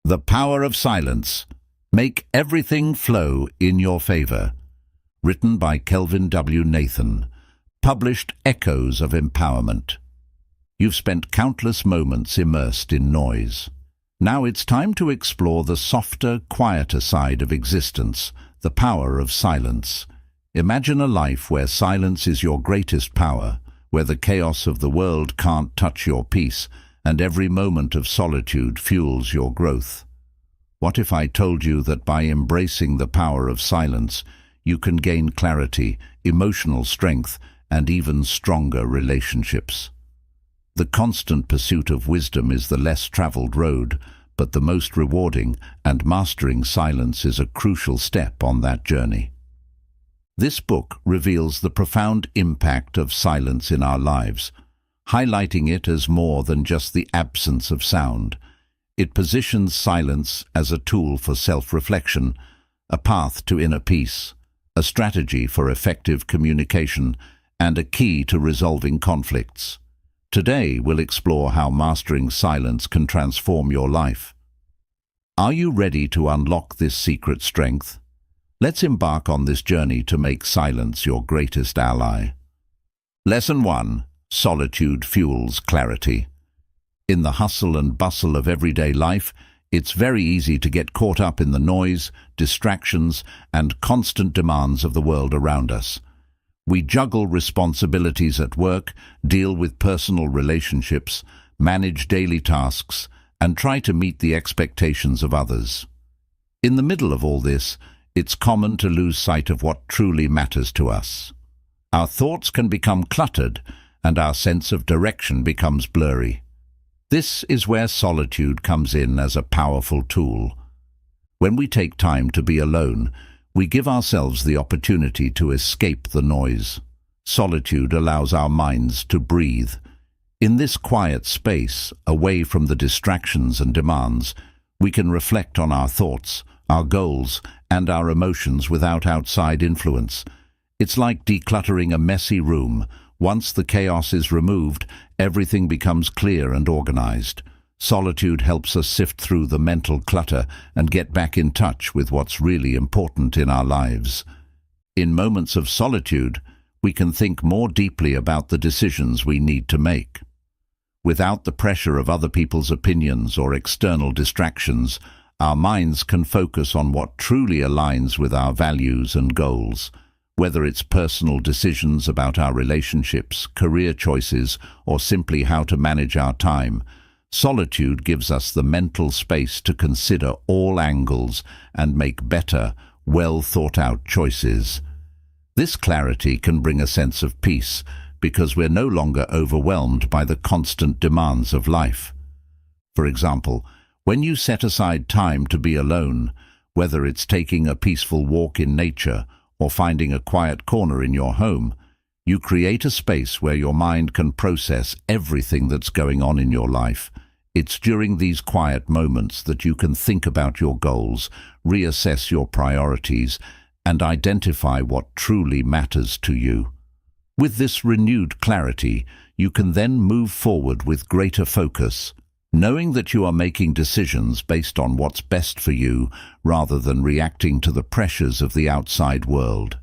The Power of Silence. Make Everything Flow in Your Favor. Written by Kelvin W. Nathan. Published Echoes of Empowerment. You've spent countless moments immersed in noise. Now it's time to explore the softer, quieter side of existence, the power of silence. Imagine a life where silence is your greatest power, where the chaos of the world can't touch your peace, and every moment of solitude fuels your growth. What if I told you that by embracing the power of silence, you can gain clarity, emotional strength, and even stronger relationships? The constant pursuit of wisdom is the less traveled road, but the most rewarding, and mastering silence is a crucial step on that journey. This book reveals the profound impact of silence in our lives, highlighting it as more than just the absence of sound. It positions silence as a tool for self-reflection, a path to inner peace, a strategy for effective communication, and a key to resolving conflicts. Today, we'll explore how mastering silence can transform your life. Are you ready to unlock this secret strength? Let's embark on this journey to make silence your greatest ally. Lesson 1. Solitude fuels clarity. In the hustle and bustle of everyday life, it's very easy to get caught up in the noise, distractions, and constant demands of the world around us. We juggle responsibilities at work, deal with personal relationships, manage daily tasks, and try to meet the expectations of others. In the middle of all this, it's common to lose sight of what truly matters to us. Our thoughts can become cluttered, and our sense of direction becomes blurry. This is where solitude comes in as a powerful tool. When we take time to be alone, we give ourselves the opportunity to escape the noise. Solitude allows our minds to breathe. In this quiet space, away from the distractions and demands, we can reflect on our thoughts, our goals, and our emotions without outside influence. It's like decluttering a messy room. Once the chaos is removed, everything becomes clear and organized. Solitude helps us sift through the mental clutter and get back in touch with what's really important in our lives. In moments of solitude, we can think more deeply about the decisions we need to make. Without the pressure of other people's opinions or external distractions, our minds can focus on what truly aligns with our values and goals. Whether it's personal decisions about our relationships, career choices, or simply how to manage our time, solitude gives us the mental space to consider all angles and make better, well-thought-out choices. This clarity can bring a sense of peace because we're no longer overwhelmed by the constant demands of life. For example, when you set aside time to be alone, whether it's taking a peaceful walk in nature or finding a quiet corner in your home, you create a space where your mind can process everything that's going on in your life. It's during these quiet moments that you can think about your goals, reassess your priorities, and identify what truly matters to you. With this renewed clarity, you can then move forward with greater focus, knowing that you are making decisions based on what's best for you rather than reacting to the pressures of the outside world.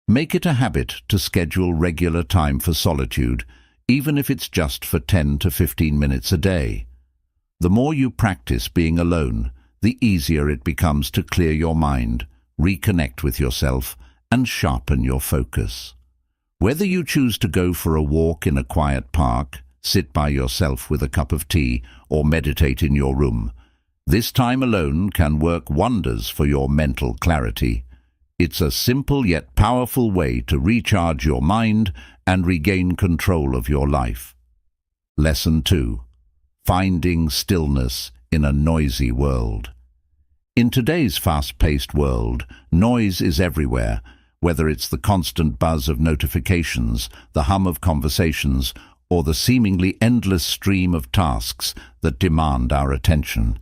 Make it a habit to schedule regular time for solitude, even if it's just for 10 to 15 minutes a day. The more you practice being alone, the easier it becomes to clear your mind, reconnect with yourself, and sharpen your focus. Whether you choose to go for a walk in a quiet park, sit by yourself with a cup of tea, or meditate in your room, this time alone can work wonders for your mental clarity. It's a simple yet powerful way to recharge your mind and regain control of your life. Lesson 2. Finding stillness in a noisy world. In today's fast-paced world, noise is everywhere, whether it's the constant buzz of notifications, the hum of conversations, or the seemingly endless stream of tasks that demand our attention.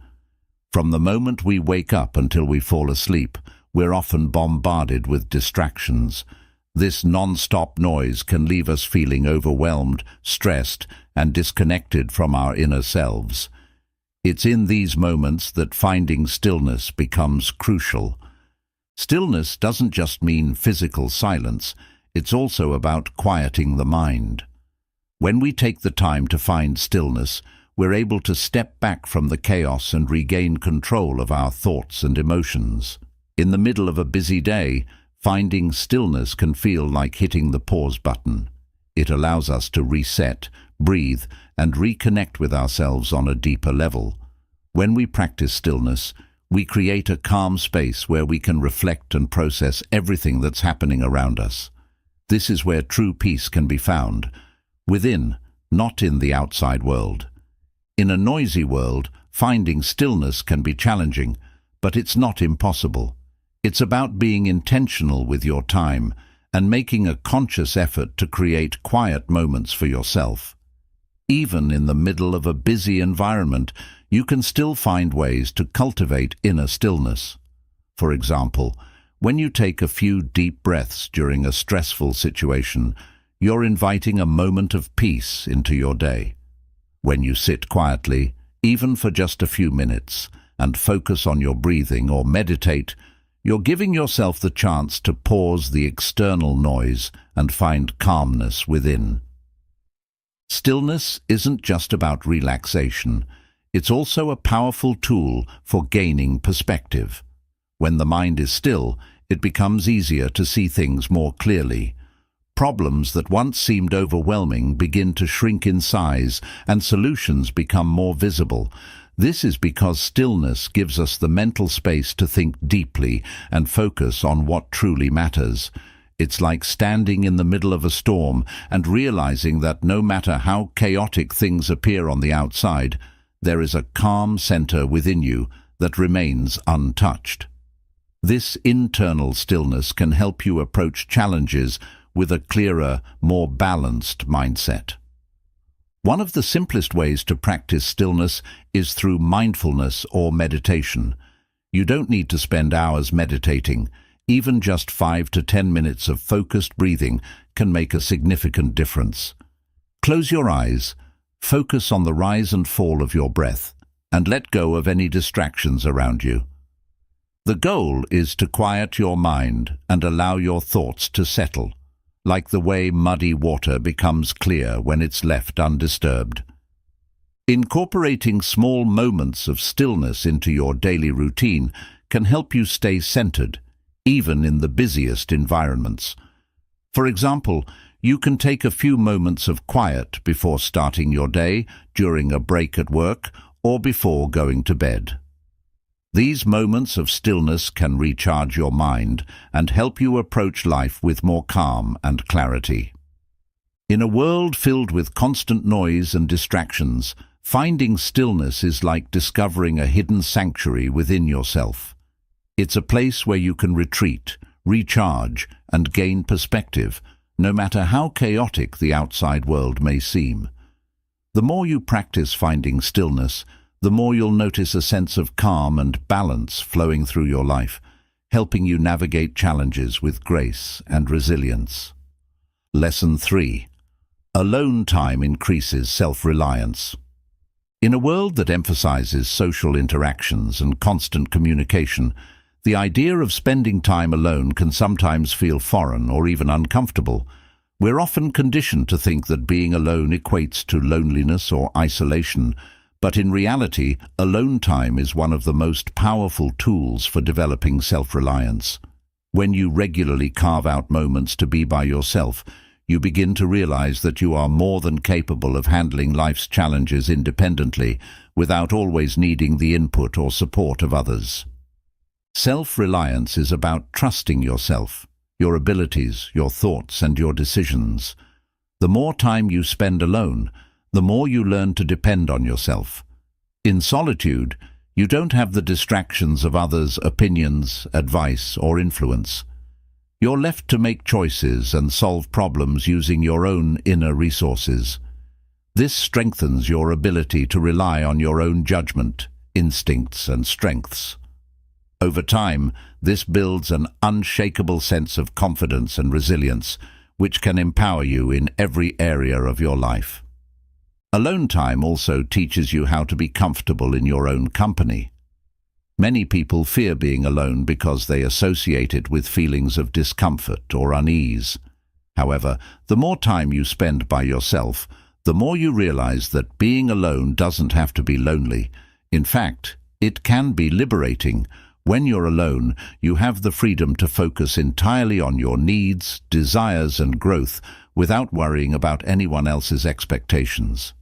From the moment we wake up until we fall asleep, we're often bombarded with distractions. This non-stop noise can leave us feeling overwhelmed, stressed, and disconnected from our inner selves. It's in these moments that finding stillness becomes crucial. Stillness doesn't just mean physical silence, it's also about quieting the mind. When we take the time to find stillness, we're able to step back from the chaos and regain control of our thoughts and emotions. In the middle of a busy day, finding stillness can feel like hitting the pause button. It allows us to reset, breathe, and reconnect with ourselves on a deeper level. When we practice stillness, we create a calm space where we can reflect and process everything that's happening around us. This is where true peace can be found, within, not in the outside world. In a noisy world, finding stillness can be challenging, but it's not impossible. It's about being intentional with your time and making a conscious effort to create quiet moments for yourself. Even in the middle of a busy environment, you can still find ways to cultivate inner stillness. For example, when you take a few deep breaths during a stressful situation, you're inviting a moment of peace into your day. When you sit quietly, even for just a few minutes, and focus on your breathing or meditate, you're giving yourself the chance to pause the external noise and find calmness within. Stillness isn't just about relaxation. It's also a powerful tool for gaining perspective. When the mind is still, it becomes easier to see things more clearly. Problems that once seemed overwhelming begin to shrink in size and solutions become more visible. This is because stillness gives us the mental space to think deeply and focus on what truly matters. It's like standing in the middle of a storm and realizing that no matter how chaotic things appear on the outside, there is a calm center within you that remains untouched. This internal stillness can help you approach challenges with a clearer, more balanced mindset. One of the simplest ways to practice stillness is through mindfulness or meditation. You don't need to spend hours meditating. Even just 5 to 10 minutes of focused breathing can make a significant difference. Close your eyes, focus on the rise and fall of your breath, and let go of any distractions around you. The goal is to quiet your mind and allow your thoughts to settle, like the way muddy water becomes clear when it's left undisturbed. Incorporating small moments of stillness into your daily routine can help you stay centered, even in the busiest environments. For example, you can take a few moments of quiet before starting your day, during a break at work, or before going to bed. These moments of stillness can recharge your mind and help you approach life with more calm and clarity. In a world filled with constant noise and distractions, finding stillness is like discovering a hidden sanctuary within yourself. It's a place where you can retreat, recharge, and gain perspective, no matter how chaotic the outside world may seem. The more you practice finding stillness, the more you'll notice a sense of calm and balance flowing through your life, helping you navigate challenges with grace and resilience. Lesson 3. Alone time increases self-reliance. In a world that emphasizes social interactions and constant communication, the idea of spending time alone can sometimes feel foreign or even uncomfortable. We're often conditioned to think that being alone equates to loneliness or isolation, but in reality, alone time is one of the most powerful tools for developing self-reliance. When you regularly carve out moments to be by yourself, you begin to realize that you are more than capable of handling life's challenges independently, without always needing the input or support of others. Self-reliance is about trusting yourself, your abilities, your thoughts, and your decisions. The more time you spend alone, the more you learn to depend on yourself. In solitude, you don't have the distractions of others' opinions, advice, or influence. You're left to make choices and solve problems using your own inner resources. This strengthens your ability to rely on your own judgment, instincts, and strengths. Over time, this builds an unshakable sense of confidence and resilience, which can empower you in every area of your life. Alone time also teaches you how to be comfortable in your own company. Many people fear being alone because they associate it with feelings of discomfort or unease. However, the more time you spend by yourself, the more you realize that being alone doesn't have to be lonely. In fact, it can be liberating. When you're alone, you have the freedom to focus entirely on your needs, desires, and growth without worrying about anyone else's expectations.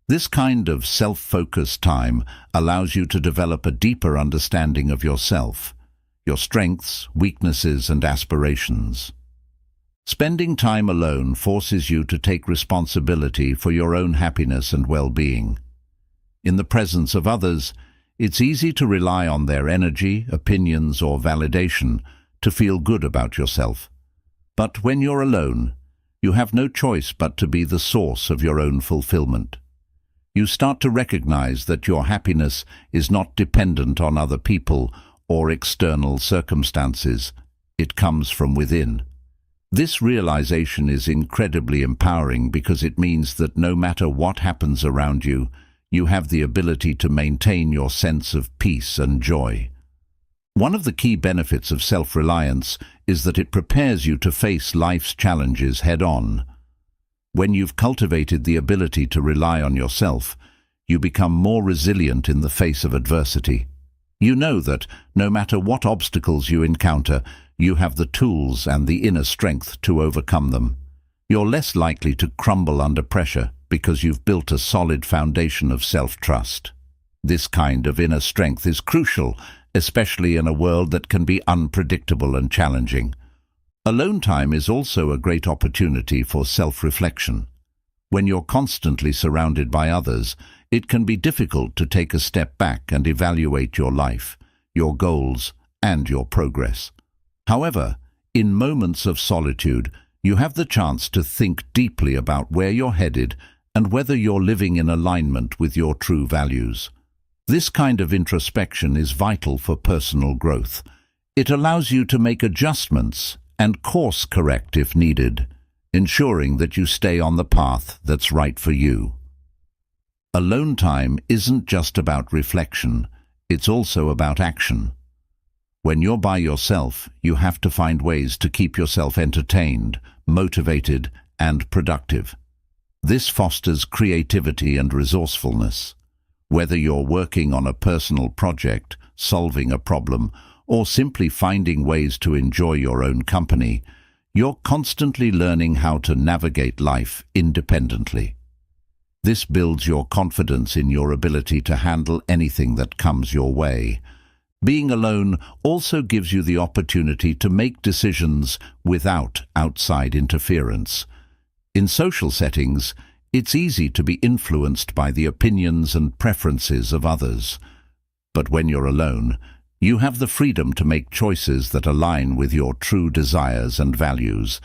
This kind of self-focused time allows you to develop a deeper understanding of yourself, your strengths, weaknesses, and aspirations. Spending time alone forces you to take responsibility for your own happiness and well-being. In the presence of others, it's easy to rely on their energy, opinions, or validation to feel good about yourself. But when you're alone, you have no choice but to be the source of your own fulfillment. You start to recognize that your happiness is not dependent on other people or external circumstances. It comes from within. This realization is incredibly empowering because it means that no matter what happens around you, you have the ability to maintain your sense of peace and joy. One of the key benefits of self-reliance is that it prepares you to face life's challenges head-on. When you've cultivated the ability to rely on yourself, you become more resilient in the face of adversity. You know that, no matter what obstacles you encounter, you have the tools and the inner strength to overcome them. You're less likely to crumble under pressure because you've built a solid foundation of self-trust. This kind of inner strength is crucial, especially in a world that can be unpredictable and challenging. Alone time is also a great opportunity for self-reflection. When you're constantly surrounded by others, it can be difficult to take a step back and evaluate your life, your goals, and your progress. However, in moments of solitude, you have the chance to think deeply about where you're headed and whether you're living in alignment with your true values. This kind of introspection is vital for personal growth. It allows you to make adjustments and course correct if needed, ensuring that you stay on the path that's right for you. Alone time isn't just about reflection, it's also about action. When you're by yourself, you have to find ways to keep yourself entertained, motivated, and productive. This fosters creativity and resourcefulness. Whether you're working on a personal project, solving a problem, or simply finding ways to enjoy your own company, you're constantly learning how to navigate life independently. This builds your confidence in your ability to handle anything that comes your way. Being alone also gives you the opportunity to make decisions without outside interference. In social settings, it's easy to be influenced by the opinions and preferences of others. But when you're alone, you have the freedom to make choices that align with your true desires and values.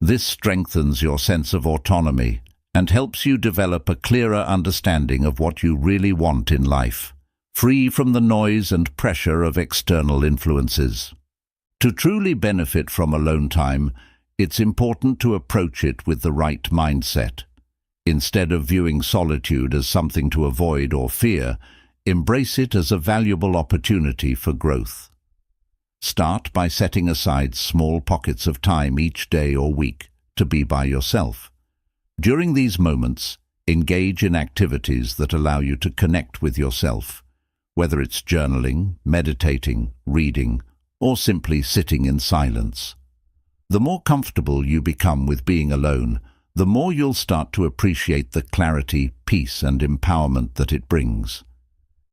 This strengthens your sense of autonomy and helps you develop a clearer understanding of what you really want in life, free from the noise and pressure of external influences. To truly benefit from alone time, it's important to approach it with the right mindset. Instead of viewing solitude as something to avoid or fear, embrace it as a valuable opportunity for growth. Start by setting aside small pockets of time each day or week to be by yourself. During these moments, engage in activities that allow you to connect with yourself, whether it's journaling, meditating, reading, or simply sitting in silence. The more comfortable you become with being alone, the more you'll start to appreciate the clarity, peace, and empowerment that it brings.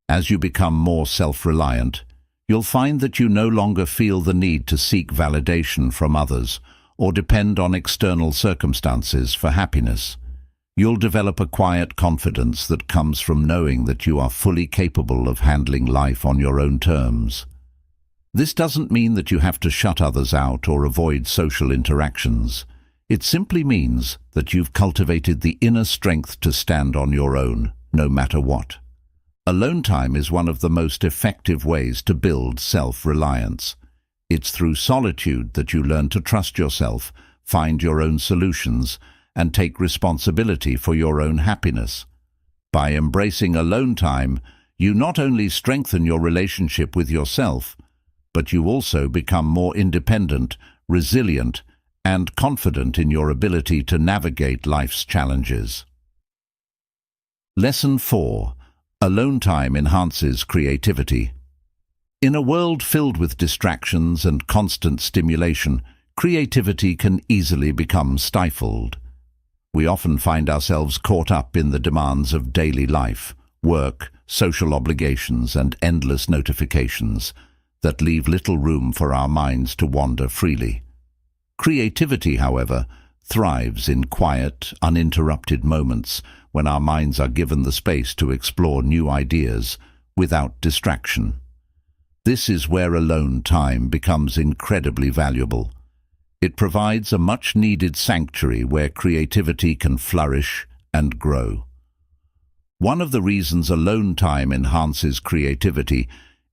As you become more self-reliant, you'll find that you no longer feel the need to seek validation from others or depend on external circumstances for happiness. You'll develop a quiet confidence that comes from knowing that you are fully capable of handling life on your own terms. This doesn't mean that you have to shut others out or avoid social interactions. It simply means that you've cultivated the inner strength to stand on your own, no matter what. Alone time is one of the most effective ways to build self-reliance. It's through solitude that you learn to trust yourself, find your own solutions, and take responsibility for your own happiness. By embracing alone time, you not only strengthen your relationship with yourself, but you also become more independent, resilient, and confident in your ability to navigate life's challenges. Lesson 4. Alone time enhances creativity. In a world filled with distractions and constant stimulation, creativity can easily become stifled. We often find ourselves caught up in the demands of daily life, work, social obligations, and endless notifications that leave little room for our minds to wander freely. Creativity, however, thrives in quiet, uninterrupted moments when our minds are given the space to explore new ideas without distraction. This is where alone time becomes incredibly valuable. It provides a much-needed sanctuary where creativity can flourish and grow. One of the reasons alone time enhances creativity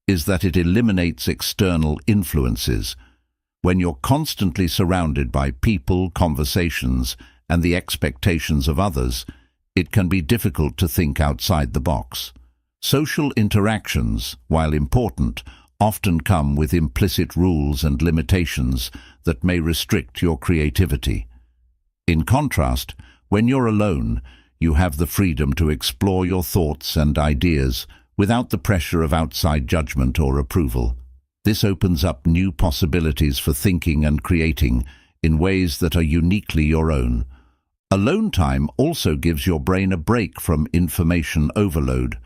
is that it eliminates external influences. When you're constantly surrounded by people, conversations, and the expectations of others, it can be difficult to think outside the box. Social interactions, while important, often come with implicit rules and limitations that may restrict your creativity. In contrast, when you're alone, you have the freedom to explore your thoughts and ideas without the pressure of outside judgment or approval. This opens up new possibilities for thinking and creating in ways that are uniquely your own. Alone time also gives your brain a break from information overload.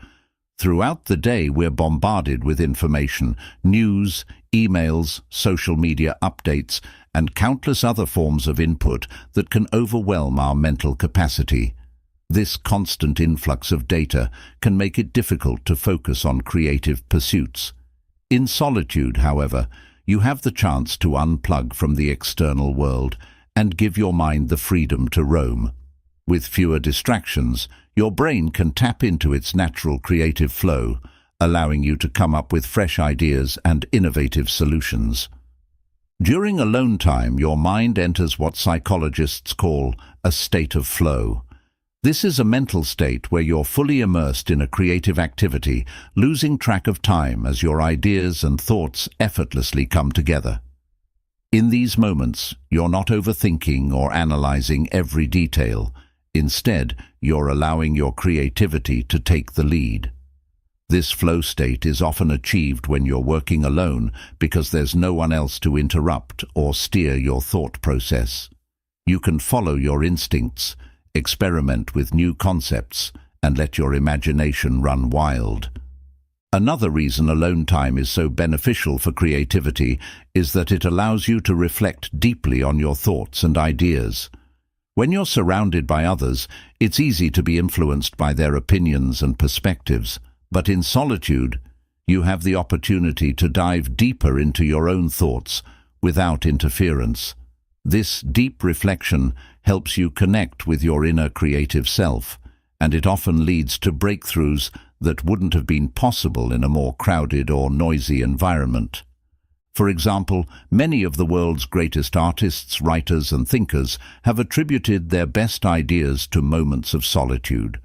Throughout the day, we're bombarded with information, news, emails, social media updates, and countless other forms of input that can overwhelm our mental capacity. This constant influx of data can make it difficult to focus on creative pursuits. In solitude, however, you have the chance to unplug from the external world and give your mind the freedom to roam. With fewer distractions, your brain can tap into its natural creative flow, allowing you to come up with fresh ideas and innovative solutions. During alone time, your mind enters what psychologists call a state of flow. This is a mental state where you're fully immersed in a creative activity, losing track of time as your ideas and thoughts effortlessly come together. In these moments, you're not overthinking or analyzing every detail. Instead, you're allowing your creativity to take the lead. This flow state is often achieved when you're working alone because there's no one else to interrupt or steer your thought process. You can follow your instincts, experiment with new concepts, and let your imagination run wild. Another reason alone time is so beneficial for creativity is that it allows you to reflect deeply on your thoughts and ideas. When you're surrounded by others, it's easy to be influenced by their opinions and perspectives, but in solitude, you have the opportunity to dive deeper into your own thoughts without interference. This deep reflection helps you connect with your inner creative self, and it often leads to breakthroughs that wouldn't have been possible in a more crowded or noisy environment. For example, many of the world's greatest artists, writers, and thinkers have attributed their best ideas to moments of solitude.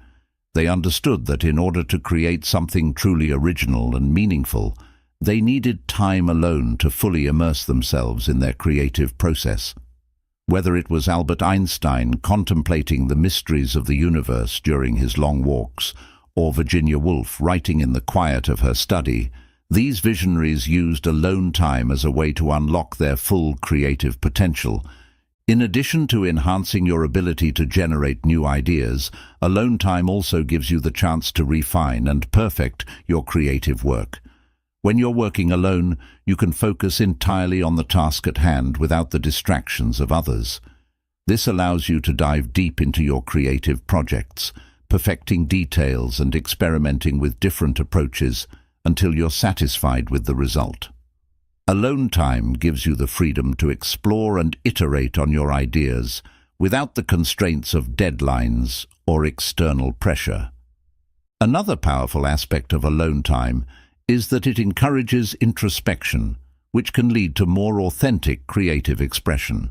They understood that in order to create something truly original and meaningful, they needed time alone to fully immerse themselves in their creative process. Whether it was Albert Einstein contemplating the mysteries of the universe during his long walks, or Virginia Woolf writing in the quiet of her study, these visionaries used alone time as a way to unlock their full creative potential. In addition to enhancing your ability to generate new ideas, alone time also gives you the chance to refine and perfect your creative work. When you're working alone, you can focus entirely on the task at hand without the distractions of others. This allows you to dive deep into your creative projects, perfecting details and experimenting with different approaches until you're satisfied with the result. Alone time gives you the freedom to explore and iterate on your ideas without the constraints of deadlines or external pressure. Another powerful aspect of alone time is that it encourages introspection, which can lead to more authentic creative expression.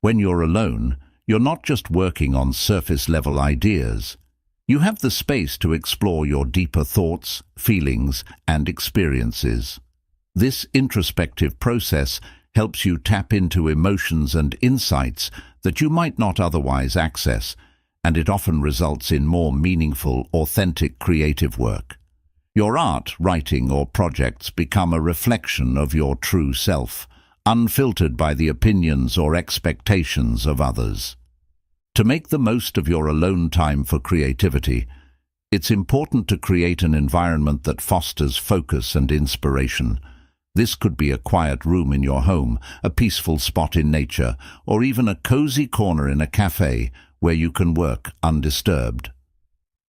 When you're alone, you're not just working on surface-level ideas. You have the space to explore your deeper thoughts, feelings, and experiences. This introspective process helps you tap into emotions and insights that you might not otherwise access, and it often results in more meaningful, authentic creative work. Your art, writing, or projects become a reflection of your true self, unfiltered by the opinions or expectations of others. To make the most of your alone time for creativity, it's important to create an environment that fosters focus and inspiration. This could be a quiet room in your home, a peaceful spot in nature, or even a cozy corner in a cafe where you can work undisturbed.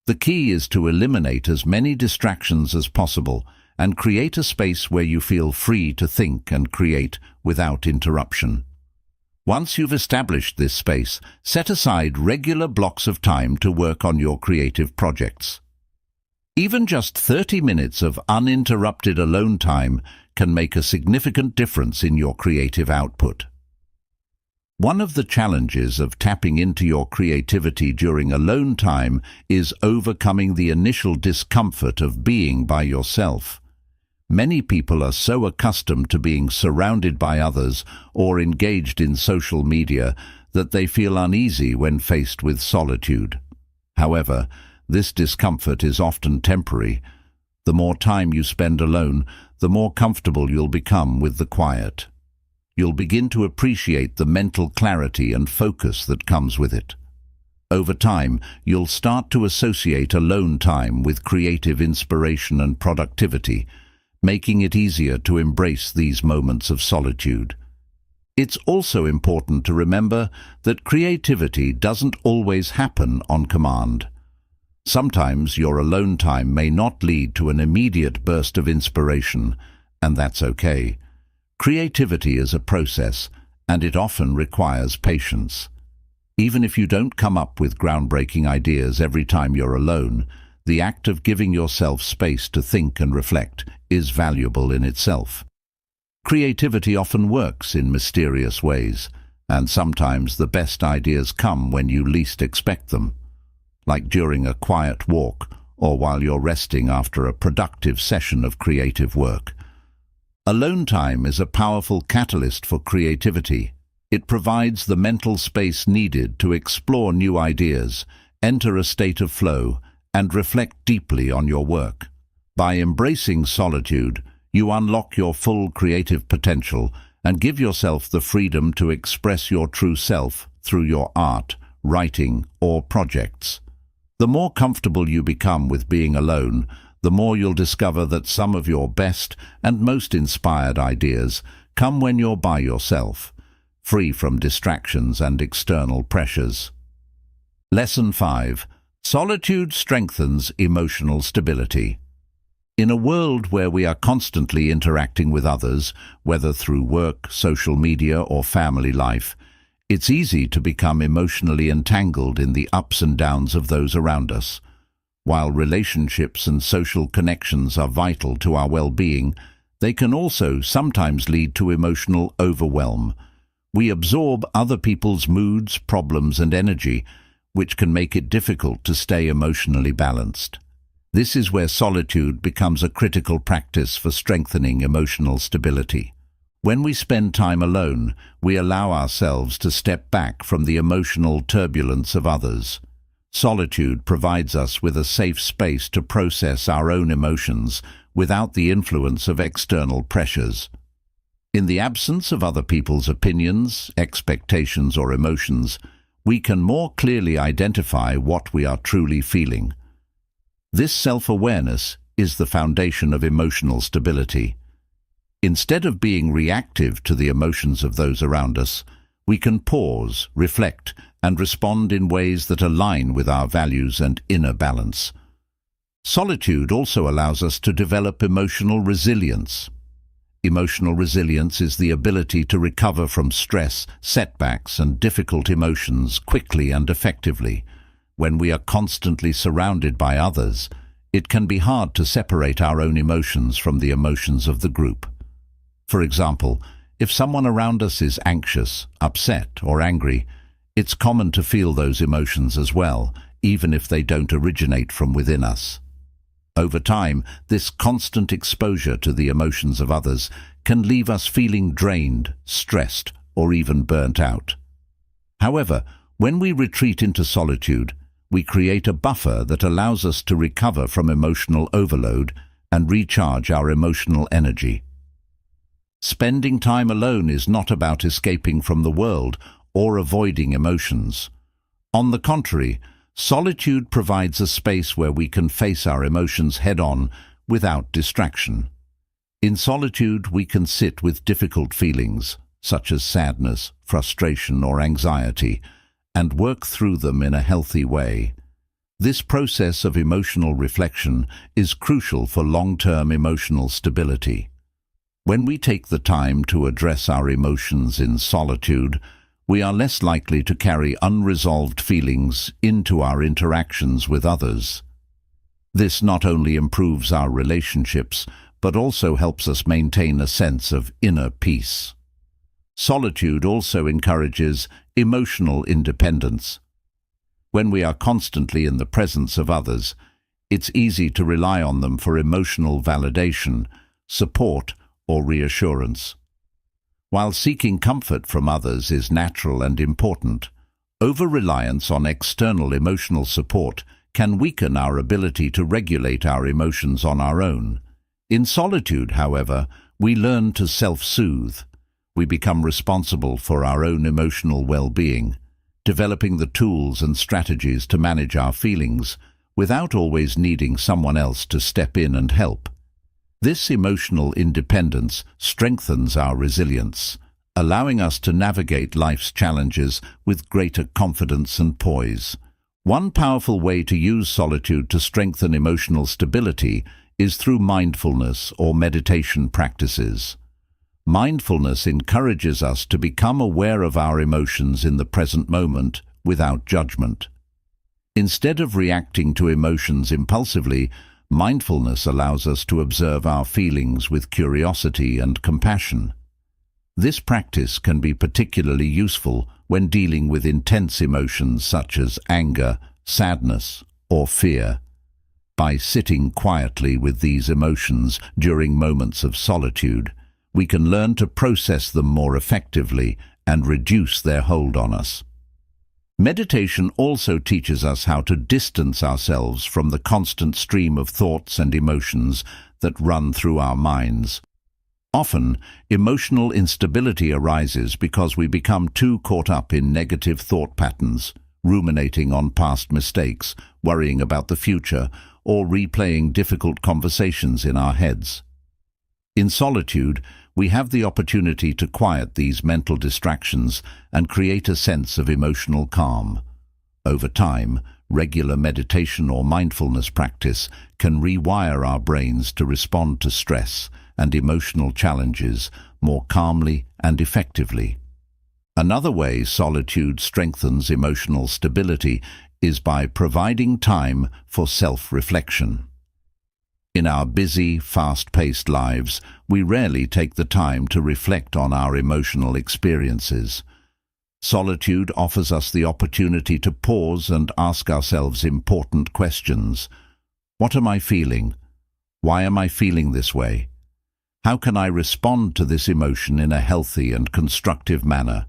The key is to eliminate as many distractions as possible and create a space where you feel free to think and create without interruption. Once you've established this space, set aside regular blocks of time to work on your creative projects. Even just 30 minutes of uninterrupted alone time can make a significant difference in your creative output. One of the challenges of tapping into your creativity during alone time is overcoming the initial discomfort of being by yourself. Many people are so accustomed to being surrounded by others or engaged in social media that they feel uneasy when faced with solitude. However, this discomfort is often temporary. The more time you spend alone, the more comfortable you'll become with the quiet. You'll begin to appreciate the mental clarity and focus that comes with it. Over time, you'll start to associate alone time with creative inspiration and productivity, making it easier to embrace these moments of solitude. It's also important to remember that creativity doesn't always happen on command. Sometimes your alone time may not lead to an immediate burst of inspiration, and that's okay. Creativity is a process, and it often requires patience. Even if you don't come up with groundbreaking ideas every time you're alone, the act of giving yourself space to think and reflect is valuable in itself. Creativity often works in mysterious ways, and sometimes the best ideas come when you least expect them, like during a quiet walk or while you're resting after a productive session of creative work. Alone time is a powerful catalyst for creativity. It provides the mental space needed to explore new ideas, enter a state of flow, and reflect deeply on your work. By embracing solitude, you unlock your full creative potential and give yourself the freedom to express your true self through your art, writing, or projects. The more comfortable you become with being alone, the more you'll discover that some of your best and most inspired ideas come when you're by yourself, free from distractions and external pressures. Lesson 5. Solitude strengthens emotional stability. In a world where we are constantly interacting with others, whether through work, social media, or family life, it's easy to become emotionally entangled in the ups and downs of those around us. While relationships and social connections are vital to our well-being, they can also sometimes lead to emotional overwhelm. We absorb other people's moods, problems, and energy, which can make it difficult to stay emotionally balanced. This is where solitude becomes a critical practice for strengthening emotional stability. When we spend time alone, we allow ourselves to step back from the emotional turbulence of others. Solitude provides us with a safe space to process our own emotions without the influence of external pressures. In the absence of other people's opinions, expectations, or emotions, we can more clearly identify what we are truly feeling. This self-awareness is the foundation of emotional stability. Instead of being reactive to the emotions of those around us, we can pause, reflect, and respond in ways that align with our values and inner balance. Solitude also allows us to develop emotional resilience. Emotional resilience is the ability to recover from stress, setbacks, and difficult emotions quickly and effectively. When we are constantly surrounded by others, it can be hard to separate our own emotions from the emotions of the group. For example, if someone around us is anxious, upset, or angry, It's common to feel those emotions as well, even if they don't originate from within us. Over time, this constant exposure to the emotions of others can leave us feeling drained, stressed, or even burnt out. However, when we retreat into solitude, we create a buffer that allows us to recover from emotional overload and recharge our emotional energy. Spending time alone is not about escaping from the world or avoiding emotions. On the contrary, solitude provides a space where we can face our emotions head-on without distraction. In solitude, we can sit with difficult feelings, such as sadness, frustration, or anxiety, and work through them in a healthy way. This process of emotional reflection is crucial for long-term emotional stability. When we take the time to address our emotions in solitude, we are less likely to carry unresolved feelings into our interactions with others. This not only improves our relationships, but also helps us maintain a sense of inner peace. Solitude also encourages emotional independence. When we are constantly in the presence of others, it's easy to rely on them for emotional validation, support, or reassurance. While seeking comfort from others is natural and important, over-reliance on external emotional support can weaken our ability to regulate our emotions on our own. In solitude, however, we learn to self-soothe. We become responsible for our own emotional well-being, developing the tools and strategies to manage our feelings without always needing someone else to step in and help. This emotional independence strengthens our resilience, allowing us to navigate life's challenges with greater confidence and poise. One powerful way to use solitude to strengthen emotional stability is through mindfulness or meditation practices. Mindfulness encourages us to become aware of our emotions in the present moment without judgment. Instead of reacting to emotions impulsively, mindfulness allows us to observe our feelings with curiosity and compassion. This practice can be particularly useful when dealing with intense emotions such as anger, sadness, or fear. By sitting quietly with these emotions during moments of solitude, we can learn to process them more effectively and reduce their hold on us. Meditation also teaches us how to distance ourselves from the constant stream of thoughts and emotions that run through our minds. Often, emotional instability arises because we become too caught up in negative thought patterns, ruminating on past mistakes, worrying about the future, or replaying difficult conversations in our heads. In solitude, we have the opportunity to quiet these mental distractions and create a sense of emotional calm. Over time, regular meditation or mindfulness practice can rewire our brains to respond to stress and emotional challenges more calmly and effectively. Another way solitude strengthens emotional stability is by providing time for self-reflection. In our busy, fast-paced lives, we rarely take the time to reflect on our emotional experiences. Solitude offers us the opportunity to pause and ask ourselves important questions. What am I feeling? Why am I feeling this way? How can I respond to this emotion in a healthy and constructive manner?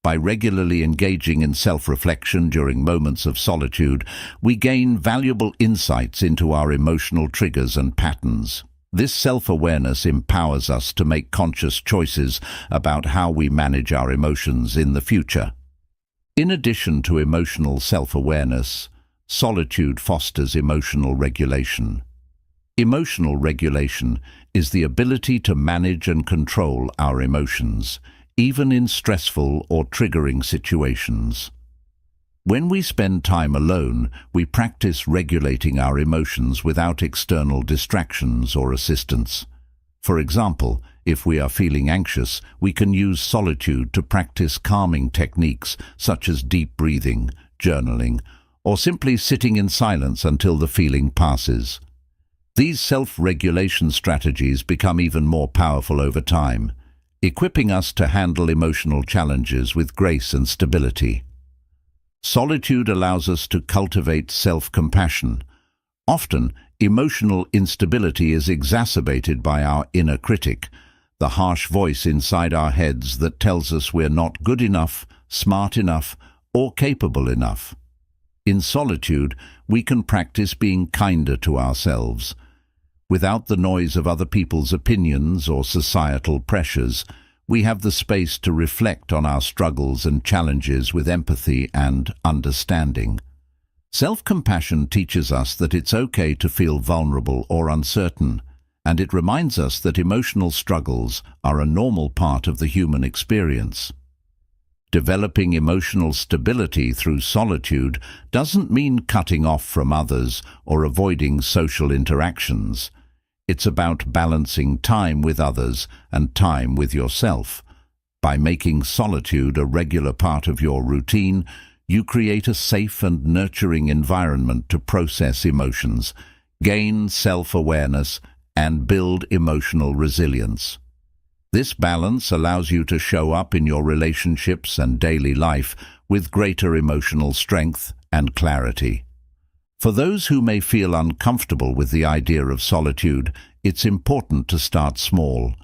By regularly engaging in self-reflection during moments of solitude, we gain valuable insights into our emotional triggers and patterns. This self-awareness empowers us to make conscious choices about how we manage our emotions in the future. In addition to emotional self-awareness, solitude fosters emotional regulation. Emotional regulation is the ability to manage and control our emotions, even in stressful or triggering situations. When we spend time alone, we practice regulating our emotions without external distractions or assistance. For example, if we are feeling anxious, we can use solitude to practice calming techniques such as deep breathing, journaling, or simply sitting in silence until the feeling passes. These self-regulation strategies become even more powerful over time, equipping us to handle emotional challenges with grace and stability. Solitude allows us to cultivate self-compassion. Often, emotional instability is exacerbated by our inner critic, the harsh voice inside our heads that tells us we're not good enough, smart enough, or capable enough. In solitude, we can practice being kinder to ourselves. Without the noise of other people's opinions or societal pressures, we have the space to reflect on our struggles and challenges with empathy and understanding. Self-compassion teaches us that it's okay to feel vulnerable or uncertain, and it reminds us that emotional struggles are a normal part of the human experience. Developing emotional stability through solitude doesn't mean cutting off from others or avoiding social interactions. It's about balancing time with others and time with yourself. By making solitude a regular part of your routine, you create a safe and nurturing environment to process emotions, gain self-awareness, and build emotional resilience. This balance allows you to show up in your relationships and daily life with greater emotional strength and clarity. For those who may feel uncomfortable with the idea of solitude, it's important to start small.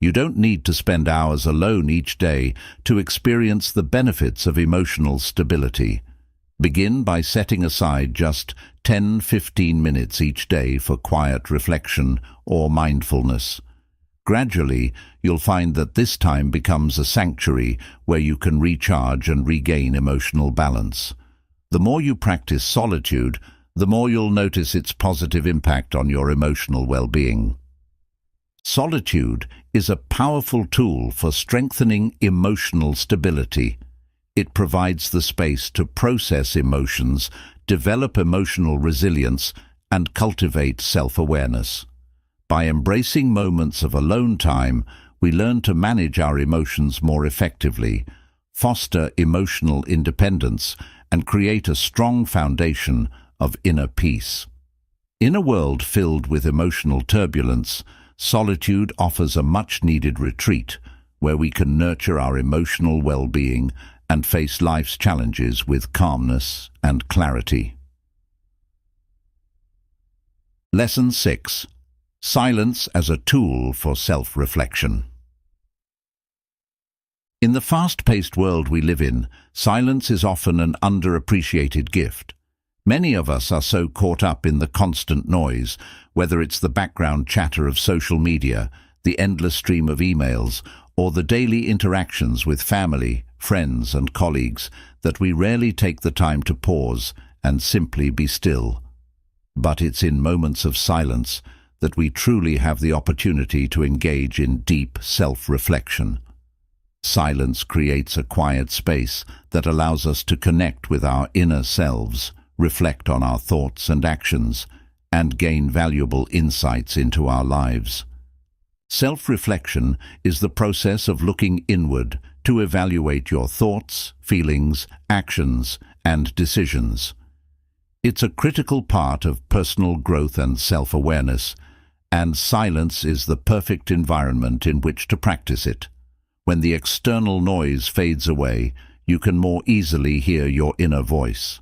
You don't need to spend hours alone each day to experience the benefits of emotional stability. Begin by setting aside just 10-15 minutes each day for quiet reflection or mindfulness. Gradually, you'll find that this time becomes a sanctuary where you can recharge and regain emotional balance. The more you practice solitude, the more you'll notice its positive impact on your emotional well-being. Solitude is a powerful tool for strengthening emotional stability. It provides the space to process emotions, develop emotional resilience, and cultivate self-awareness. By embracing moments of alone time, we learn to manage our emotions more effectively, foster emotional independence, and create a strong foundation of inner peace. In a world filled with emotional turbulence, solitude offers a much-needed retreat where we can nurture our emotional well-being and face life's challenges with calmness and clarity. Lesson 6. Silence as a tool for self-reflection. In the fast-paced world we live in, silence is often an underappreciated gift. Many of us are so caught up in the constant noise, whether it's the background chatter of social media, the endless stream of emails, or the daily interactions with family, friends, and colleagues, that we rarely take the time to pause and simply be still. But it's in moments of silence that we truly have the opportunity to engage in deep self-reflection. Silence creates a quiet space that allows us to connect with our inner selves, reflect on our thoughts and actions, and gain valuable insights into our lives. Self-reflection is the process of looking inward to evaluate your thoughts, feelings, actions, and decisions. It's a critical part of personal growth and self-awareness, and silence is the perfect environment in which to practice it. When the external noise fades away, you can more easily hear your inner voice.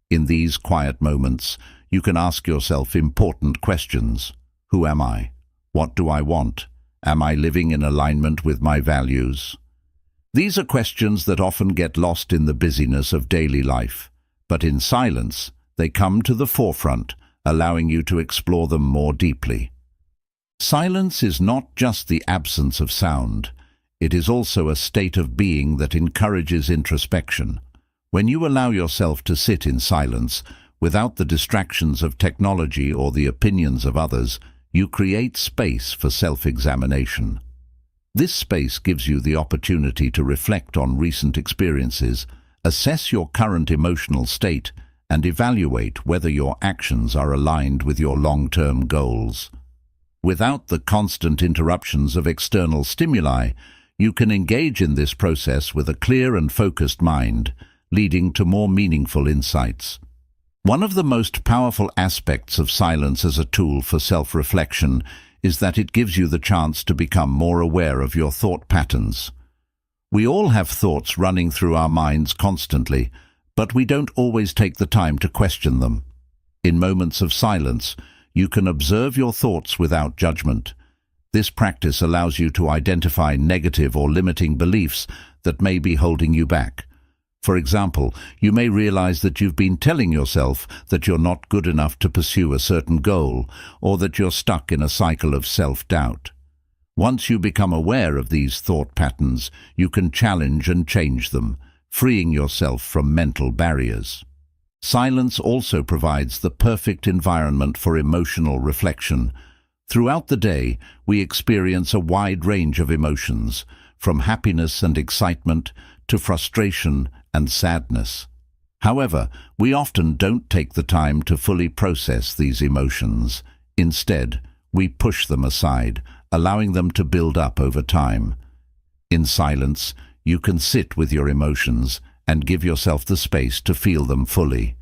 In these quiet moments, you can ask yourself important questions. Who am I? What do I want? Am I living in alignment with my values? These are questions that often get lost in the busyness of daily life, but in silence, they come to the forefront, allowing you to explore them more deeply. Silence is not just the absence of sound. It is also a state of being that encourages introspection. When you allow yourself to sit in silence, without the distractions of technology or the opinions of others, you create space for self-examination. This space gives you the opportunity to reflect on recent experiences, assess your current emotional state, and evaluate whether your actions are aligned with your long-term goals. Without the constant interruptions of external stimuli, you can engage in this process with a clear and focused mind, leading to more meaningful insights. One of the most powerful aspects of silence as a tool for self-reflection is that it gives you the chance to become more aware of your thought patterns. We all have thoughts running through our minds constantly, But we don't always take the time to question them. In moments of silence, you can observe your thoughts without judgment. This practice allows you to identify negative or limiting beliefs that may be holding you back. For example, you may realize that you've been telling yourself that you're not good enough to pursue a certain goal, or that you're stuck in a cycle of self-doubt. Once you become aware of these thought patterns, you can challenge and change them, freeing yourself from mental barriers. Silence also provides the perfect environment for emotional reflection. Throughout the day, we experience a wide range of emotions, from happiness and excitement to frustration and sadness. However, we often don't take the time to fully process these emotions. Instead, we push them aside, allowing them to build up over time. In silence, you can sit with your emotions and give yourself the space to feel them fully.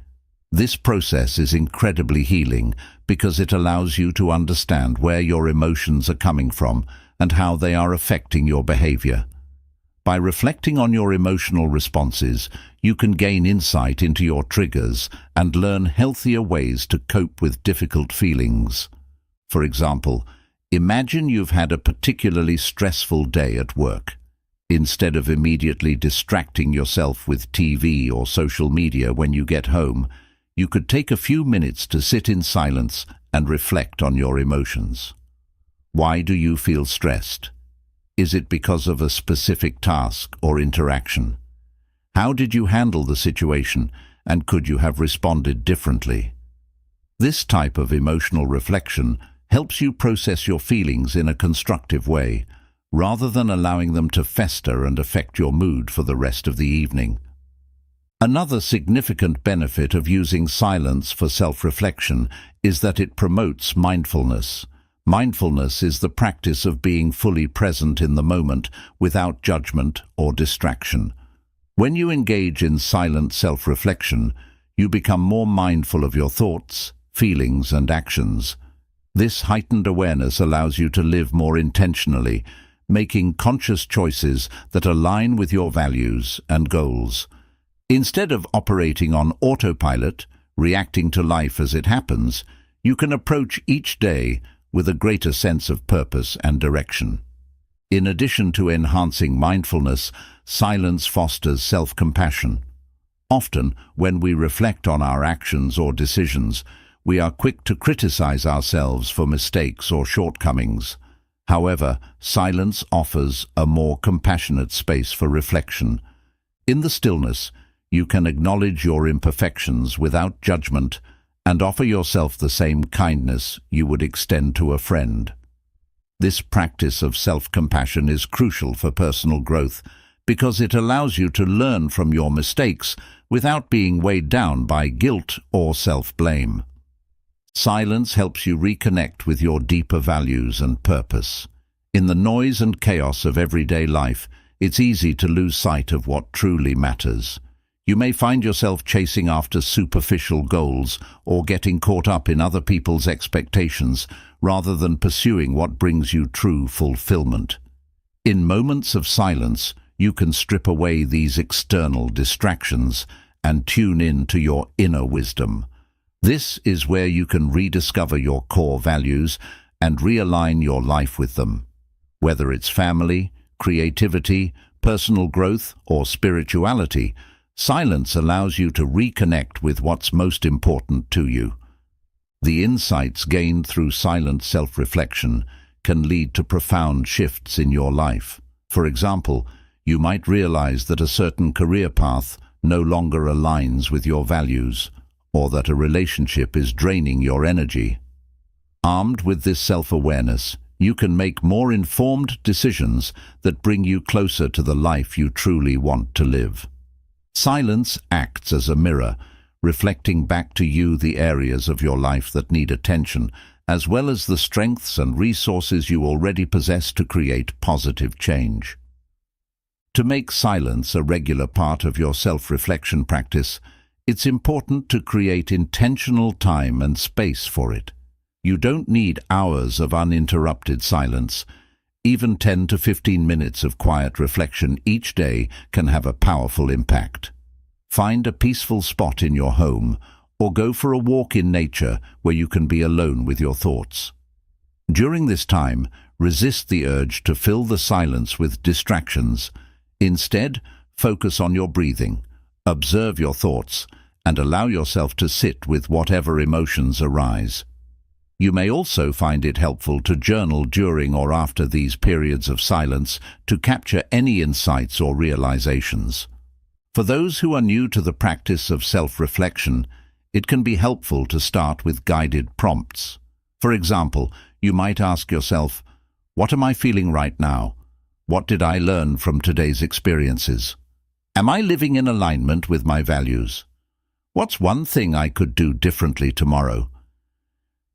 This process is incredibly healing because it allows you to understand where your emotions are coming from and how they are affecting your behavior. By reflecting on your emotional responses, you can gain insight into your triggers and learn healthier ways to cope with difficult feelings. For example, imagine you've had a particularly stressful day at work. Instead of immediately distracting yourself with TV or social media when you get home, you could take a few minutes to sit in silence and reflect on your emotions. Why do you feel stressed? Is it because of a specific task or interaction? How did you handle the situation, and could you have responded differently? This type of emotional reflection helps you process your feelings in a constructive way, rather than allowing them to fester and affect your mood for the rest of the evening. Another significant benefit of using silence for self-reflection is that it promotes mindfulness. Mindfulness is the practice of being fully present in the moment without judgment or distraction. When you engage in silent self-reflection, you become more mindful of your thoughts, feelings, and actions. This heightened awareness allows you to live more intentionally, making conscious choices that align with your values and goals. Instead of operating on autopilot, reacting to life as it happens, you can approach each day with a greater sense of purpose and direction. In addition to enhancing mindfulness, silence fosters self-compassion. Often, when we reflect on our actions or decisions, we are quick to criticize ourselves for mistakes or shortcomings. However, silence offers a more compassionate space for reflection. In the stillness, you can acknowledge your imperfections without judgment and offer yourself the same kindness you would extend to a friend. This practice of self-compassion is crucial for personal growth because it allows you to learn from your mistakes without being weighed down by guilt or self-blame. Silence helps you reconnect with your deeper values and purpose. In the noise and chaos of everyday life, it's easy to lose sight of what truly matters. You may find yourself chasing after superficial goals or getting caught up in other people's expectations rather than pursuing what brings you true fulfillment. In moments of silence, you can strip away these external distractions and tune in to your inner wisdom. This is where you can rediscover your core values and realign your life with them. Whether it's family, creativity, personal growth, or spirituality, silence allows you to reconnect with what's most important to you. The insights gained through silent self-reflection can lead to profound shifts in your life. For example, you might realize that a certain career path no longer aligns with your values, or that a relationship is draining your energy. Armed with this self-awareness, you can make more informed decisions that bring you closer to the life you truly want to live. Silence acts as a mirror, reflecting back to you the areas of your life that need attention, as well as the strengths and resources you already possess to create positive change. To make silence a regular part of your self-reflection practice, it's important to create intentional time and space for it. You don't need hours of uninterrupted silence. Even 10 to 15 minutes of quiet reflection each day can have a powerful impact. Find a peaceful spot in your home or go for a walk in nature where you can be alone with your thoughts. During this time, resist the urge to fill the silence with distractions. Instead, focus on your breathing, observe your thoughts, and allow yourself to sit with whatever emotions arise. You may also find it helpful to journal during or after these periods of silence to capture any insights or realizations. For those who are new to the practice of self-reflection, it can be helpful to start with guided prompts. For example, you might ask yourself, "What am I feeling right now? What did I learn from today's experiences? Am I living in alignment with my values? What's one thing I could do differently tomorrow?"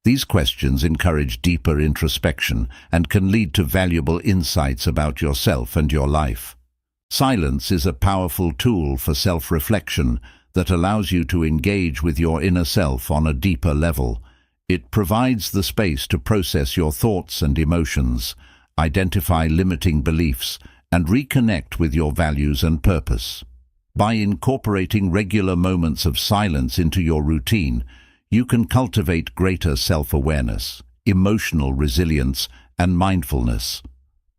These questions encourage deeper introspection and can lead to valuable insights about yourself and your life. Silence is a powerful tool for self-reflection that allows you to engage with your inner self on a deeper level. It provides the space to process your thoughts and emotions, identify limiting beliefs, and reconnect with your values and purpose. By incorporating regular moments of silence into your routine, you can cultivate greater self-awareness, emotional resilience, and mindfulness.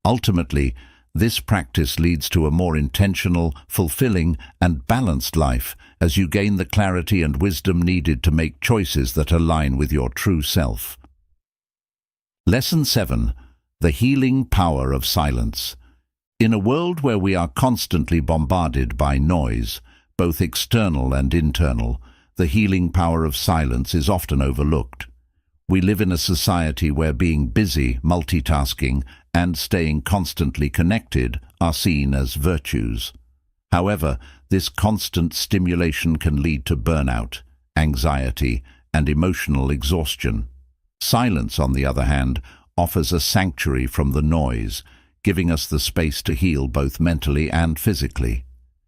Ultimately, this practice leads to a more intentional, fulfilling, and balanced life as you gain the clarity and wisdom needed to make choices that align with your true self. Lesson 7. The healing power of silence. In a world where we are constantly bombarded by noise, both external and internal, the healing power of silence is often overlooked. We live in a society where being busy, multitasking, and staying constantly connected are seen as virtues. However, this constant stimulation can lead to burnout, anxiety, and emotional exhaustion. Silence, on the other hand, offers a sanctuary from the noise, giving us the space to heal both mentally and physically.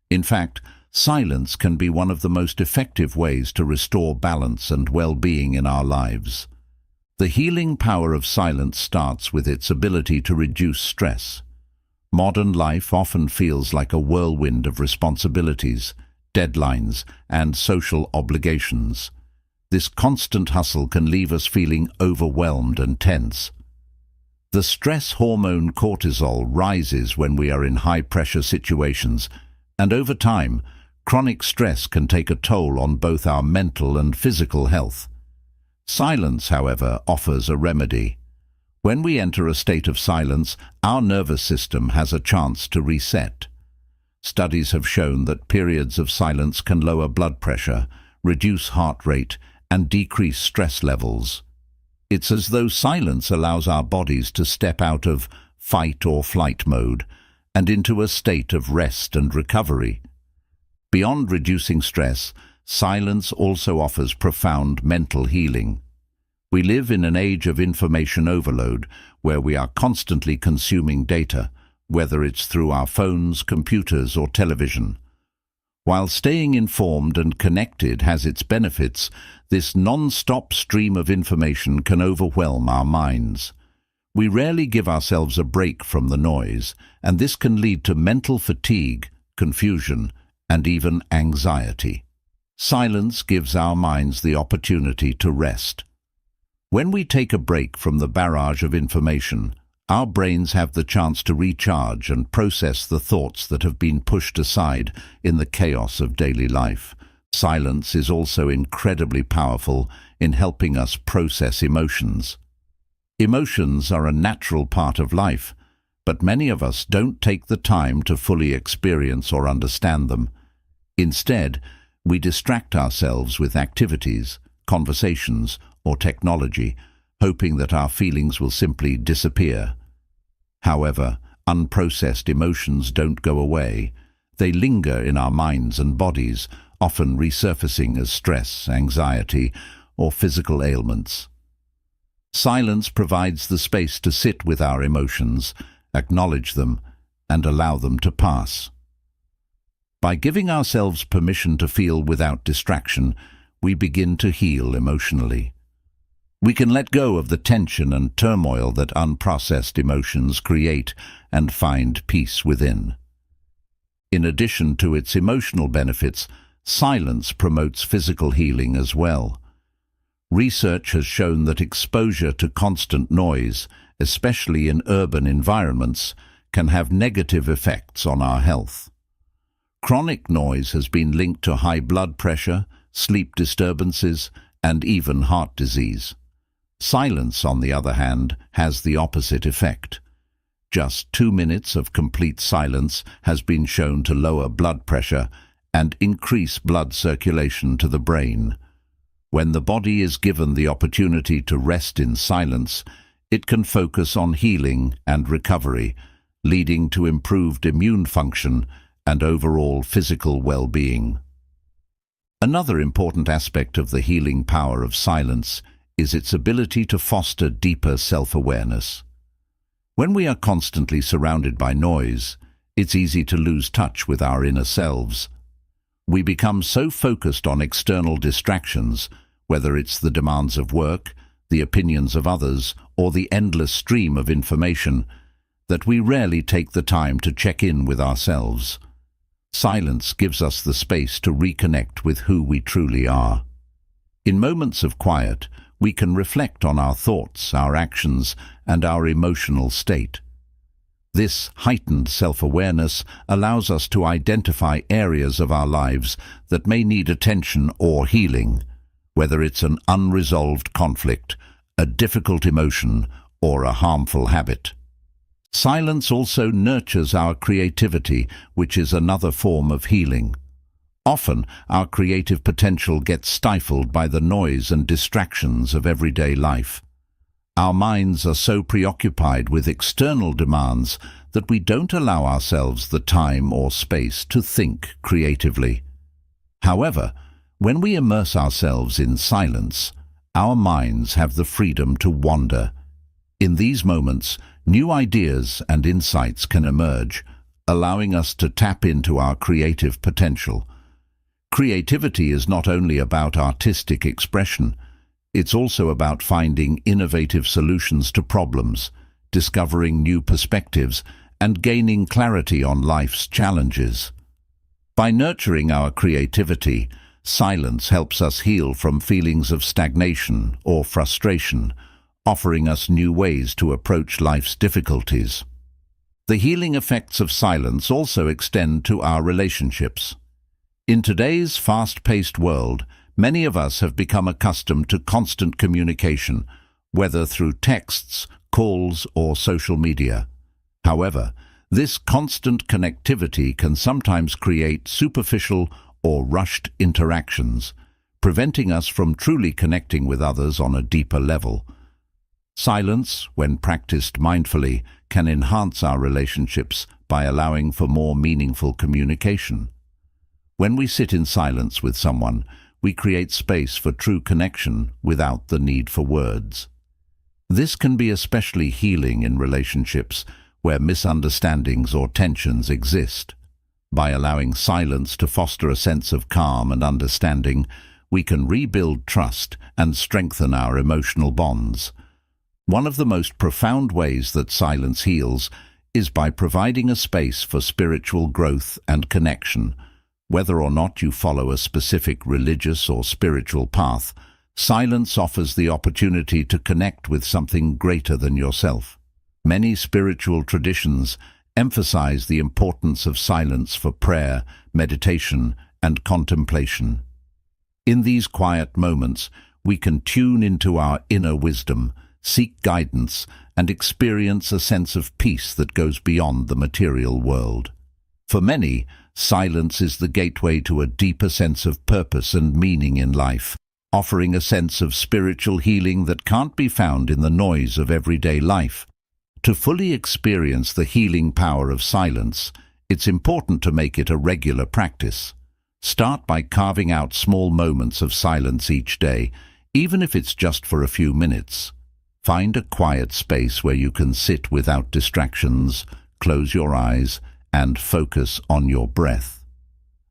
In fact, silence can be one of the most effective ways to restore balance and well-being in our lives. The healing power of silence starts with its ability to reduce stress. Modern life often feels like a whirlwind of responsibilities, deadlines, and social obligations. This constant hustle can leave us feeling overwhelmed and tense. The stress hormone cortisol rises when we are in high-pressure situations, and over time, chronic stress can take a toll on both our mental and physical health. Silence, however, offers a remedy. When we enter a state of silence, our nervous system has a chance to reset. Studies have shown that periods of silence can lower blood pressure, reduce heart rate, and decrease stress levels. It's as though silence allows our bodies to step out of fight or flight mode and into a state of rest and recovery. Beyond reducing stress, silence also offers profound mental healing. We live in an age of information overload, where we are constantly consuming data, whether it's through our phones, computers, or television. While staying informed and connected has its benefits, this non-stop stream of information can overwhelm our minds. We rarely give ourselves a break from the noise, and this can lead to mental fatigue, confusion, and even anxiety. Silence gives our minds the opportunity to rest. When we take a break from the barrage of information, our brains have the chance to recharge and process the thoughts that have been pushed aside in the chaos of daily life. Silence is also incredibly powerful in helping us process emotions. Emotions are a natural part of life, but many of us don't take the time to fully experience or understand them. Instead, we distract ourselves with activities, conversations, or technology, hoping that our feelings will simply disappear. However, unprocessed emotions don't go away. They linger in our minds and bodies, often resurfacing as stress, anxiety, or physical ailments. Silence provides the space to sit with our emotions, acknowledge them, and allow them to pass. By giving ourselves permission to feel without distraction, we begin to heal emotionally. We can let go of the tension and turmoil that unprocessed emotions create and find peace within. In addition to its emotional benefits, silence promotes physical healing as well. Research has shown that exposure to constant noise, especially in urban environments, can have negative effects on our health. Chronic noise has been linked to high blood pressure, sleep disturbances, and even heart disease. Silence, on the other hand, has the opposite effect. Just 2 minutes of complete silence has been shown to lower blood pressure and increase blood circulation to the brain. When the body is given the opportunity to rest in silence, it can focus on healing and recovery, leading to improved immune function and overall physical well-being. Another important aspect of the healing power of silence is its ability to foster deeper self-awareness. When we are constantly surrounded by noise, it's easy to lose touch with our inner selves. We become so focused on external distractions, whether it's the demands of work, the opinions of others, or the endless stream of information, that we rarely take the time to check in with ourselves. Silence gives us the space to reconnect with who we truly are. In moments of quiet, we can reflect on our thoughts, our actions, and our emotional state. This heightened self-awareness allows us to identify areas of our lives that may need attention or healing, whether it's an unresolved conflict, a difficult emotion, or a harmful habit. Silence also nurtures our creativity, which is another form of healing. Often, our creative potential gets stifled by the noise and distractions of everyday life. Our minds are so preoccupied with external demands that we don't allow ourselves the time or space to think creatively. However, when we immerse ourselves in silence, our minds have the freedom to wander. In these moments, new ideas and insights can emerge, allowing us to tap into our creative potential. Creativity is not only about artistic expression, it's also about finding innovative solutions to problems, discovering new perspectives, and gaining clarity on life's challenges. By nurturing our creativity, silence helps us heal from feelings of stagnation or frustration, offering us new ways to approach life's difficulties. The healing effects of silence also extend to our relationships. In today's fast-paced world, many of us have become accustomed to constant communication, whether through texts, calls, or social media. However, this constant connectivity can sometimes create superficial or rushed interactions, preventing us from truly connecting with others on a deeper level. Silence, when practiced mindfully, can enhance our relationships by allowing for more meaningful communication. When we sit in silence with someone, we create space for true connection without the need for words. This can be especially healing in relationships where misunderstandings or tensions exist. By allowing silence to foster a sense of calm and understanding, we can rebuild trust and strengthen our emotional bonds. One of the most profound ways that silence heals is by providing a space for spiritual growth and connection. Whether or not you follow a specific religious or spiritual path, silence offers the opportunity to connect with something greater than yourself. Many spiritual traditions emphasize the importance of silence for prayer, meditation, and contemplation. In these quiet moments, we can tune into our inner wisdom, seek guidance, and experience a sense of peace that goes beyond the material world. For many, silence is the gateway to a deeper sense of purpose and meaning in life, offering a sense of spiritual healing that can't be found in the noise of everyday life. To fully experience the healing power of silence, it's important to make it a regular practice. Start by carving out small moments of silence each day, even if it's just for a few minutes. Find a quiet space where you can sit without distractions, close your eyes, and focus on your breath.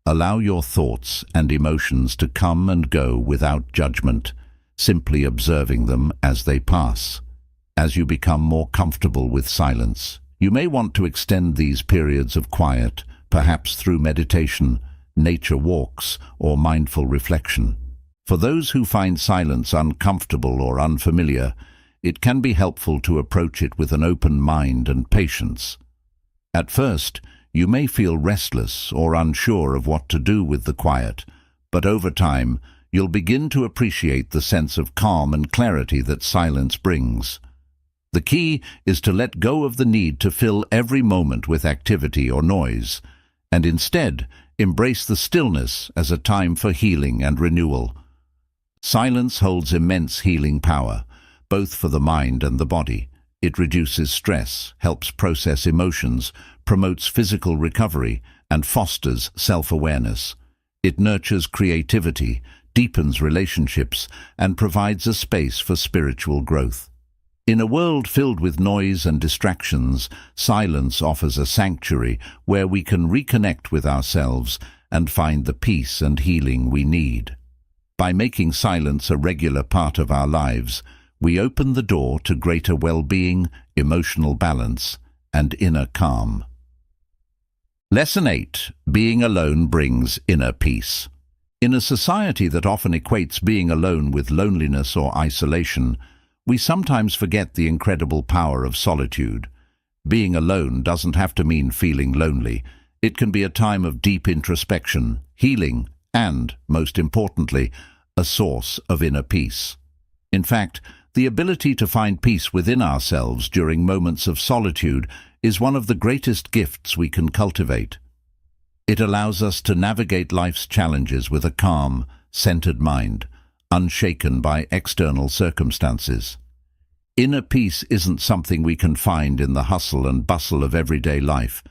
Allow your thoughts and emotions to come and go without judgment, simply observing them as they pass. As you become more comfortable with silence, you may want to extend these periods of quiet, perhaps through meditation, nature walks, or mindful reflection. For those who find silence uncomfortable or unfamiliar, it can be helpful to approach it with an open mind and patience. At first, you may feel restless or unsure of what to do with the quiet, but over time, you'll begin to appreciate the sense of calm and clarity that silence brings. The key is to let go of the need to fill every moment with activity or noise, and instead embrace the stillness as a time for healing and renewal. Silence holds immense healing power, both for the mind and the body. It reduces stress, helps process emotions, promotes physical recovery, and fosters self-awareness. It nurtures creativity, deepens relationships, and provides a space for spiritual growth. In a world filled with noise and distractions, silence offers a sanctuary where we can reconnect with ourselves and find the peace and healing we need. By making silence a regular part of our lives, we open the door to greater well-being, emotional balance, and inner calm. Lesson 8. Being alone brings inner peace. In a society that often equates being alone with loneliness or isolation, we sometimes forget the incredible power of solitude. Being alone doesn't have to mean feeling lonely. It can be a time of deep introspection, healing, and, most importantly, a source of inner peace. In fact, the ability to find peace within ourselves during moments of solitude is one of the greatest gifts we can cultivate. It allows us to navigate life's challenges with a calm, centered mind, unshaken by external circumstances. Inner peace isn't something we can find in the hustle and bustle of everyday life.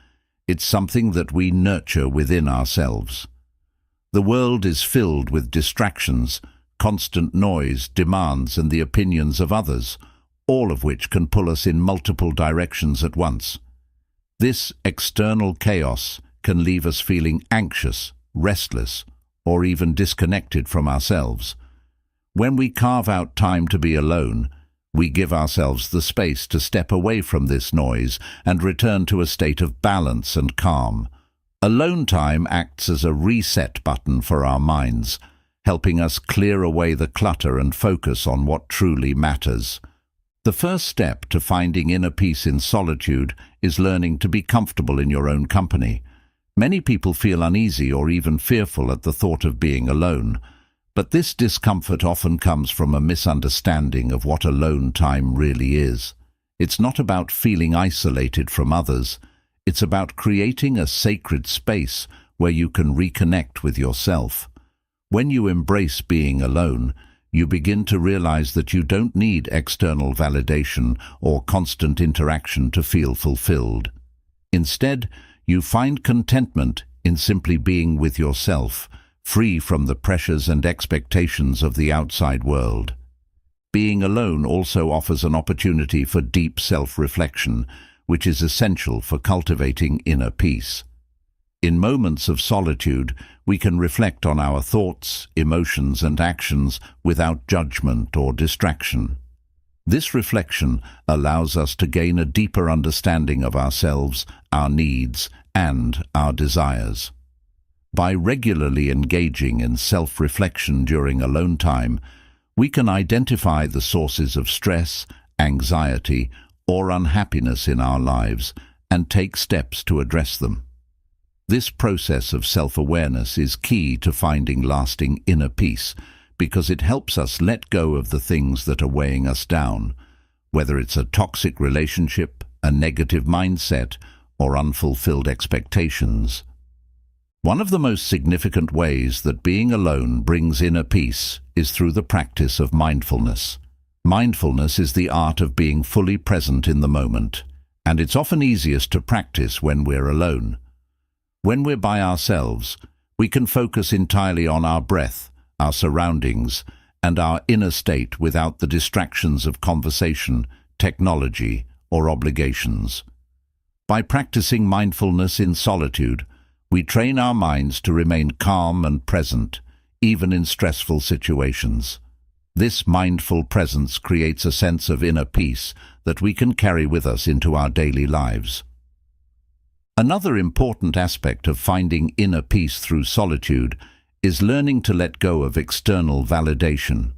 It's something that we nurture within ourselves. The world is filled with distractions, constant noise, demands, and the opinions of others, all of which can pull us in multiple directions at once. This external chaos can leave us feeling anxious, restless, or even disconnected from ourselves. When we carve out time to be alone, we give ourselves the space to step away from this noise and return to a state of balance and calm. Alone time acts as a reset button for our minds, helping us clear away the clutter and focus on what truly matters. The first step to finding inner peace in solitude is learning to be comfortable in your own company. Many people feel uneasy or even fearful at the thought of being alone, but this discomfort often comes from a misunderstanding of what alone time really is. It's not about feeling isolated from others. It's about creating a sacred space where you can reconnect with yourself. When you embrace being alone, you begin to realize that you don't need external validation or constant interaction to feel fulfilled. Instead, you find contentment in simply being with yourself, free from the pressures and expectations of the outside world. Being alone also offers an opportunity for deep self-reflection, which is essential for cultivating inner peace. In moments of solitude, we can reflect on our thoughts, emotions, and actions without judgment or distraction. This reflection allows us to gain a deeper understanding of ourselves, our needs, and our desires. By regularly engaging in self-reflection during alone time, we can identify the sources of stress, anxiety, or unhappiness in our lives and take steps to address them. This process of self-awareness is key to finding lasting inner peace because it helps us let go of the things that are weighing us down, whether it's a toxic relationship, a negative mindset, or unfulfilled expectations. One of the most significant ways that being alone brings inner peace is through the practice of mindfulness. Mindfulness is the art of being fully present in the moment, and it's often easiest to practice when we're alone. When we're by ourselves, we can focus entirely on our breath, our surroundings, and our inner state without the distractions of conversation, technology, or obligations. By practicing mindfulness in solitude, we train our minds to remain calm and present, even in stressful situations. This mindful presence creates a sense of inner peace that we can carry with us into our daily lives. Another important aspect of finding inner peace through solitude is learning to let go of external validation.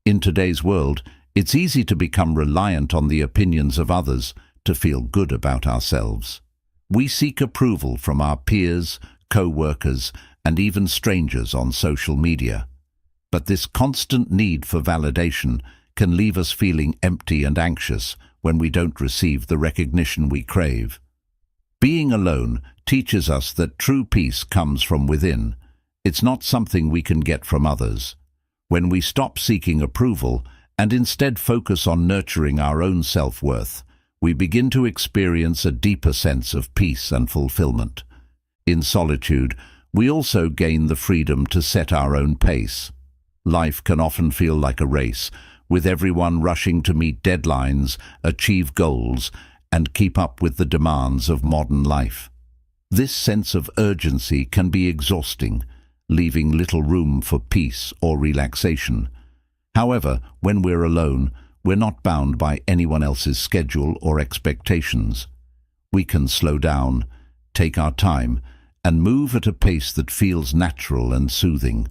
In today's world, it's easy to become reliant on the opinions of others to feel good about ourselves. We seek approval from our peers, co-workers, and even strangers on social media. But this constant need for validation can leave us feeling empty and anxious when we don't receive the recognition we crave. Being alone teaches us that true peace comes from within. It's not something we can get from others. When we stop seeking approval and instead focus on nurturing our own self-worth, we begin to experience a deeper sense of peace and fulfillment. In solitude, we also gain the freedom to set our own pace. Life can often feel like a race, with everyone rushing to meet deadlines, achieve goals, and keep up with the demands of modern life. This sense of urgency can be exhausting, leaving little room for peace or relaxation. However, when we're alone, we're not bound by anyone else's schedule or expectations. We can slow down, take our time, and move at a pace that feels natural and soothing.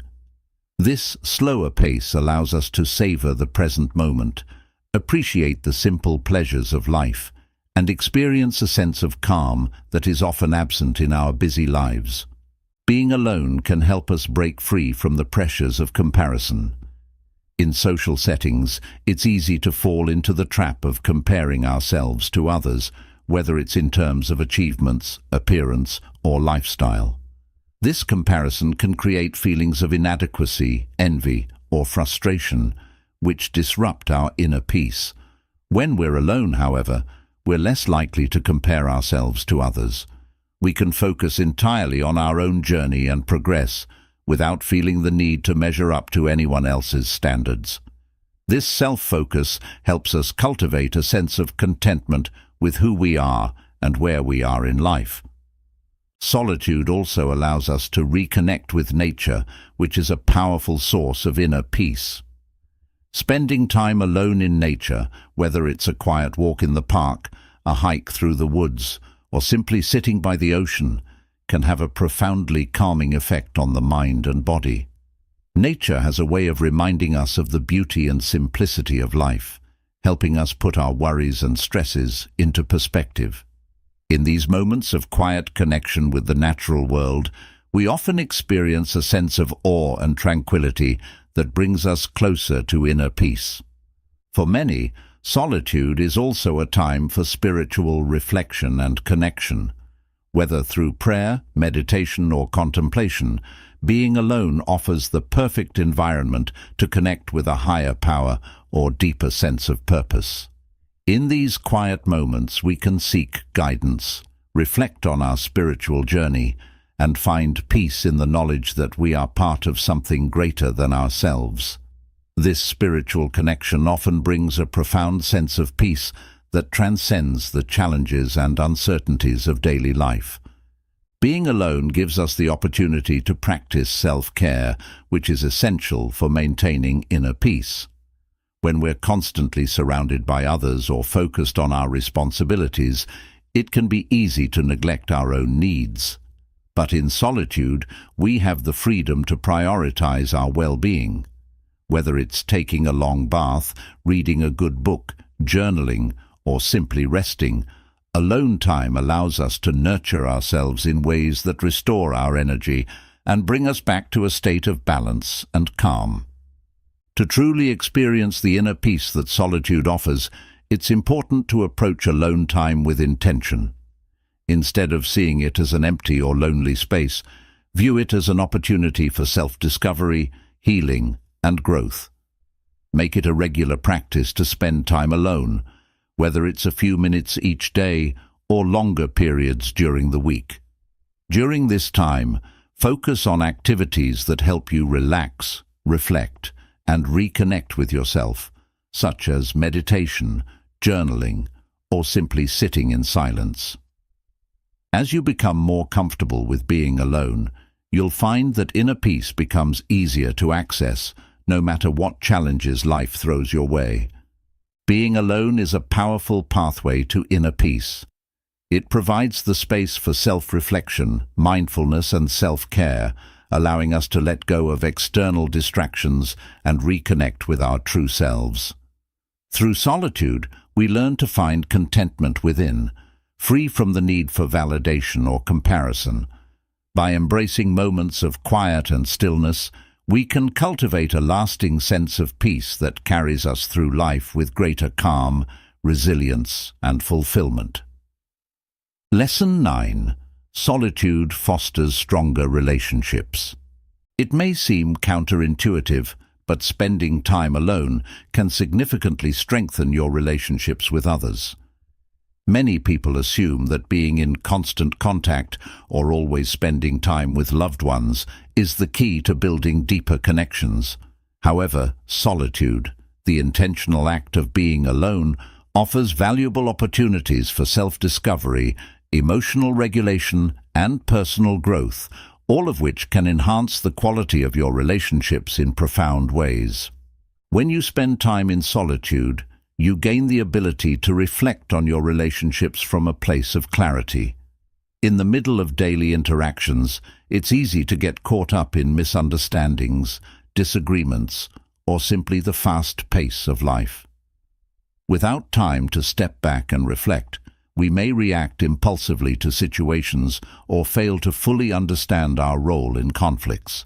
This slower pace allows us to savor the present moment, appreciate the simple pleasures of life, and experience a sense of calm that is often absent in our busy lives. Being alone can help us break free from the pressures of comparison. In social settings, it's easy to fall into the trap of comparing ourselves to others, whether it's in terms of achievements, appearance, or lifestyle. This comparison can create feelings of inadequacy, envy, or frustration, which disrupt our inner peace. When we're alone, however, we're less likely to compare ourselves to others. We can focus entirely on our own journey and progress, without feeling the need to measure up to anyone else's standards. This self-focus helps us cultivate a sense of contentment with who we are and where we are in life. Solitude also allows us to reconnect with nature, which is a powerful source of inner peace. Spending time alone in nature, whether it's a quiet walk in the park, a hike through the woods, or simply sitting by the ocean, can have a profoundly calming effect on the mind and body. Nature has a way of reminding us of the beauty and simplicity of life, helping us put our worries and stresses into perspective. In these moments of quiet connection with the natural world, we often experience a sense of awe and tranquility that brings us closer to inner peace. For many, solitude is also a time for spiritual reflection and connection. Whether through prayer, meditation, or contemplation, being alone offers the perfect environment to connect with a higher power or deeper sense of purpose. In these quiet moments, we can seek guidance, reflect on our spiritual journey, and find peace in the knowledge that we are part of something greater than ourselves. This spiritual connection often brings a profound sense of peace that transcends the challenges and uncertainties of daily life. Being alone gives us the opportunity to practice self-care, which is essential for maintaining inner peace. When we're constantly surrounded by others or focused on our responsibilities, it can be easy to neglect our own needs. But in solitude, we have the freedom to prioritize our well-being. Whether it's taking a long bath, reading a good book, journaling, or simply resting, alone time allows us to nurture ourselves in ways that restore our energy and bring us back to a state of balance and calm. To truly experience the inner peace that solitude offers, it's important to approach alone time with intention. Instead of seeing it as an empty or lonely space, view it as an opportunity for self-discovery, healing, and growth. Make it a regular practice to spend time alone, whether it's a few minutes each day or longer periods during the week. During this time, focus on activities that help you relax, reflect, and reconnect with yourself, such as meditation, journaling, or simply sitting in silence. As you become more comfortable with being alone, you'll find that inner peace becomes easier to access, no matter what challenges life throws your way. Being alone is a powerful pathway to inner peace. It provides the space for self-reflection, mindfulness and self-care, allowing us to let go of external distractions and reconnect with our true selves. Through solitude, we learn to find contentment within, free from the need for validation or comparison. By embracing moments of quiet and stillness, we can cultivate a lasting sense of peace that carries us through life with greater calm, resilience, and fulfillment. Lesson 9. Solitude fosters stronger relationships. It may seem counterintuitive, but spending time alone can significantly strengthen your relationships with others. Many people assume that being in constant contact or always spending time with loved ones is the key to building deeper connections. However, solitude, the intentional act of being alone, offers valuable opportunities for self-discovery, emotional regulation, and personal growth, all of which can enhance the quality of your relationships in profound ways. When you spend time in solitude, you gain the ability to reflect on your relationships from a place of clarity. In the middle of daily interactions, it's easy to get caught up in misunderstandings, disagreements, or simply the fast pace of life. Without time to step back and reflect, we may react impulsively to situations or fail to fully understand our role in conflicts.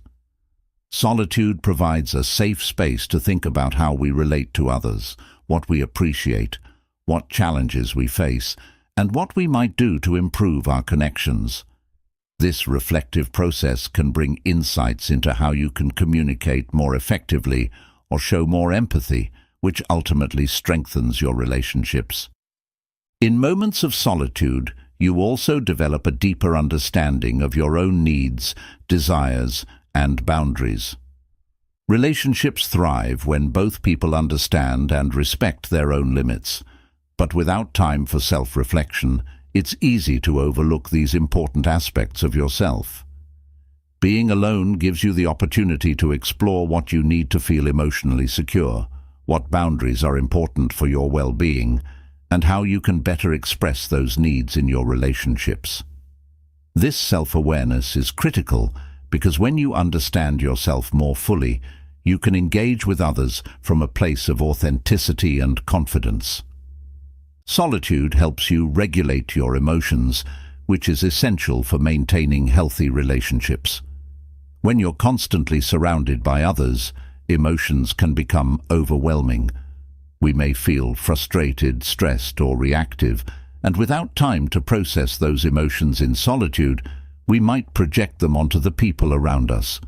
Solitude provides a safe space to think about how we relate to others, what we appreciate, what challenges we face, and what we might do to improve our connections. This reflective process can bring insights into how you can communicate more effectively or show more empathy, which ultimately strengthens your relationships. In moments of solitude, you also develop a deeper understanding of your own needs, desires, and boundaries. Relationships thrive when both people understand and respect their own limits, but without time for self-reflection, it's easy to overlook these important aspects of yourself. Being alone gives you the opportunity to explore what you need to feel emotionally secure, what boundaries are important for your well-being, and how you can better express those needs in your relationships. This self-awareness is critical because when you understand yourself more fully, you can engage with others from a place of authenticity and confidence. Solitude helps you regulate your emotions, which is essential for maintaining healthy relationships. When you're constantly surrounded by others, emotions can become overwhelming. We may feel frustrated, stressed, or reactive, and without time to process those emotions in solitude, we might project them onto the people around us.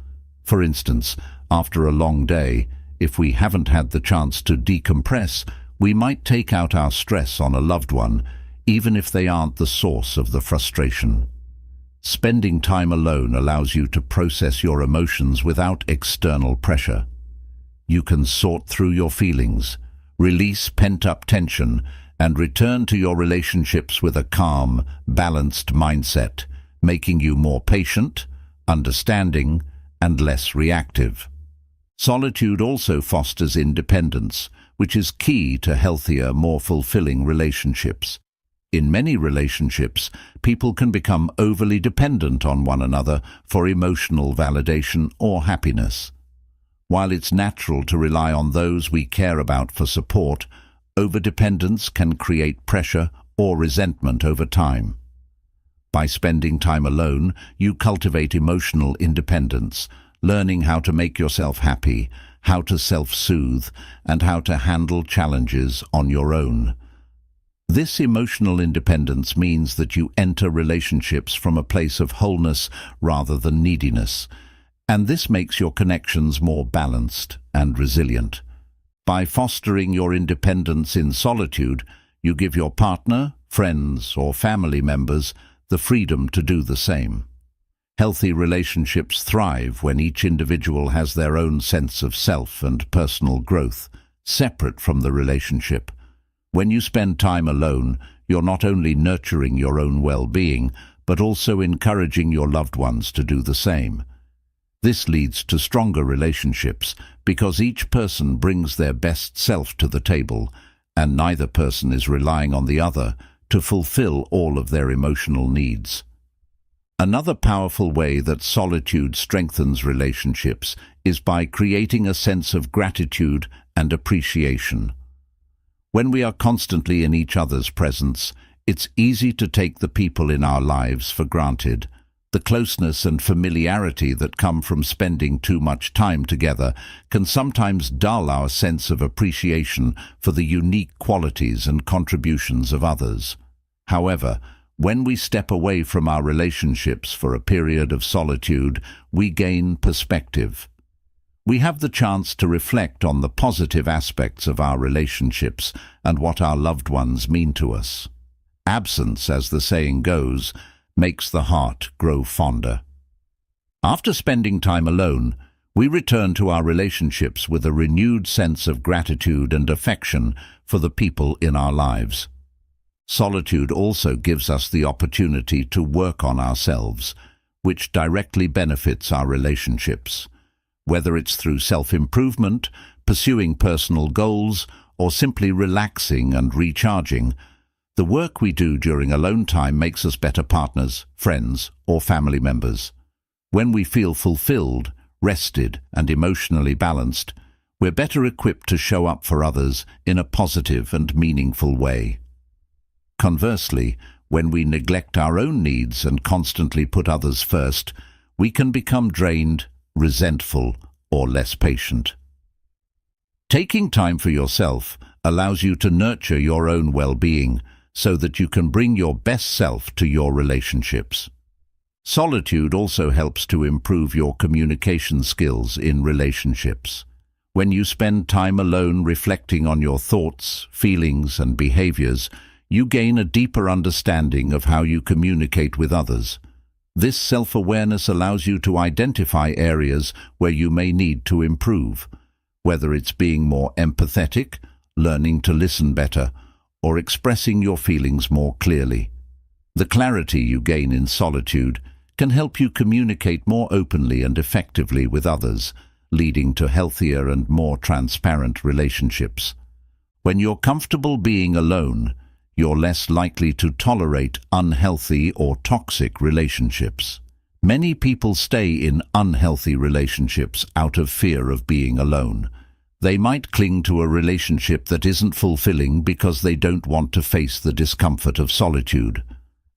For instance, after a long day, if we haven't had the chance to decompress, we might take out our stress on a loved one, even if they aren't the source of the frustration. Spending time alone allows you to process your emotions without external pressure. You can sort through your feelings, release pent-up tension, and return to your relationships with a calm, balanced mindset, making you more patient, understanding, and less reactive. Solitude also fosters independence, which is key to healthier, more fulfilling relationships. In many relationships, people can become overly dependent on one another for emotional validation or happiness. While it's natural to rely on those we care about for support, overdependence can create pressure or resentment over time. By spending time alone, you cultivate emotional independence, learning how to make yourself happy, how to self-soothe, and how to handle challenges on your own. This emotional independence means that you enter relationships from a place of wholeness rather than neediness, and this makes your connections more balanced and resilient. By fostering your independence in solitude, you give your partner, friends, or family members the freedom to do the same. Healthy relationships thrive when each individual has their own sense of self and personal growth, separate from the relationship. When you spend time alone, you're not only nurturing your own well-being, but also encouraging your loved ones to do the same. This leads to stronger relationships because each person brings their best self to the table, and neither person is relying on the other to fulfill all of their emotional needs. Another powerful way that solitude strengthens relationships is by creating a sense of gratitude and appreciation. When we are constantly in each other's presence, it's easy to take the people in our lives for granted. The closeness and familiarity that come from spending too much time together can sometimes dull our sense of appreciation for the unique qualities and contributions of others. However, when we step away from our relationships for a period of solitude, we gain perspective. We have the chance to reflect on the positive aspects of our relationships and what our loved ones mean to us. Absence, as the saying goes, makes the heart grow fonder. After spending time alone, we return to our relationships with a renewed sense of gratitude and affection for the people in our lives. Solitude also gives us the opportunity to work on ourselves, which directly benefits our relationships. Whether it's through self-improvement, pursuing personal goals, or simply relaxing and recharging, the work we do during alone time makes us better partners, friends, or family members. When we feel fulfilled, rested, and emotionally balanced, we're better equipped to show up for others in a positive and meaningful way. Conversely, when we neglect our own needs and constantly put others first, we can become drained, resentful, or less patient. Taking time for yourself allows you to nurture your own well-being so that you can bring your best self to your relationships. Solitude also helps to improve your communication skills in relationships. When you spend time alone reflecting on your thoughts, feelings, and behaviors, you gain a deeper understanding of how you communicate with others. This self-awareness allows you to identify areas where you may need to improve, whether it's being more empathetic, learning to listen better, or expressing your feelings more clearly. The clarity you gain in solitude can help you communicate more openly and effectively with others, leading to healthier and more transparent relationships. When you're comfortable being alone, you're less likely to tolerate unhealthy or toxic relationships. Many people stay in unhealthy relationships out of fear of being alone. They might cling to a relationship that isn't fulfilling because they don't want to face the discomfort of solitude.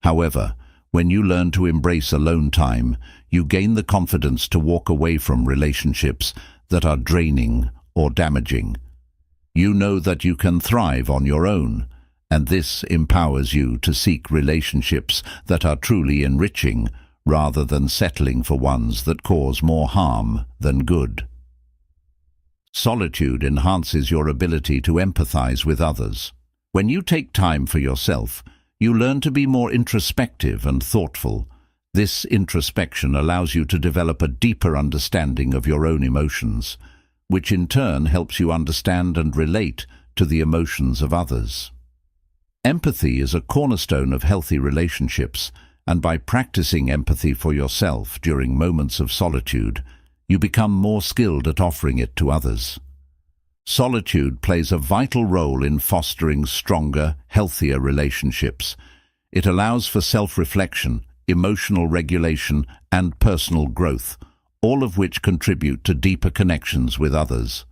However, when you learn to embrace alone time, you gain the confidence to walk away from relationships that are draining or damaging. You know that you can thrive on your own, and this empowers you to seek relationships that are truly enriching rather than settling for ones that cause more harm than good. Solitude enhances your ability to empathize with others. When you take time for yourself, you learn to be more introspective and thoughtful. This introspection allows you to develop a deeper understanding of your own emotions, which in turn helps you understand and relate to the emotions of others. Empathy is a cornerstone of healthy relationships, and by practicing empathy for yourself during moments of solitude, you become more skilled at offering it to others. Solitude plays a vital role in fostering stronger, healthier relationships. It allows for self-reflection, emotional regulation, and personal growth, all of which contribute to deeper connections with others.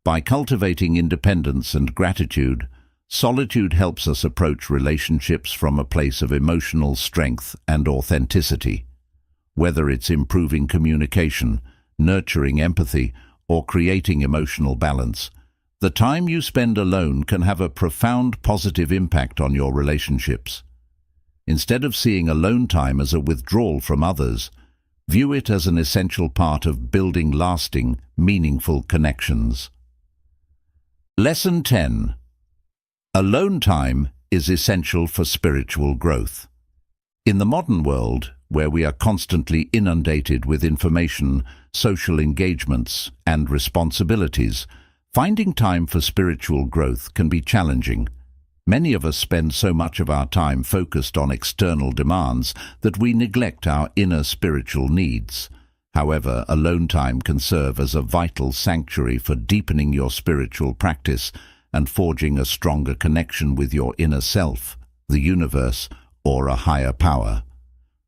By cultivating independence and gratitude, solitude helps us approach relationships from a place of emotional strength and authenticity. Whether it's improving communication, nurturing empathy, or creating emotional balance, the time you spend alone can have a profound positive impact on your relationships. Instead of seeing alone time as a withdrawal from others, view it as an essential part of building lasting, meaningful connections. Lesson 10. Alone time is essential for spiritual growth. In the modern world, where we are constantly inundated with information, social engagements, and responsibilities, finding time for spiritual growth can be challenging. Many of us spend so much of our time focused on external demands that we neglect our inner spiritual needs. However, alone time can serve as a vital sanctuary for deepening your spiritual practice and forging a stronger connection with your inner self. the universe, or a higher power.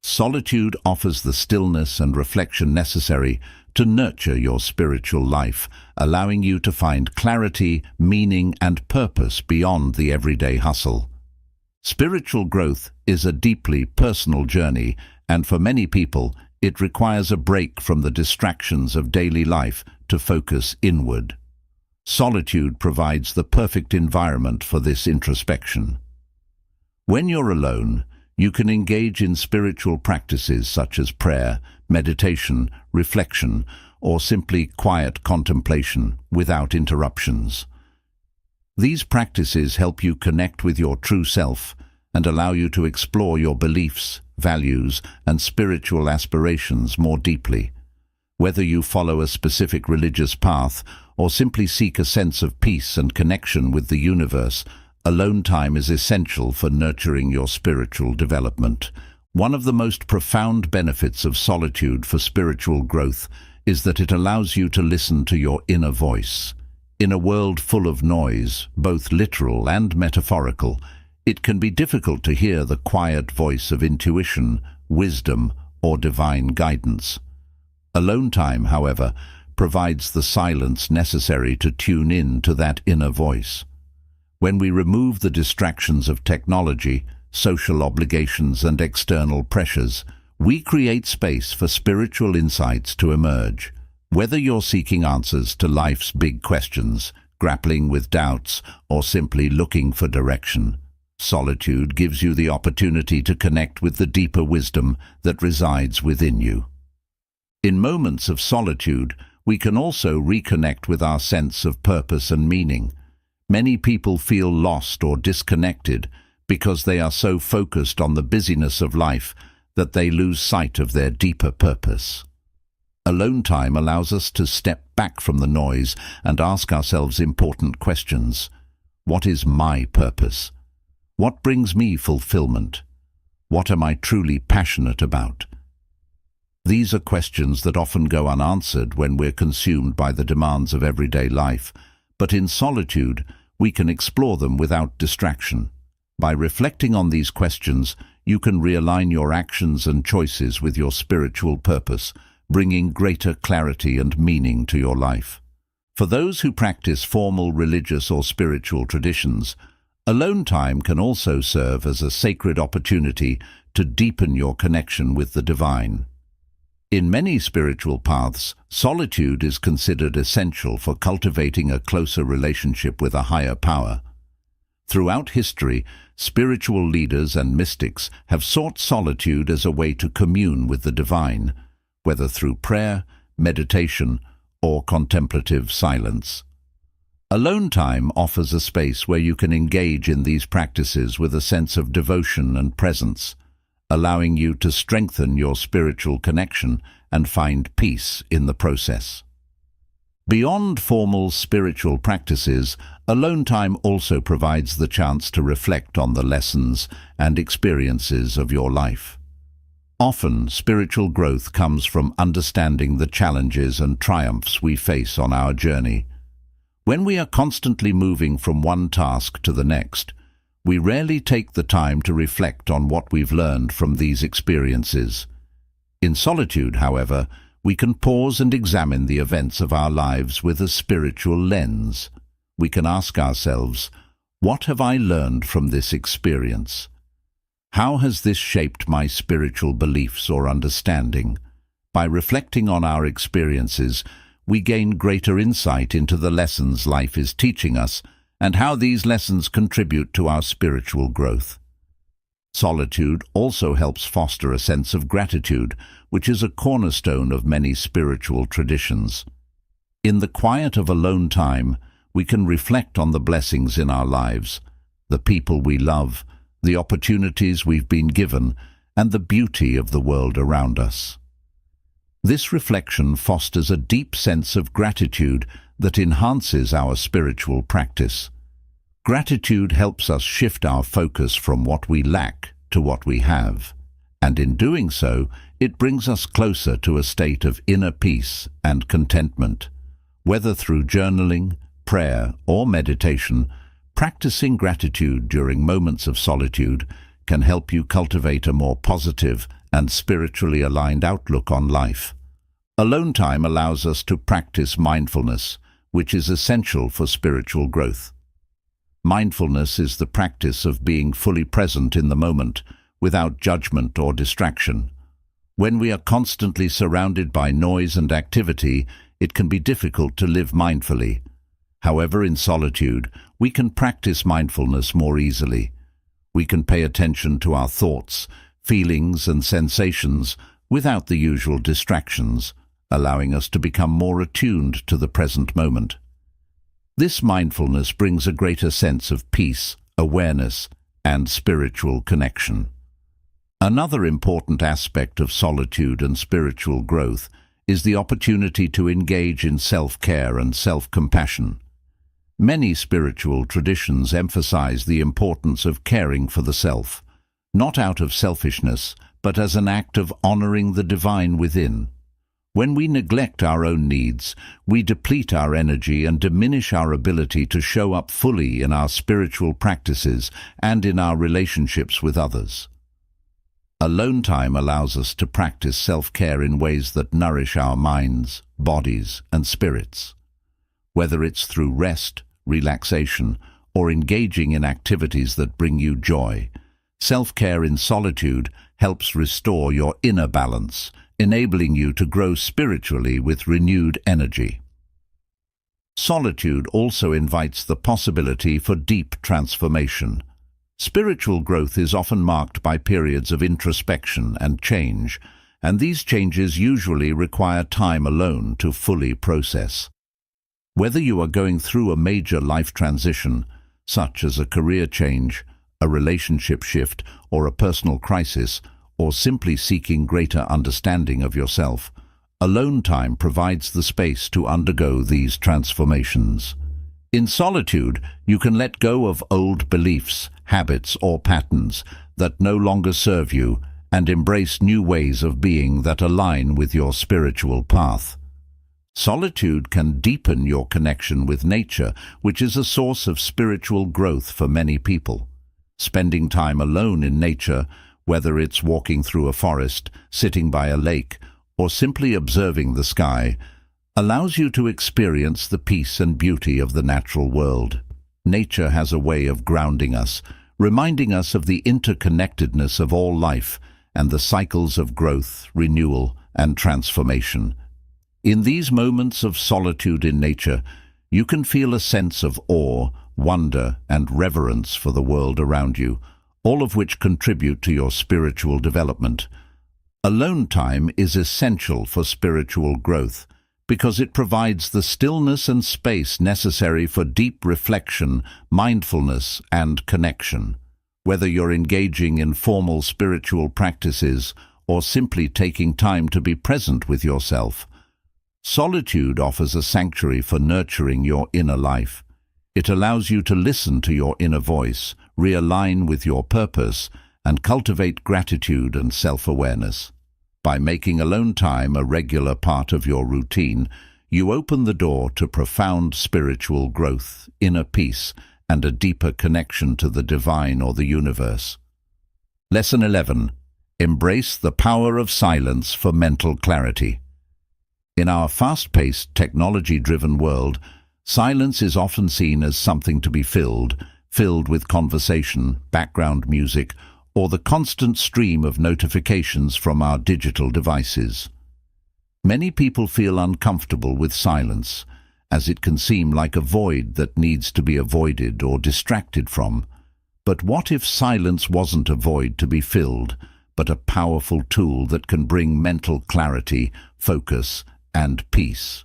Solitude offers the stillness and reflection necessary to nurture your spiritual life, allowing you to find clarity, meaning, and purpose beyond the everyday hustle. Spiritual growth is a deeply personal journey, and for many people, it requires a break from the distractions of daily life to focus inward. Solitude provides the perfect environment for this introspection. When you're alone, you can engage in spiritual practices such as prayer, meditation, reflection, or simply quiet contemplation without interruptions. These practices help you connect with your true self and allow you to explore your beliefs, values, and spiritual aspirations more deeply. Whether you follow a specific religious path or simply seek a sense of peace and connection with the universe, alone time is essential for nurturing your spiritual development. One of the most profound benefits of solitude for spiritual growth is that it allows you to listen to your inner voice. In a world full of noise, both literal and metaphorical, it can be difficult to hear the quiet voice of intuition, wisdom, or divine guidance. Alone time, however, provides the silence necessary to tune in to that inner voice. When we remove the distractions of technology, social obligations, and external pressures, we create space for spiritual insights to emerge. Whether you're seeking answers to life's big questions, grappling with doubts, or simply looking for direction, solitude gives you the opportunity to connect with the deeper wisdom that resides within you. In moments of solitude, we can also reconnect with our sense of purpose and meaning. Many people feel lost or disconnected because they are so focused on the busyness of life that they lose sight of their deeper purpose. Alone time allows us to step back from the noise and ask ourselves important questions. What is my purpose? What brings me fulfillment? What am I truly passionate about? These are questions that often go unanswered when we're consumed by the demands of everyday life, but in solitude, we can explore them without distraction. By reflecting on these questions, you can realign your actions and choices with your spiritual purpose, bringing greater clarity and meaning to your life. For those who practice formal religious or spiritual traditions, alone time can also serve as a sacred opportunity to deepen your connection with the divine. In many spiritual paths, solitude is considered essential for cultivating a closer relationship with a higher power. Throughout history, spiritual leaders and mystics have sought solitude as a way to commune with the divine, whether through prayer, meditation, or contemplative silence. Alone time offers a space where you can engage in these practices with a sense of devotion and presence, allowing you to strengthen your spiritual connection and find peace in the process. Beyond formal spiritual practices, alone time also provides the chance to reflect on the lessons and experiences of your life. Often, spiritual growth comes from understanding the challenges and triumphs we face on our journey. When we are constantly moving from one task to the next, we rarely take the time to reflect on what we've learned from these experiences. In solitude, however, we can pause and examine the events of our lives with a spiritual lens. We can ask ourselves, what have I learned from this experience? How has this shaped my spiritual beliefs or understanding? By reflecting on our experiences, we gain greater insight into the lessons life is teaching us and how these lessons contribute to our spiritual growth. Solitude also helps foster a sense of gratitude, which is a cornerstone of many spiritual traditions. In the quiet of alone time, we can reflect on the blessings in our lives, the people we love, the opportunities we've been given, and the beauty of the world around us. This reflection fosters a deep sense of gratitude that enhances our spiritual practice. Gratitude helps us shift our focus from what we lack to what we have, and in doing so, it brings us closer to a state of inner peace and contentment. Whether through journaling, prayer, or meditation, Practicing gratitude during moments of solitude can help you cultivate a more positive and spiritually aligned outlook on life. Alone time allows us to practice mindfulness, which is essential for spiritual growth. Mindfulness is the practice of being fully present in the moment, without judgment or distraction. When we are constantly surrounded by noise and activity, it can be difficult to live mindfully. However, in solitude, we can practice mindfulness more easily. We can pay attention to our thoughts, feelings, and sensations without the usual distractions, allowing us to become more attuned to the present moment. This mindfulness brings a greater sense of peace, awareness, and spiritual connection. Another important aspect of solitude and spiritual growth is the opportunity to engage in self-care and self-compassion. Many spiritual traditions emphasize the importance of caring for the self, not out of selfishness, but as an act of honoring the divine within. When we neglect our own needs, we deplete our energy and diminish our ability to show up fully in our spiritual practices and in our relationships with others. Alone time allows us to practice self-care in ways that nourish our minds, bodies, and spirits. Whether it's through rest, relaxation, or engaging in activities that bring you joy, self-care in solitude helps restore your inner balance, enabling you to grow spiritually with renewed energy. Solitude also invites the possibility for deep transformation. Spiritual growth is often marked by periods of introspection and change, and these changes usually require time alone to fully process. Whether you are going through a major life transition, such as a career change, a relationship shift, or a personal crisis, or simply seeking greater understanding of yourself, alone time provides the space to undergo these transformations. In solitude, you can let go of old beliefs, habits, or patterns that no longer serve you and embrace new ways of being that align with your spiritual path. Solitude can deepen your connection with nature, which is a source of spiritual growth for many people. Spending time alone in nature, whether it's walking through a forest, sitting by a lake, or simply observing the sky, allows you to experience the peace and beauty of the natural world. Nature has a way of grounding us, reminding us of the interconnectedness of all life and the cycles of growth, renewal, and transformation. In these moments of solitude in nature, you can feel a sense of awe, wonder, and reverence for the world around you, all of which contribute to your spiritual development. Alone time is essential for spiritual growth because it provides the stillness and space necessary for deep reflection, mindfulness, and connection. Whether you're engaging in formal spiritual practices or simply taking time to be present with yourself, solitude offers a sanctuary for nurturing your inner life. It allows you to listen to your inner voice, realign with your purpose, and cultivate gratitude and self-awareness. By making alone time a regular part of your routine, you open the door to profound spiritual growth, inner peace, and a deeper connection to the divine or the universe. Lesson 11. Embrace the power of silence for mental clarity. In our fast-paced, technology-driven world, silence is often seen as something to be filled with conversation, background music, or the constant stream of notifications from our digital devices. Many people feel uncomfortable with silence, as it can seem like a void that needs to be avoided or distracted from. But what if silence wasn't a void to be filled, but a powerful tool that can bring mental clarity, focus, and peace?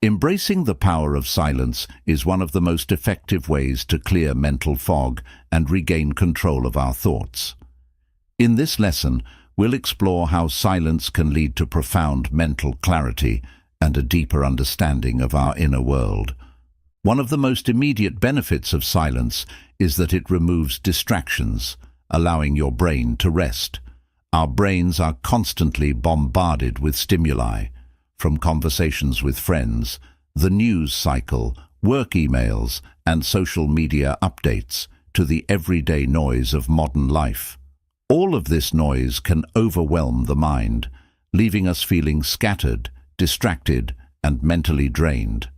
Embracing the power of silence is one of the most effective ways to clear mental fog and regain control of our thoughts. In this lesson, we'll explore how silence can lead to profound mental clarity and a deeper understanding of our inner world. One of the most immediate benefits of silence is that it removes distractions, allowing your brain to rest. Our brains are constantly bombarded with stimuli, from conversations with friends, the news cycle, work emails, and social media updates to the everyday noise of modern life. All of this noise can overwhelm the mind, leaving us feeling scattered, distracted, and mentally drained.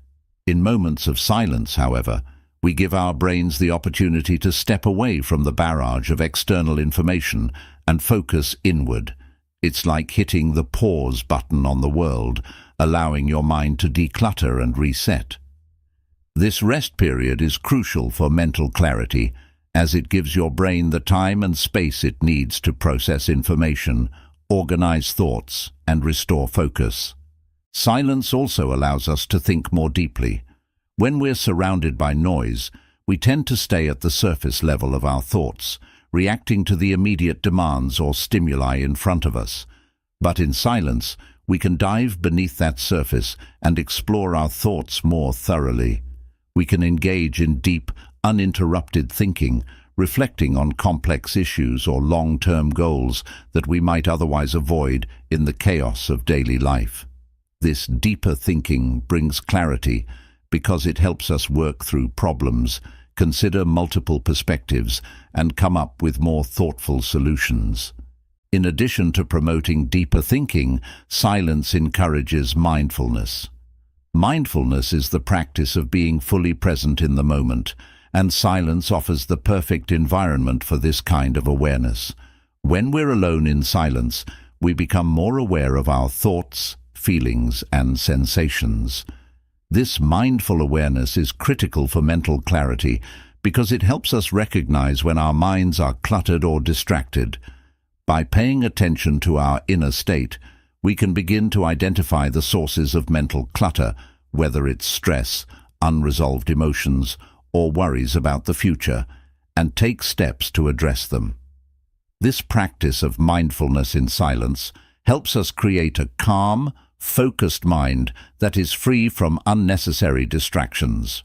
In moments of silence, however, we give our brains the opportunity to step away from the barrage of external information and focus inward. It's like hitting the pause button on the world, allowing your mind to declutter and reset. This rest period is crucial for mental clarity, as it gives your brain the time and space it needs to process information, organize thoughts, and restore focus. Silence also allows us to think more deeply. When we're surrounded by noise, we tend to stay at the surface level of our thoughts, reacting to the immediate demands or stimuli in front of us. But in silence, we can dive beneath that surface and explore our thoughts more thoroughly. We can engage in deep, uninterrupted thinking, reflecting on complex issues or long-term goals that we might otherwise avoid in the chaos of daily life. This deeper thinking brings clarity because it helps us work through problems, consider multiple perspectives, and come up with more thoughtful solutions. In addition to promoting deeper thinking, silence encourages mindfulness. Mindfulness is the practice of being fully present in the moment, and silence offers the perfect environment for this kind of awareness. When we're alone in silence, we become more aware of our thoughts, feelings, and sensations. This mindful awareness is critical for mental clarity because it helps us recognize when our minds are cluttered or distracted. By paying attention to our inner state, we can begin to identify the sources of mental clutter, whether it's stress, unresolved emotions, or worries about the future, and take steps to address them. This practice of mindfulness in silence helps us create a calm, focused mind that is free from unnecessary distractions.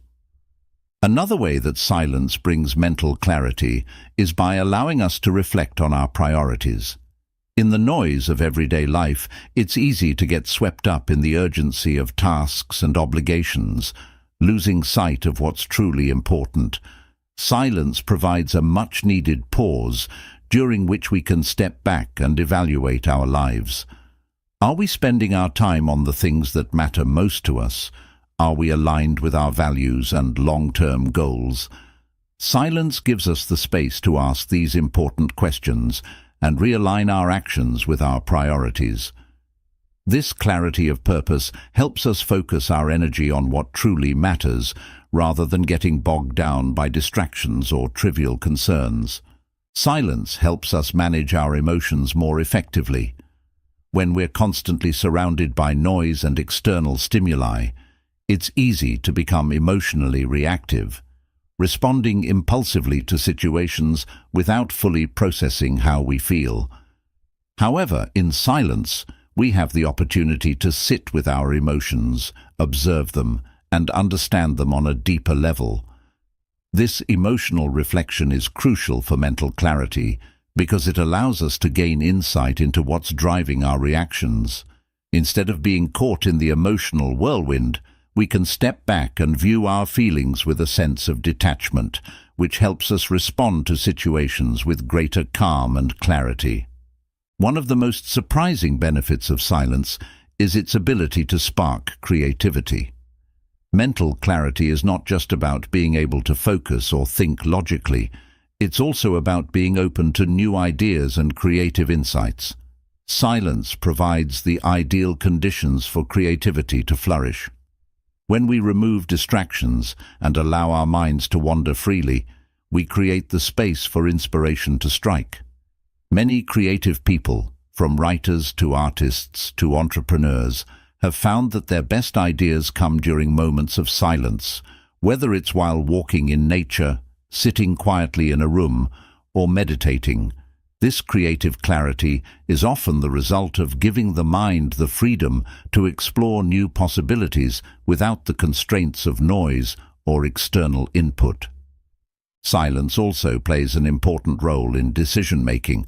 Another way that silence brings mental clarity is by allowing us to reflect on our priorities. In the noise of everyday life, it's easy to get swept up in the urgency of tasks and obligations, losing sight of what's truly important. Silence provides a much-needed pause during which we can step back and evaluate our lives. Are we spending our time on the things that matter most to us? Are we aligned with our values and long-term goals? Silence gives us the space to ask these important questions and realign our actions with our priorities. This clarity of purpose helps us focus our energy on what truly matters, rather than getting bogged down by distractions or trivial concerns. Silence helps us manage our emotions more effectively. When we're constantly surrounded by noise and external stimuli, it's easy to become emotionally reactive, responding impulsively to situations without fully processing how we feel. However, in silence, we have the opportunity to sit with our emotions, observe them, and understand them on a deeper level. This emotional reflection is crucial for mental clarity because it allows us to gain insight into what's driving our reactions. Instead of being caught in the emotional whirlwind, we can step back and view our feelings with a sense of detachment, which helps us respond to situations with greater calm and clarity. One of the most surprising benefits of silence is its ability to spark creativity. Mental clarity is not just about being able to focus or think logically. It's also about being open to new ideas and creative insights. Silence provides the ideal conditions for creativity to flourish. When we remove distractions and allow our minds to wander freely, we create the space for inspiration to strike. Many creative people, from writers to artists to entrepreneurs, have found that their best ideas come during moments of silence, whether it's while walking in nature, sitting quietly in a room, or meditating. This creative clarity is often the result of giving the mind the freedom to explore new possibilities without the constraints of noise or external input. Silence also plays an important role in decision-making.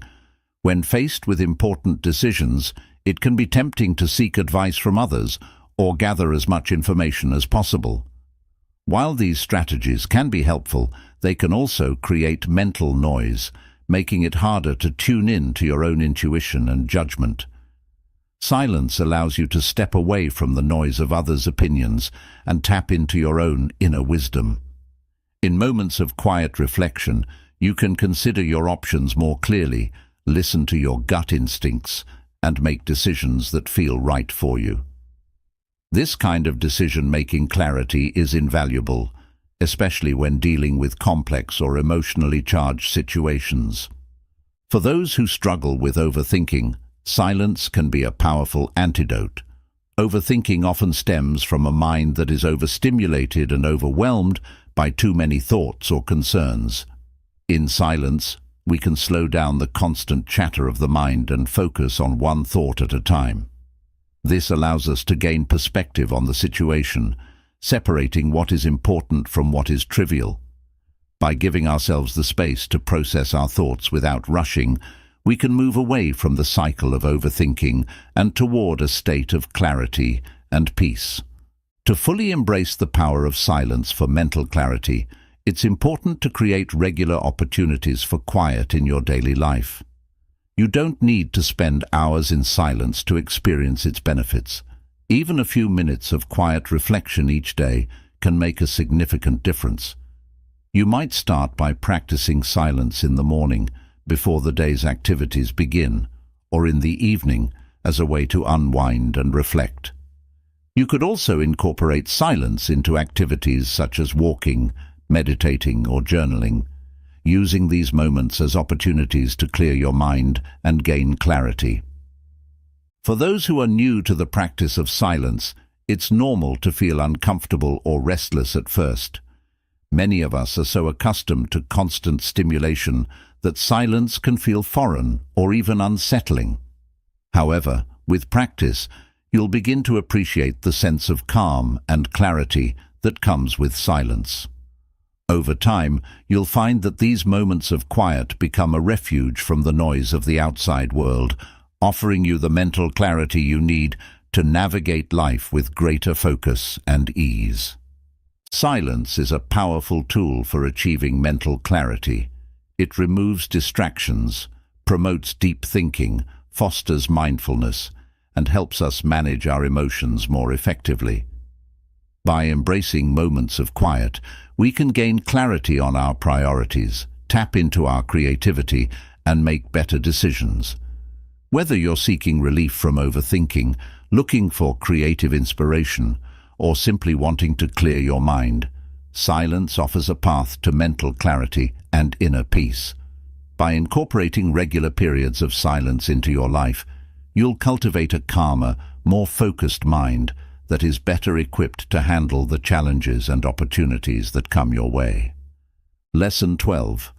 When faced with important decisions, it can be tempting to seek advice from others or gather as much information as possible. While these strategies can be helpful, they can also create mental noise, making it harder to tune in to your own intuition and judgment. Silence allows you to step away from the noise of others' opinions and tap into your own inner wisdom. In moments of quiet reflection, you can consider your options more clearly, listen to your gut instincts, and make decisions that feel right for you. This kind of decision-making clarity is invaluable, especially when dealing with complex or emotionally charged situations. For those who struggle with overthinking, silence can be a powerful antidote. Overthinking often stems from a mind that is overstimulated and overwhelmed by too many thoughts or concerns. In silence, we can slow down the constant chatter of the mind and focus on one thought at a time. This allows us to gain perspective on the situation, separating what is important from what is trivial. By giving ourselves the space to process our thoughts without rushing, we can move away from the cycle of overthinking and toward a state of clarity and peace. To fully embrace the power of silence for mental clarity, it's important to create regular opportunities for quiet in your daily life. You don't need to spend hours in silence to experience its benefits. Even a few minutes of quiet reflection each day can make a significant difference. You might start by practicing silence in the morning before the day's activities begin, or in the evening as a way to unwind and reflect. You could also incorporate silence into activities such as walking, meditating, or journaling, using these moments as opportunities to clear your mind and gain clarity. For those who are new to the practice of silence, it's normal to feel uncomfortable or restless at first. Many of us are so accustomed to constant stimulation that silence can feel foreign or even unsettling. However, with practice, you'll begin to appreciate the sense of calm and clarity that comes with silence. Over time, you'll find that these moments of quiet become a refuge from the noise of the outside world, offering you the mental clarity you need to navigate life with greater focus and ease. Silence is a powerful tool for achieving mental clarity. It removes distractions, promotes deep thinking, fosters mindfulness, and helps us manage our emotions more effectively. By embracing moments of quiet, we can gain clarity on our priorities, tap into our creativity, and make better decisions. Whether you're seeking relief from overthinking, looking for creative inspiration, or simply wanting to clear your mind, silence offers a path to mental clarity and inner peace. By incorporating regular periods of silence into your life, you'll cultivate a calmer, more focused mind that is better equipped to handle the challenges and opportunities that come your way. Lesson 12.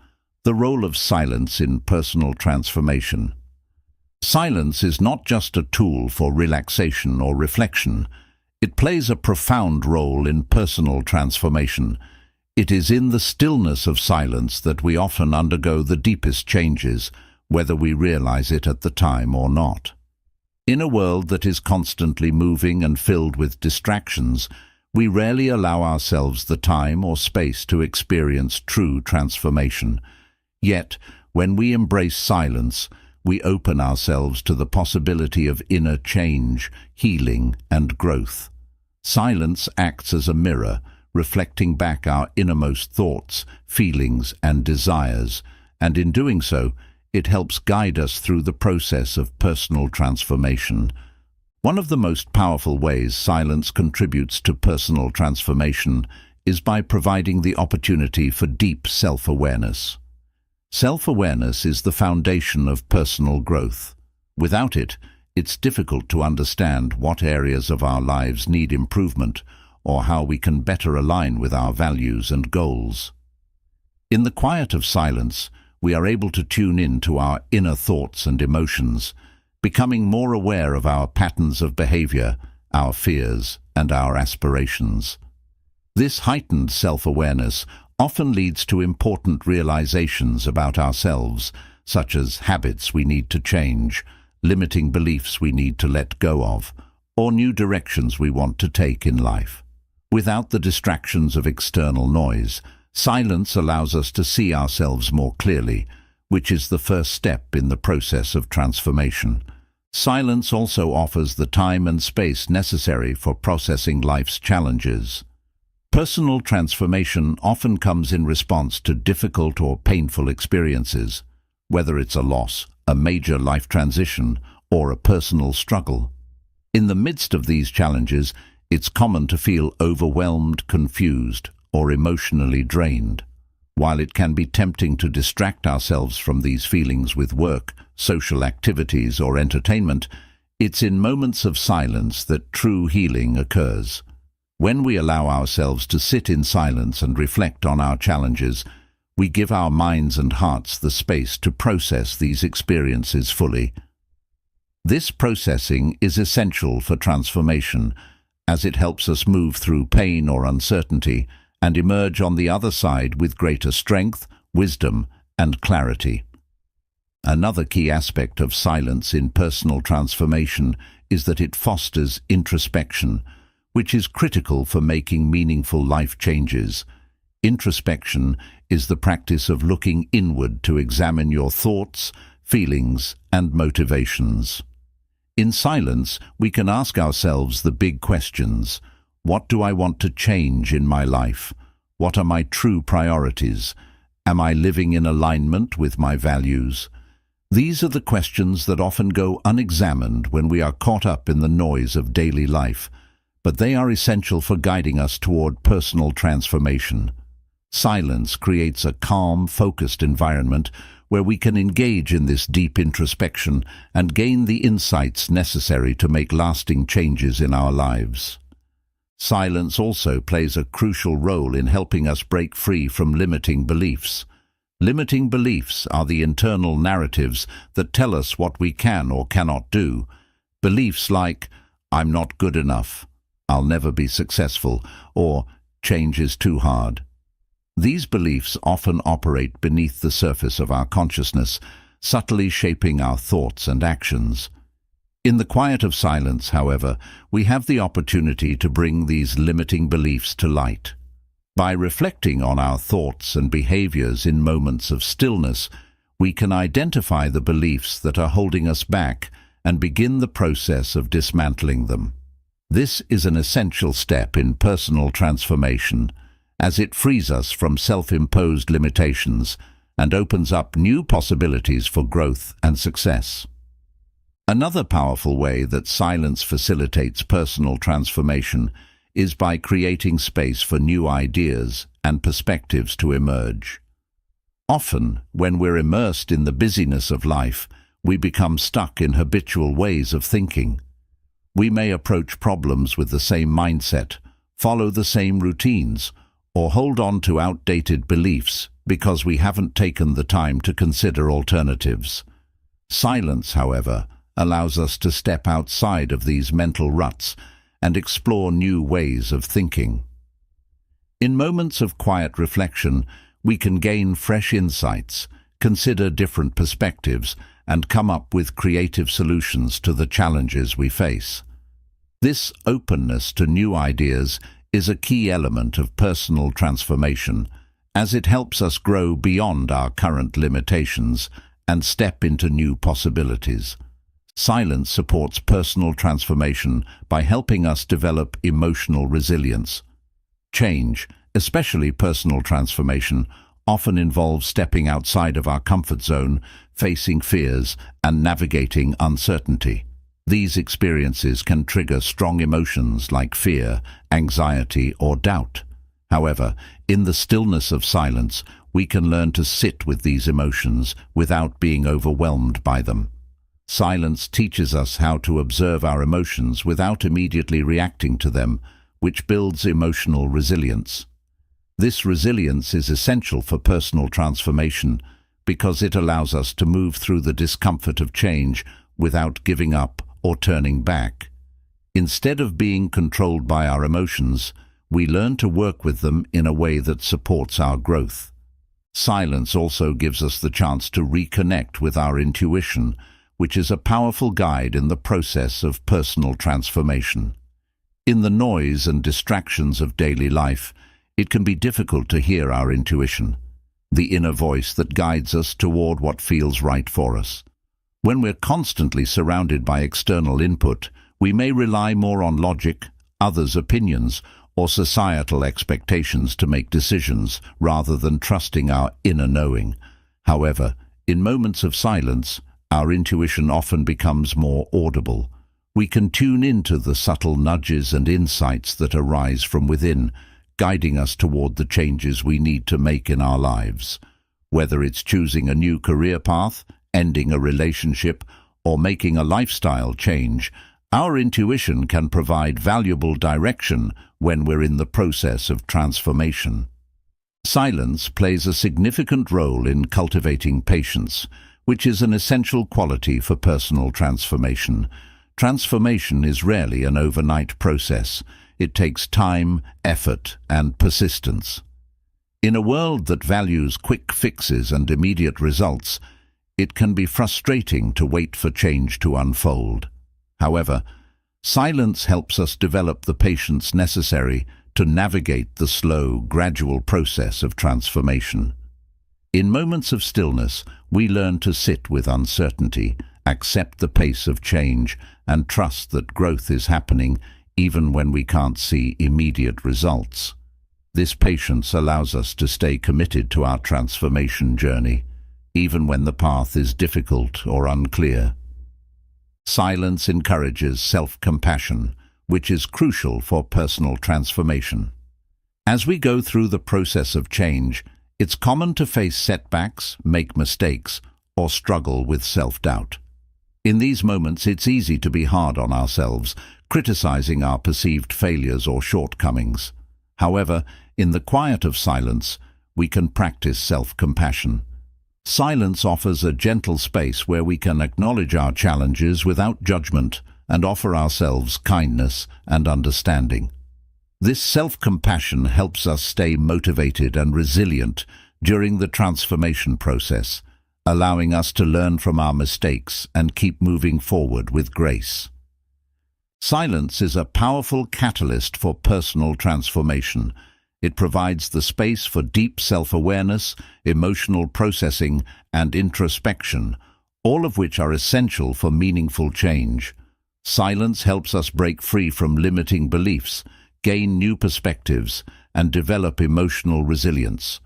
The role of silence in personal transformation. Silence is not just a tool for relaxation or reflection. It plays a profound role in personal transformation. It is in the stillness of silence that we often undergo the deepest changes, whether we realize it at the time or not. In a world that is constantly moving and filled with distractions, we rarely allow ourselves the time or space to experience true transformation. Yet, when we embrace silence, we open ourselves to the possibility of inner change, healing, and growth. Silence acts as a mirror, reflecting back our innermost thoughts, feelings, and desires, and in doing so, it helps guide us through the process of personal transformation. One of the most powerful ways silence contributes to personal transformation is by providing the opportunity for deep self-awareness. Self-awareness is the foundation of personal growth. Without it, it's difficult to understand what areas of our lives need improvement or how we can better align with our values and goals. In the quiet of silence, we are able to tune in to our inner thoughts and emotions, becoming more aware of our patterns of behavior, our fears, and our aspirations. This heightened self-awareness often leads to important realizations about ourselves, such as habits we need to change, limiting beliefs we need to let go of, or new directions we want to take in life. Without the distractions of external noise, silence allows us to see ourselves more clearly, which is the first step in the process of transformation. Silence also offers the time and space necessary for processing life's challenges. Personal transformation often comes in response to difficult or painful experiences, whether it's a loss, a major life transition, or a personal struggle. In the midst of these challenges, it's common to feel overwhelmed, confused, or emotionally drained. While it can be tempting to distract ourselves from these feelings with work, social activities, or entertainment, it's in moments of silence that true healing occurs. When we allow ourselves to sit in silence and reflect on our challenges, we give our minds and hearts the space to process these experiences fully. This processing is essential for transformation, as it helps us move through pain or uncertainty and emerge on the other side with greater strength, wisdom, and clarity. Another key aspect of silence in personal transformation is that it fosters introspection, which is critical for making meaningful life changes. Introspection is the practice of looking inward to examine your thoughts, feelings, and motivations. In silence, we can ask ourselves the big questions. What do I want to change in my life? What are my true priorities? Am I living in alignment with my values? These are the questions that often go unexamined when we are caught up in the noise of daily life, but they are essential for guiding us toward personal transformation. Silence creates a calm, focused environment where we can engage in this deep introspection and gain the insights necessary to make lasting changes in our lives. Silence also plays a crucial role in helping us break free from limiting beliefs. Limiting beliefs are the internal narratives that tell us what we can or cannot do. Beliefs like, "I'm not good enough," "I'll never be successful," or "change is too hard." These beliefs often operate beneath the surface of our consciousness, subtly shaping our thoughts and actions. In the quiet of silence, however, we have the opportunity to bring these limiting beliefs to light. By reflecting on our thoughts and behaviors in moments of stillness, we can identify the beliefs that are holding us back and begin the process of dismantling them. This is an essential step in personal transformation, as it frees us from self-imposed limitations and opens up new possibilities for growth and success. Another powerful way that silence facilitates personal transformation is by creating space for new ideas and perspectives to emerge. Often, when we're immersed in the busyness of life, we become stuck in habitual ways of thinking. We may approach problems with the same mindset, follow the same routines, or hold on to outdated beliefs because we haven't taken the time to consider alternatives. Silence, however, allows us to step outside of these mental ruts and explore new ways of thinking. In moments of quiet reflection, we can gain fresh insights, consider different perspectives, and come up with creative solutions to the challenges we face. This openness to new ideas is a key element of personal transformation, as it helps us grow beyond our current limitations and step into new possibilities. Silence supports personal transformation by helping us develop emotional resilience. Change, especially personal transformation, often involves stepping outside of our comfort zone, facing fears, and navigating uncertainty. These experiences can trigger strong emotions like fear, anxiety, or doubt. However, in the stillness of silence, we can learn to sit with these emotions without being overwhelmed by them. Silence teaches us how to observe our emotions without immediately reacting to them, which builds emotional resilience. This resilience is essential for personal transformation because it allows us to move through the discomfort of change without giving up or turning back. Instead of being controlled by our emotions, we learn to work with them in a way that supports our growth. Silence also gives us the chance to reconnect with our intuition, which is a powerful guide in the process of personal transformation. In the noise and distractions of daily life, it can be difficult to hear our intuition, the inner voice that guides us toward what feels right for us. When we're constantly surrounded by external input, we may rely more on logic, others' opinions, or societal expectations to make decisions rather than trusting our inner knowing. However, in moments of silence, our intuition often becomes more audible. We can tune into the subtle nudges and insights that arise from within, guiding us toward the changes we need to make in our lives. Whether it's choosing a new career path, ending a relationship, or making a lifestyle change, our intuition can provide valuable direction when we're in the process of transformation. Silence plays a significant role in cultivating patience, which is an essential quality for personal transformation. Transformation is rarely an overnight process. It takes time, effort, and persistence. In a world that values quick fixes and immediate results, it can be frustrating to wait for change to unfold. However, silence helps us develop the patience necessary to navigate the slow, gradual process of transformation. In moments of stillness, we learn to sit with uncertainty, accept the pace of change, and trust that growth is happening even when we can't see immediate results. This patience allows us to stay committed to our transformation journey, even when the path is difficult or unclear. Silence encourages self-compassion, which is crucial for personal transformation. As we go through the process of change, it's common to face setbacks, make mistakes, or struggle with self-doubt. In these moments, it's easy to be hard on ourselves, criticizing our perceived failures or shortcomings. However, in the quiet of silence, we can practice self-compassion. Silence offers a gentle space where we can acknowledge our challenges without judgment and offer ourselves kindness and understanding. This self-compassion helps us stay motivated and resilient during the transformation process, allowing us to learn from our mistakes and keep moving forward with grace. Silence is a powerful catalyst for personal transformation. It provides the space for deep self-awareness, emotional processing, and introspection, all of which are essential for meaningful change. Silence helps us break free from limiting beliefs, gain new perspectives, and develop emotional resilience.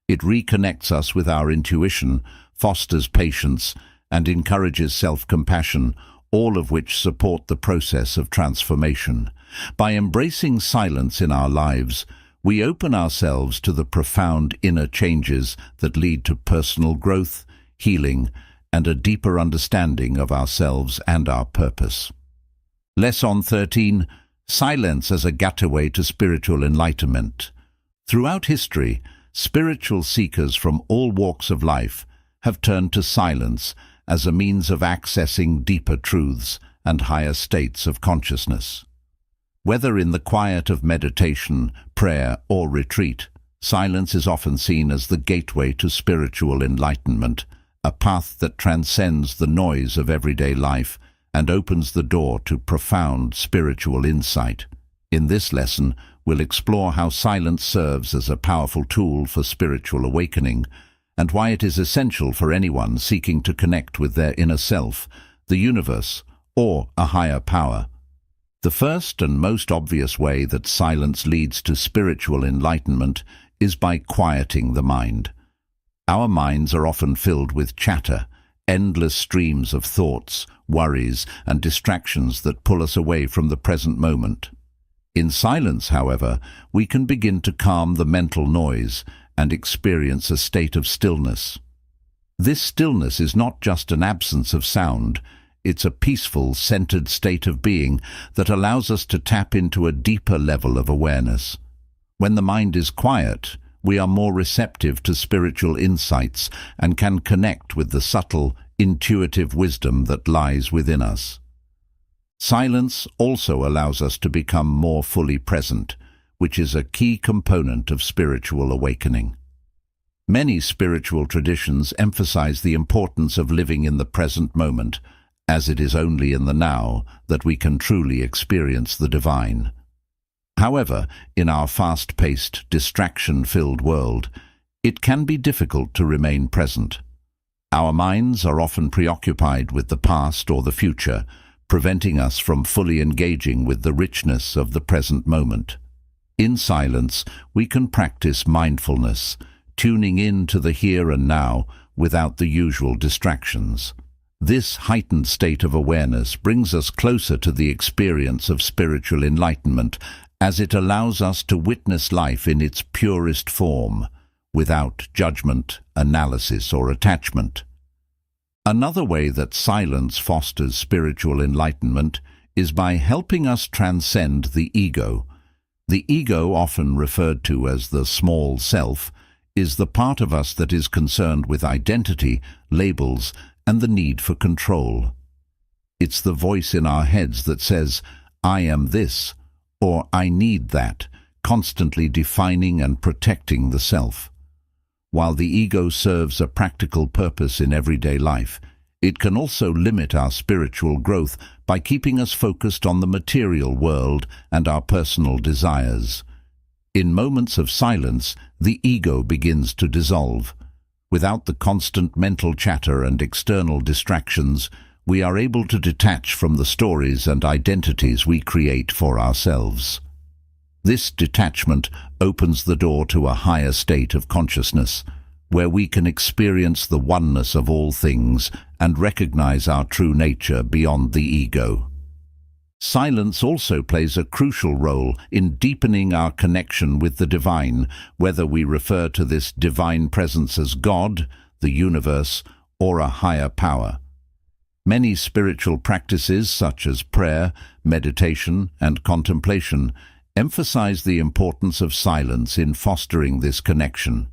It reconnects us with our intuition, fosters patience, and encourages self-compassion, all of which support the process of transformation. By embracing silence in our lives, we open ourselves to the profound inner changes that lead to personal growth, healing, and a deeper understanding of ourselves and our purpose. Lesson 13. Silence as a gateway to spiritual enlightenment. Throughout history, spiritual seekers from all walks of life have turned to silence as a means of accessing deeper truths and higher states of consciousness. Whether in the quiet of meditation, prayer, or retreat, silence is often seen as the gateway to spiritual enlightenment, a path that transcends the noise of everyday life and opens the door to profound spiritual insight. In this lesson, we'll explore how silence serves as a powerful tool for spiritual awakening and why it is essential for anyone seeking to connect with their inner self, the universe, or a higher power. The first and most obvious way that silence leads to spiritual enlightenment is by quieting the mind. Our minds are often filled with chatter, endless streams of thoughts, worries, and distractions that pull us away from the present moment. In silence, however, we can begin to calm the mental noise and experience a state of stillness. This stillness is not just an absence of sound. It's a peaceful, centered state of being that allows us to tap into a deeper level of awareness. When the mind is quiet, we are more receptive to spiritual insights and can connect with the subtle, intuitive wisdom that lies within us. Silence also allows us to become more fully present, which is a key component of spiritual awakening. Many spiritual traditions emphasize the importance of living in the present moment, as it is only in the now that we can truly experience the divine. However, in our fast-paced, distraction-filled world, it can be difficult to remain present. Our minds are often preoccupied with the past or the future, preventing us from fully engaging with the richness of the present moment. In silence, we can practice mindfulness, tuning in to the here and now without the usual distractions. This heightened state of awareness brings us closer to the experience of spiritual enlightenment, as it allows us to witness life in its purest form, without judgment, analysis, or attachment. Another way that silence fosters spiritual enlightenment is by helping us transcend the ego. The ego, often referred to as the small self, is the part of us that is concerned with identity, labels, and the need for control. It's the voice in our heads that says, "I am this," or "I need that," constantly defining and protecting the self. While the ego serves a practical purpose in everyday life, it can also limit our spiritual growth by keeping us focused on the material world and our personal desires. In moments of silence, the ego begins to dissolve. Without the constant mental chatter and external distractions, we are able to detach from the stories and identities we create for ourselves. This detachment opens the door to a higher state of consciousness, where we can experience the oneness of all things and recognize our true nature beyond the ego. Silence also plays a crucial role in deepening our connection with the divine, whether we refer to this divine presence as God, the universe, or a higher power. Many spiritual practices, such as prayer, meditation, and contemplation, emphasize the importance of silence in fostering this connection.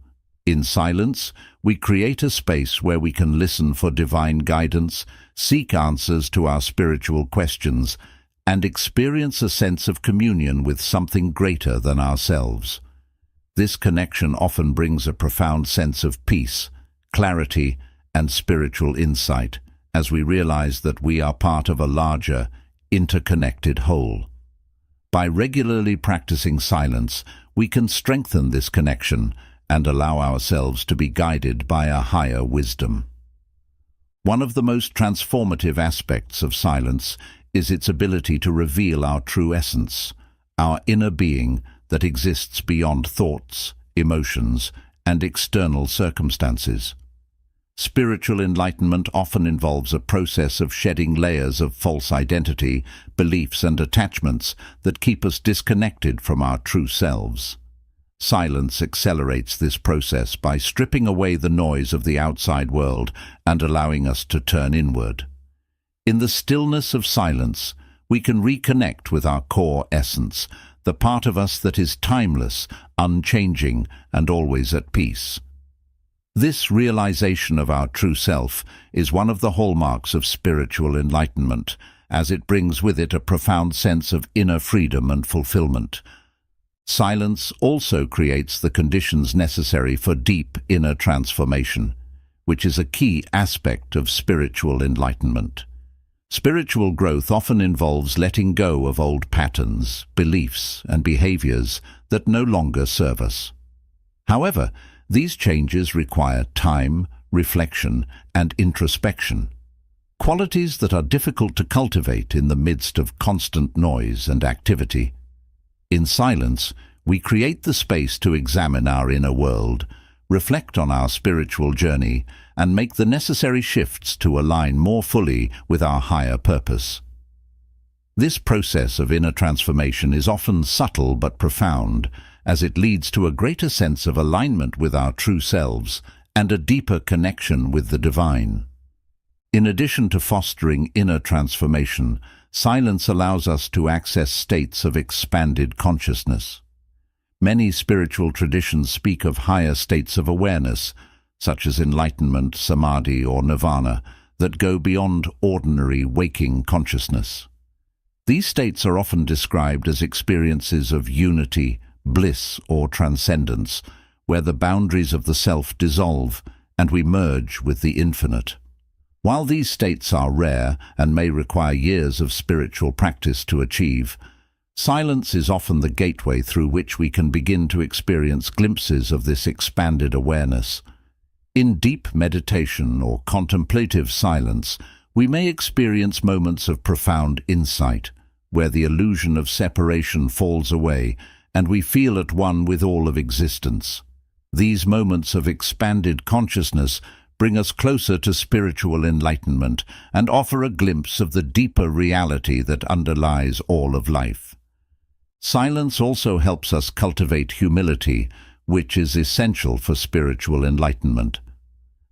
In silence, we create a space where we can listen for divine guidance, seek answers to our spiritual questions, and experience a sense of communion with something greater than ourselves. This connection often brings a profound sense of peace, clarity, and spiritual insight, as we realize that we are part of a larger, interconnected whole. By regularly practicing silence, we can strengthen this connection and allow ourselves to be guided by a higher wisdom. One of the most transformative aspects of silence is its ability to reveal our true essence, our inner being that exists beyond thoughts, emotions, and external circumstances. Spiritual enlightenment often involves a process of shedding layers of false identity, beliefs, and attachments that keep us disconnected from our true selves. Silence accelerates this process by stripping away the noise of the outside world and allowing us to turn inward. In the stillness of silence, we can reconnect with our core essence, the part of us that is timeless, unchanging, and always at peace. This realization of our true self is one of the hallmarks of spiritual enlightenment, as it brings with it a profound sense of inner freedom and fulfillment. Silence also creates the conditions necessary for deep inner transformation, which is a key aspect of spiritual enlightenment. Spiritual growth often involves letting go of old patterns, beliefs, and behaviors that no longer serve us. However, these changes require time, reflection, and introspection, qualities that are difficult to cultivate in the midst of constant noise and activity. In silence, we create the space to examine our inner world, reflect on our spiritual journey, and make the necessary shifts to align more fully with our higher purpose. This process of inner transformation is often subtle but profound, as it leads to a greater sense of alignment with our true selves and a deeper connection with the divine. In addition to fostering inner transformation, silence allows us to access states of expanded consciousness. Many spiritual traditions speak of higher states of awareness, such as enlightenment, samadhi, or nirvana, that go beyond ordinary waking consciousness. These states are often described as experiences of unity, bliss, or transcendence, where the boundaries of the self dissolve and we merge with the infinite. While these states are rare and may require years of spiritual practice to achieve, Silence is often the gateway through which we can begin to experience glimpses of this expanded awareness. In deep meditation or contemplative silence, we may experience moments of profound insight, where the illusion of separation falls away and we feel at one with all of existence. These moments of expanded consciousness bring us closer to spiritual enlightenment and offer a glimpse of the deeper reality that underlies all of life. Silence also helps us cultivate humility, which is essential for spiritual enlightenment.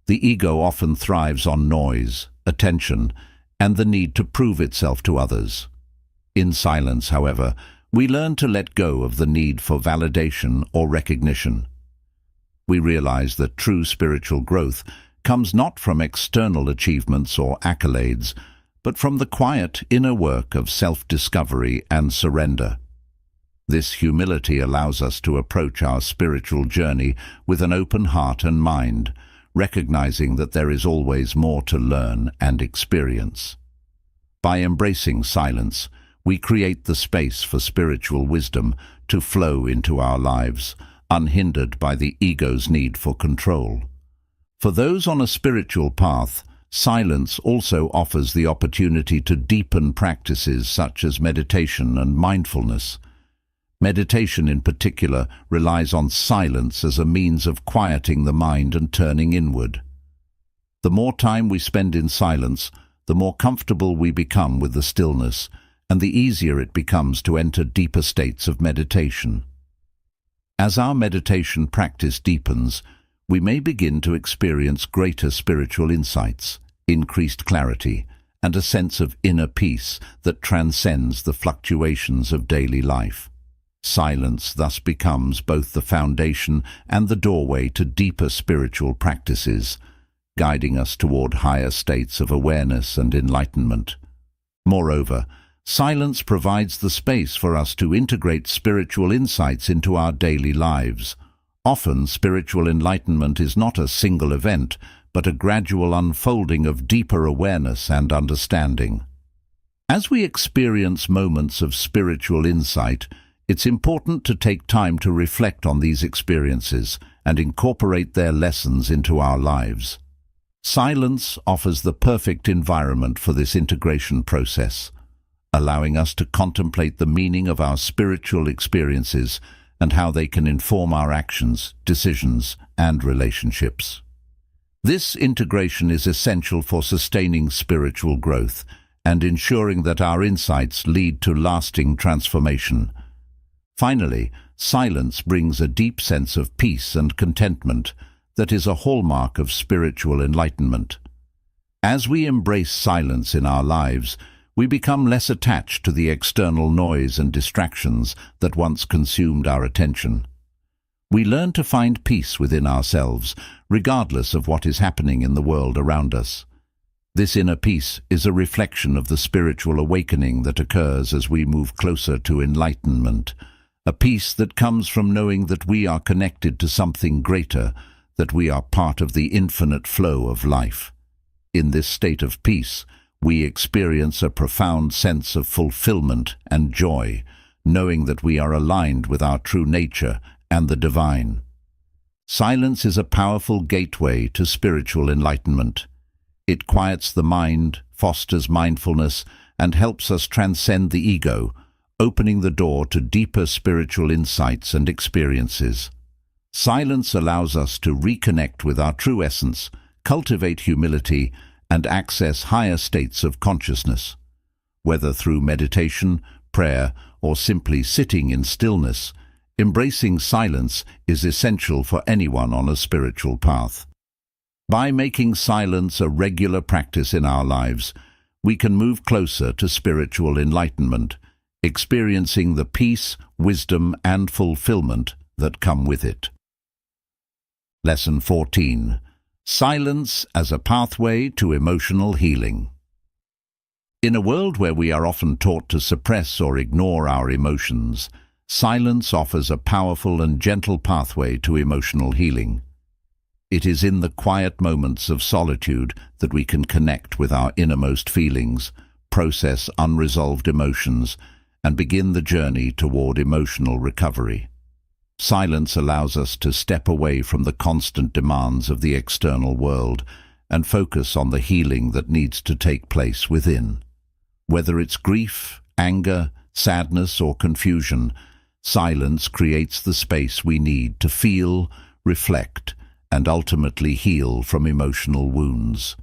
The ego often thrives on noise, attention, and the need to prove itself to others. In silence, however, we learn to let go of the need for validation or recognition. We realize that true spiritual growth comes not from external achievements or accolades, but from the quiet inner work of self-discovery and surrender. This humility allows us to approach our spiritual journey with an open heart and mind, recognizing that there is always more to learn and experience. By embracing silence, we create the space for spiritual wisdom to flow into our lives, unhindered by the ego's need for control. For those on a spiritual path, silence also offers the opportunity to deepen practices such as meditation and mindfulness. Meditation in particular relies on silence as a means of quieting the mind and turning inward. The more time we spend in silence, the more comfortable we become with the stillness, and the easier it becomes to enter deeper states of meditation. As our meditation practice deepens, we may begin to experience greater spiritual insights, increased clarity, and a sense of inner peace that transcends the fluctuations of daily life. Silence thus becomes both the foundation and the doorway to deeper spiritual practices, guiding us toward higher states of awareness and enlightenment. Moreover, silence provides the space for us to integrate spiritual insights into our daily lives. Often, spiritual enlightenment is not a single event, but a gradual unfolding of deeper awareness and understanding. As we experience moments of spiritual insight, it's important to take time to reflect on these experiences and incorporate their lessons into our lives. Silence offers the perfect environment for this integration process, allowing us to contemplate the meaning of our spiritual experiences and how they can inform our actions, decisions, and relationships. This integration is essential for sustaining spiritual growth and ensuring that our insights lead to lasting transformation. Finally, silence brings a deep sense of peace and contentment that is a hallmark of spiritual enlightenment. As we embrace silence in our lives, we become less attached to the external noise and distractions that once consumed our attention. We learn to find peace within ourselves, regardless of what is happening in the world around us. This inner peace is a reflection of the spiritual awakening that occurs as we move closer to enlightenment, a peace that comes from knowing that we are connected to something greater, that we are part of the infinite flow of life. In this state of peace, we experience a profound sense of fulfillment and joy, knowing that we are aligned with our true nature and the divine. Silence is a powerful gateway to spiritual enlightenment. It quiets the mind, fosters mindfulness, and helps us transcend the ego, opening the door to deeper spiritual insights and experiences. Silence allows us to reconnect with our true essence, cultivate humility, and access higher states of consciousness. Whether through meditation, prayer, or simply sitting in stillness, embracing silence is essential for anyone on a spiritual path. By making silence a regular practice in our lives, we can move closer to spiritual enlightenment, experiencing the peace, wisdom, and fulfillment that come with it. Lesson 14. Silence as a pathway to emotional healing. In a world where we are often taught to suppress or ignore our emotions, silence offers a powerful and gentle pathway to emotional healing. It is in the quiet moments of solitude that we can connect with our innermost feelings, process unresolved emotions, and begin the journey toward emotional recovery. Silence allows us to step away from the constant demands of the external world and focus on the healing that needs to take place within. Whether it's grief, anger, sadness, or confusion, silence creates the space we need to feel, reflect, and ultimately heal from emotional wounds.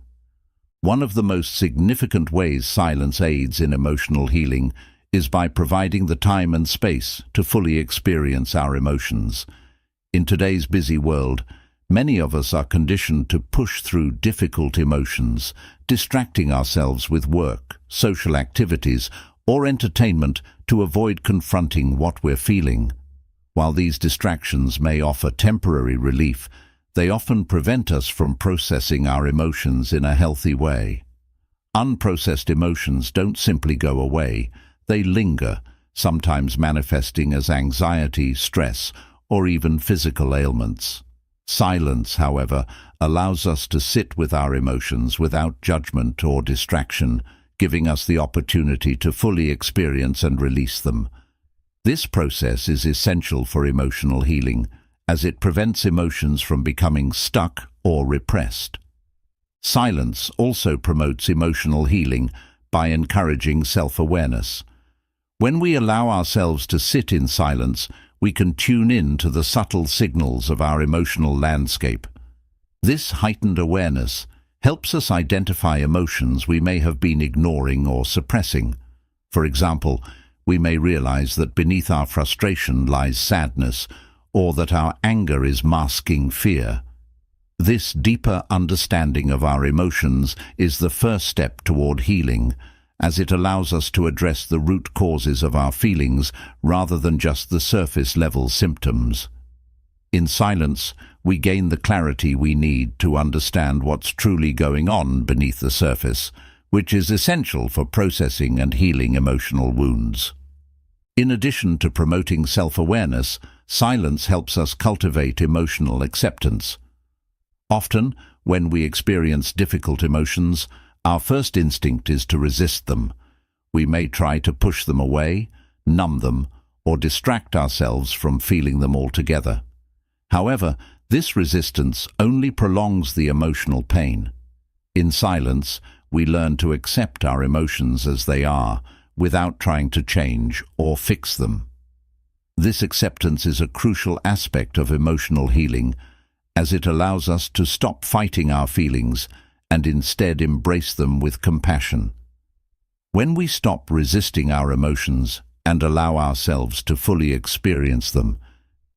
One of the most significant ways silence aids in emotional healing is by providing the time and space to fully experience our emotions. In today's busy world, many of us are conditioned to push through difficult emotions, distracting ourselves with work, social activities, or entertainment to avoid confronting what we're feeling. While these distractions may offer temporary relief, they often prevent us from processing our emotions in a healthy way. Unprocessed emotions don't simply go away, they linger, sometimes manifesting as anxiety, stress, or even physical ailments. Silence, however, allows us to sit with our emotions without judgment or distraction, giving us the opportunity to fully experience and release them. This process is essential for emotional healing, as it prevents emotions from becoming stuck or repressed. Silence also promotes emotional healing by encouraging self-awareness. When we allow ourselves to sit in silence, we can tune in to the subtle signals of our emotional landscape. This heightened awareness helps us identify emotions we may have been ignoring or suppressing. For example, we may realize that beneath our frustration lies sadness, or that our anger is masking fear. This deeper understanding of our emotions is the first step toward healing, as it allows us to address the root causes of our feelings rather than just the surface-level symptoms. In silence, we gain the clarity we need to understand what's truly going on beneath the surface, which is essential for processing and healing emotional wounds. In addition to promoting self-awareness, silence helps us cultivate emotional acceptance. Often, when we experience difficult emotions, our first instinct is to resist them. We may try to push them away, numb them, or distract ourselves from feeling them altogether. However, this resistance only prolongs the emotional pain. In silence, we learn to accept our emotions as they are, without trying to change or fix them. This acceptance is a crucial aspect of emotional healing, as it allows us to stop fighting our feelings and instead embrace them with compassion. When we stop resisting our emotions and allow ourselves to fully experience them,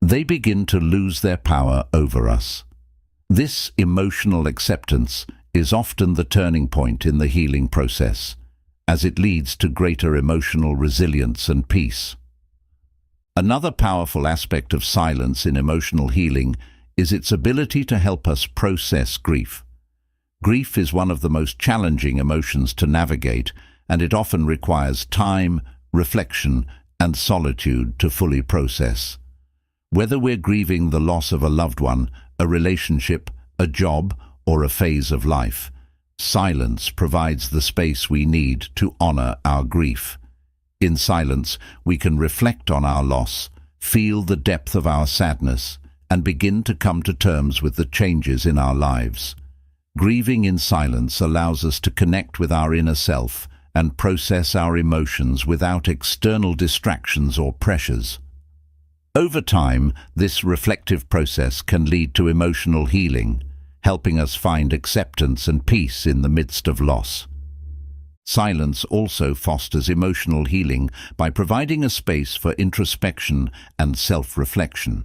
they begin to lose their power over us. This emotional acceptance is often the turning point in the healing process, as it leads to greater emotional resilience and peace. Another powerful aspect of silence in emotional healing is its ability to help us process grief. Grief is one of the most challenging emotions to navigate, and it often requires time, reflection, and solitude to fully process. Whether we're grieving the loss of a loved one, a relationship, a job, or a phase of life, silence provides the space we need to honor our grief. In silence, we can reflect on our loss, feel the depth of our sadness, and begin to come to terms with the changes in our lives. Grieving in silence allows us to connect with our inner self and process our emotions without external distractions or pressures. Over time, this reflective process can lead to emotional healing, helping us find acceptance and peace in the midst of loss. Silence also fosters emotional healing by providing a space for introspection and self-reflection.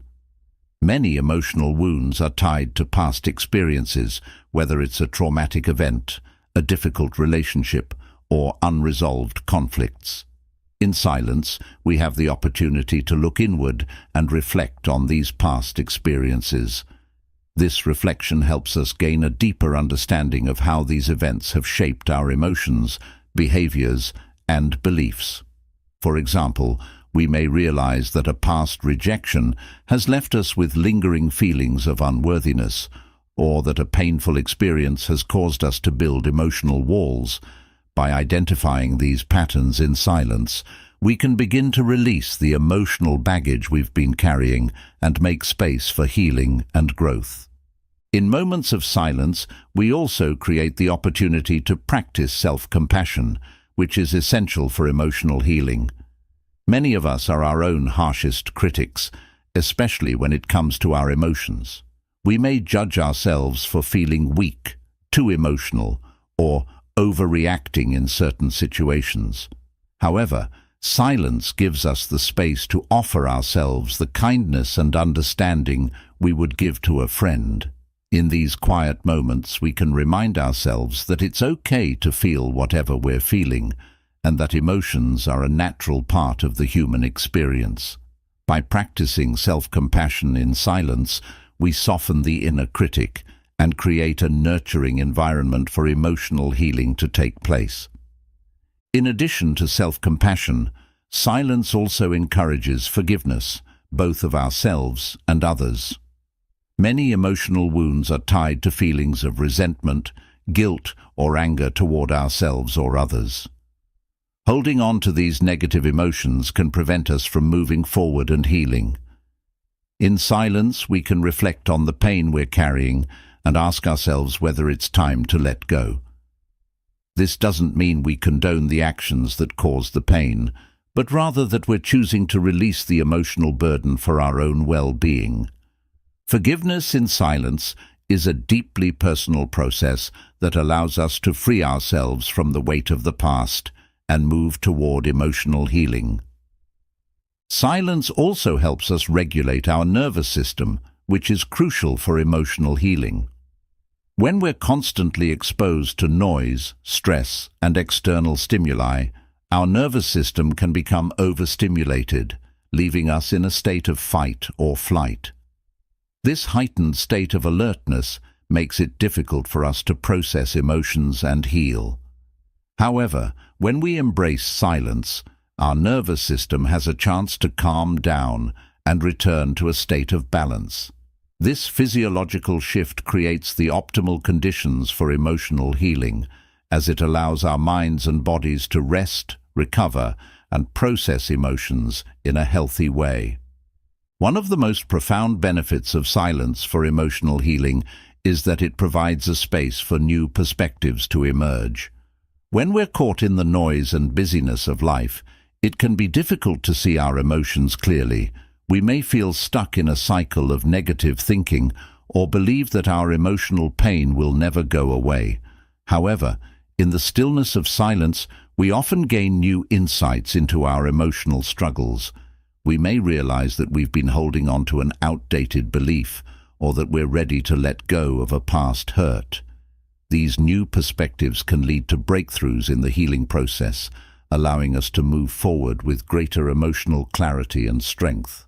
Many emotional wounds are tied to past experiences, whether it's a traumatic event, a difficult relationship, or unresolved conflicts. In silence, we have the opportunity to look inward and reflect on these past experiences. This reflection helps us gain a deeper understanding of how these events have shaped our emotions, behaviors, and beliefs. For example, we may realize that a past rejection has left us with lingering feelings of unworthiness, or that a painful experience has caused us to build emotional walls. By identifying these patterns in silence, we can begin to release the emotional baggage we've been carrying and make space for healing and growth. In moments of silence, we also create the opportunity to practice self-compassion, which is essential for emotional healing. Many of us are our own harshest critics, especially when it comes to our emotions. We may judge ourselves for feeling weak, too emotional, or overreacting in certain situations. However, silence gives us the space to offer ourselves the kindness and understanding we would give to a friend. In these quiet moments, we can remind ourselves that it's okay to feel whatever we're feeling, and that emotions are a natural part of the human experience. By practicing self-compassion in silence, we soften the inner critic and create a nurturing environment for emotional healing to take place. In addition to self-compassion, silence also encourages forgiveness, both of ourselves and others. Many emotional wounds are tied to feelings of resentment, guilt, or anger toward ourselves or others. Holding on to these negative emotions can prevent us from moving forward and healing. In silence, we can reflect on the pain we're carrying and ask ourselves whether it's time to let go. This doesn't mean we condone the actions that cause the pain, but rather that we're choosing to release the emotional burden for our own well-being. Forgiveness in silence is a deeply personal process that allows us to free ourselves from the weight of the past and move toward emotional healing. Silence also helps us regulate our nervous system, which is crucial for emotional healing. When we're constantly exposed to noise, stress, and external stimuli, our nervous system can become overstimulated, leaving us in a state of fight or flight. This heightened state of alertness makes it difficult for us to process emotions and heal. However, when we embrace silence, our nervous system has a chance to calm down and return to a state of balance. This physiological shift creates the optimal conditions for emotional healing, as it allows our minds and bodies to rest, recover, and process emotions in a healthy way. One of the most profound benefits of silence for emotional healing is that it provides a space for new perspectives to emerge. When we're caught in the noise and busyness of life, it can be difficult to see our emotions clearly. We may feel stuck in a cycle of negative thinking or believe that our emotional pain will never go away. However, in the stillness of silence, we often gain new insights into our emotional struggles. We may realize that we've been holding on to an outdated belief, or that we're ready to let go of a past hurt. These new perspectives can lead to breakthroughs in the healing process, allowing us to move forward with greater emotional clarity and strength.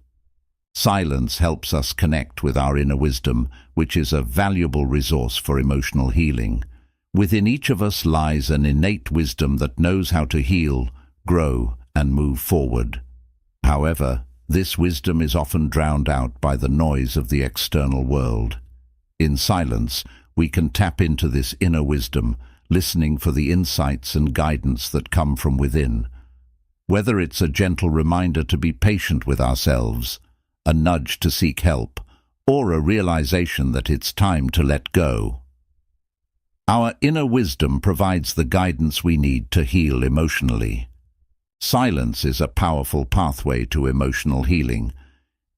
Silence helps us connect with our inner wisdom, which is a valuable resource for emotional healing. Within each of us lies an innate wisdom that knows how to heal, grow, and move forward. However, this wisdom is often drowned out by the noise of the external world. In silence, we can tap into this inner wisdom, listening for the insights and guidance that come from within. Whether it's a gentle reminder to be patient with ourselves, a nudge to seek help, or a realization that it's time to let go. Our inner wisdom provides the guidance we need to heal emotionally. Silence is a powerful pathway to emotional healing.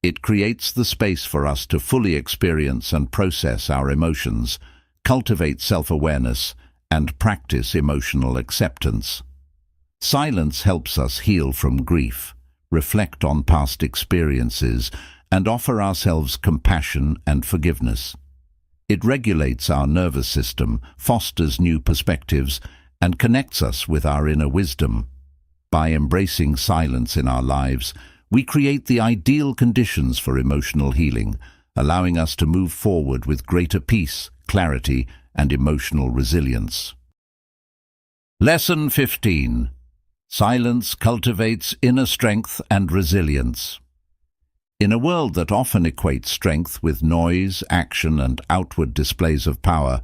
It creates the space for us to fully experience and process our emotions, cultivate self-awareness, and practice emotional acceptance. Silence helps us heal from grief, reflect on past experiences, and offer ourselves compassion and forgiveness. It regulates our nervous system, fosters new perspectives, and connects us with our inner wisdom. By embracing silence in our lives, we create the ideal conditions for emotional healing, allowing us to move forward with greater peace, clarity, and emotional resilience. Lesson 15. Silence cultivates inner strength and resilience. In a world that often equates strength with noise, action, and outward displays of power,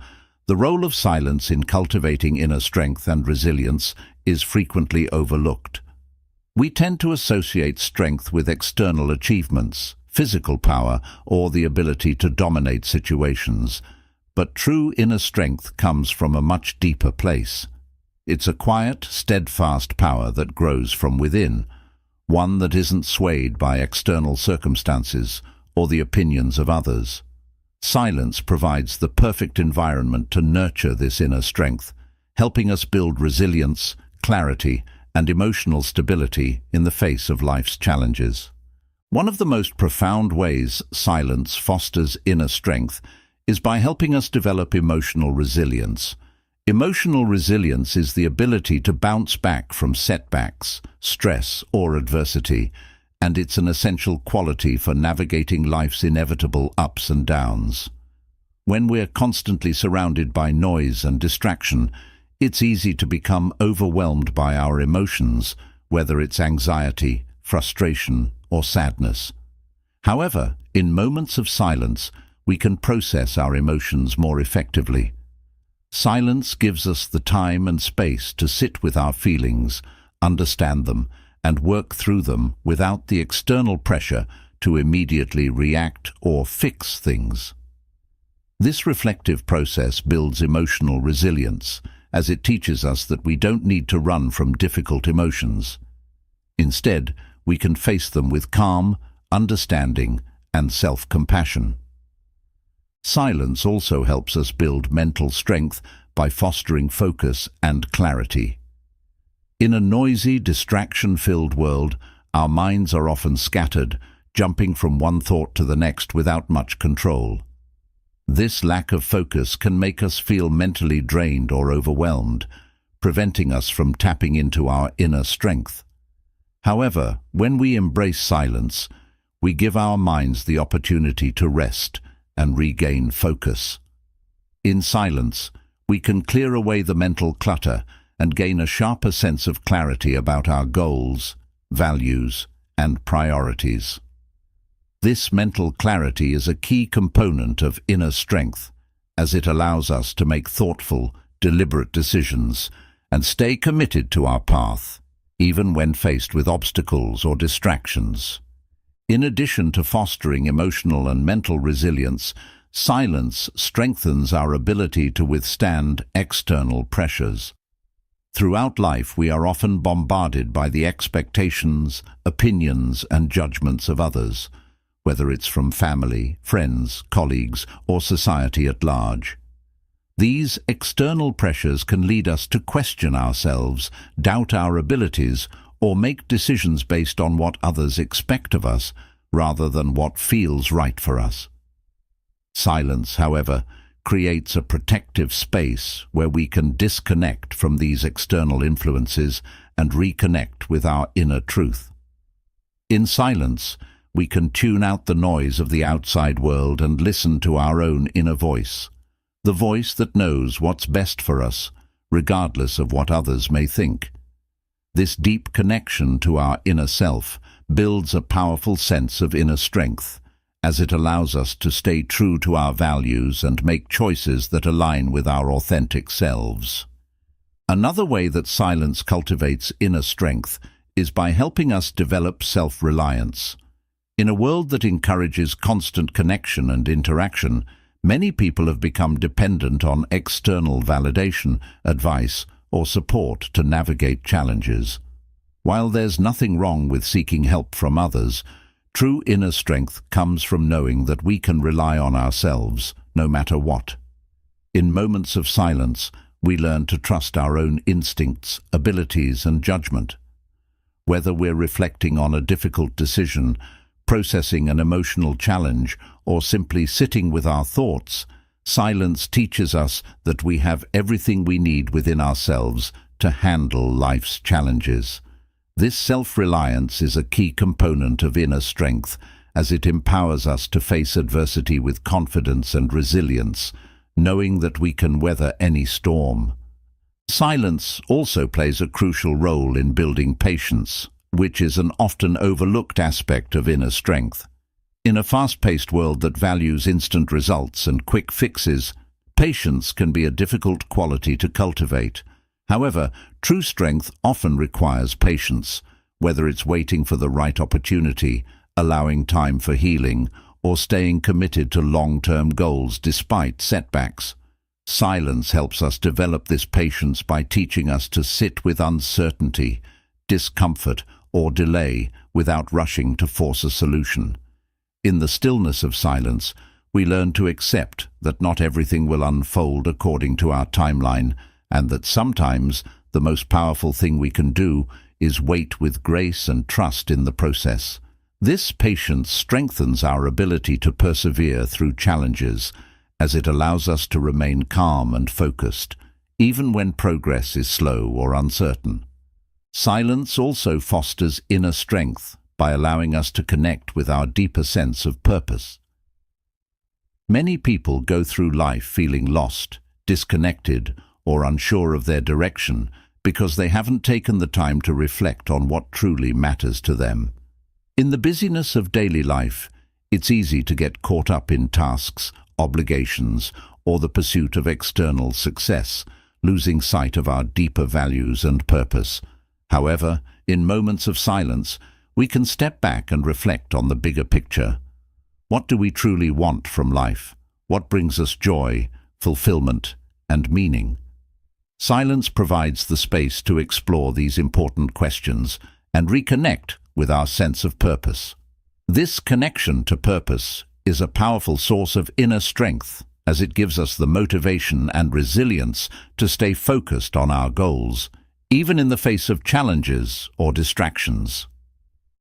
the role of silence in cultivating inner strength and resilience is frequently overlooked. We tend to associate strength with external achievements, physical power, or the ability to dominate situations. But true inner strength comes from a much deeper place. It's a quiet, steadfast power that grows from within, one that isn't swayed by external circumstances or the opinions of others. Silence provides the perfect environment to nurture this inner strength, helping us build resilience, clarity, and emotional stability in the face of life's challenges. One of the most profound ways silence fosters inner strength is by helping us develop emotional resilience. Emotional resilience is the ability to bounce back from setbacks, stress, or adversity, and it's an essential quality for navigating life's inevitable ups and downs. When we're constantly surrounded by noise and distraction, it's easy to become overwhelmed by our emotions, whether it's anxiety, frustration, or sadness. However, in moments of silence, we can process our emotions more effectively. Silence gives us the time and space to sit with our feelings, understand them, and work through them without the external pressure to immediately react or fix things. This reflective process builds emotional resilience, as it teaches us that we don't need to run from difficult emotions. Instead, we can face them with calm, understanding, and self-compassion. Silence also helps us build mental strength by fostering focus and clarity. In a noisy, distraction-filled world, our minds are often scattered, jumping from one thought to the next without much control. This lack of focus can make us feel mentally drained or overwhelmed, preventing us from tapping into our inner strength. However, when we embrace silence, we give our minds the opportunity to rest and regain focus. In silence, we can clear away the mental clutter and gain a sharper sense of clarity about our goals, values, and priorities. This mental clarity is a key component of inner strength, as it allows us to make thoughtful, deliberate decisions and stay committed to our path, even when faced with obstacles or distractions. In addition to fostering emotional and mental resilience, silence strengthens our ability to withstand external pressures. Throughout life, we are often bombarded by the expectations, opinions, and judgments of others, whether it's from family, friends, colleagues, or society at large. These external pressures can lead us to question ourselves, doubt our abilities, or make decisions based on what others expect of us, rather than what feels right for us. Silence, however, creates a protective space where we can disconnect from these external influences and reconnect with our inner truth. In silence, we can tune out the noise of the outside world and listen to our own inner voice, the voice that knows what's best for us, regardless of what others may think. This deep connection to our inner self builds a powerful sense of inner strength, as it allows us to stay true to our values and make choices that align with our authentic selves. Another way that silence cultivates inner strength is by helping us develop self-reliance. In a world that encourages constant connection and interaction, many people have become dependent on external validation, advice, or support to navigate challenges. While there's nothing wrong with seeking help from others, true inner strength comes from knowing that we can rely on ourselves, no matter what. In moments of silence, we learn to trust our own instincts, abilities, and judgment. Whether we're reflecting on a difficult decision, processing an emotional challenge, or simply sitting with our thoughts, silence teaches us that we have everything we need within ourselves to handle life's challenges. This self-reliance is a key component of inner strength, as it empowers us to face adversity with confidence and resilience, knowing that we can weather any storm. Silence also plays a crucial role in building patience, which is an often overlooked aspect of inner strength. In a fast-paced world that values instant results and quick fixes, patience can be a difficult quality to cultivate. However, true strength often requires patience, whether it's waiting for the right opportunity, allowing time for healing, or staying committed to long-term goals despite setbacks. Silence helps us develop this patience by teaching us to sit with uncertainty, discomfort, or delay without rushing to force a solution. In the stillness of silence, we learn to accept that not everything will unfold according to our timeline, and that sometimes the most powerful thing we can do is wait with grace and trust in the process. This patience strengthens our ability to persevere through challenges, as it allows us to remain calm and focused, even when progress is slow or uncertain. Silence also fosters inner strength by allowing us to connect with our deeper sense of purpose. Many people go through life feeling lost, disconnected, or unsure of their direction because they haven't taken the time to reflect on what truly matters to them. In the busyness of daily life, it's easy to get caught up in tasks, obligations, or the pursuit of external success, losing sight of our deeper values and purpose. However, in moments of silence, we can step back and reflect on the bigger picture. What do we truly want from life? What brings us joy, fulfillment, and meaning? Silence provides the space to explore these important questions and reconnect with our sense of purpose. This connection to purpose is a powerful source of inner strength, as it gives us the motivation and resilience to stay focused on our goals, even in the face of challenges or distractions.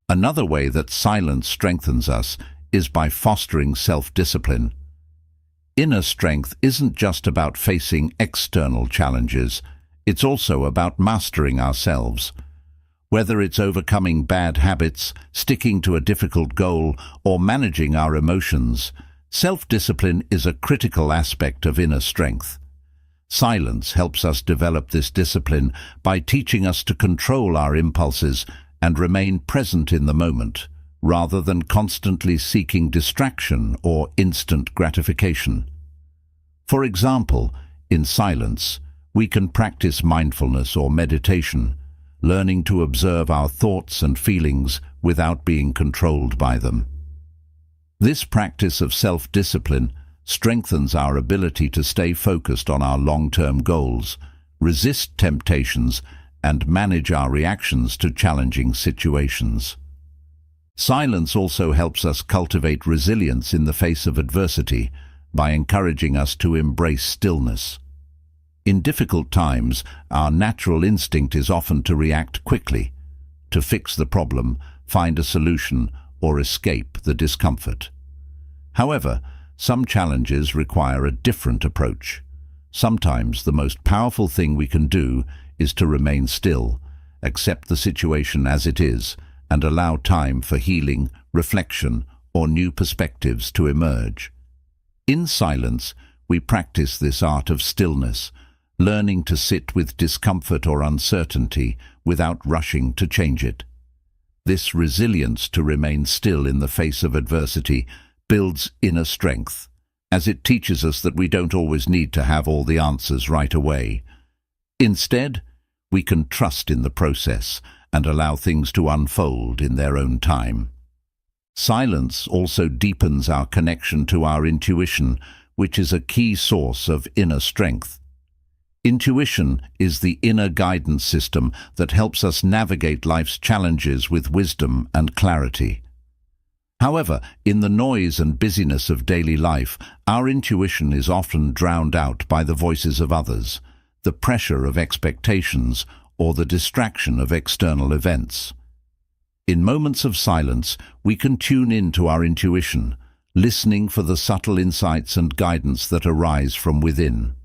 Another way that silence strengthens us is by fostering self-discipline. Inner strength isn't just about facing external challenges, it's also about mastering ourselves. Whether it's overcoming bad habits, sticking to a difficult goal, or managing our emotions, self-discipline is a critical aspect of inner strength. Silence helps us develop this discipline by teaching us to control our impulses and remain present in the moment, rather than constantly seeking distraction or instant gratification. For example, in silence, we can practice mindfulness or meditation, learning to observe our thoughts and feelings without being controlled by them. This practice of self-discipline strengthens our ability to stay focused on our long-term goals, resist temptations, and manage our reactions to challenging situations. Silence also helps us cultivate resilience in the face of adversity by encouraging us to embrace stillness. In difficult times, our natural instinct is often to react quickly, to fix the problem, find a solution, or escape the discomfort. However, some challenges require a different approach. Sometimes the most powerful thing we can do is to remain still, accept the situation as it is, and allow time for healing, reflection, or new perspectives to emerge. In silence, we practice this art of stillness, learning to sit with discomfort or uncertainty without rushing to change it. This resilience to remain still in the face of adversity builds inner strength, as it teaches us that we don't always need to have all the answers right away. Instead, we can trust in the process and allow things to unfold in their own time. Silence also deepens our connection to our intuition, which is a key source of inner strength. Intuition is the inner guidance system that helps us navigate life's challenges with wisdom and clarity. However, in the noise and busyness of daily life, our intuition is often drowned out by the voices of others, the pressure of expectations, or the distraction of external events. In moments of silence, we can tune into our intuition, listening for the subtle insights and guidance that arise from within.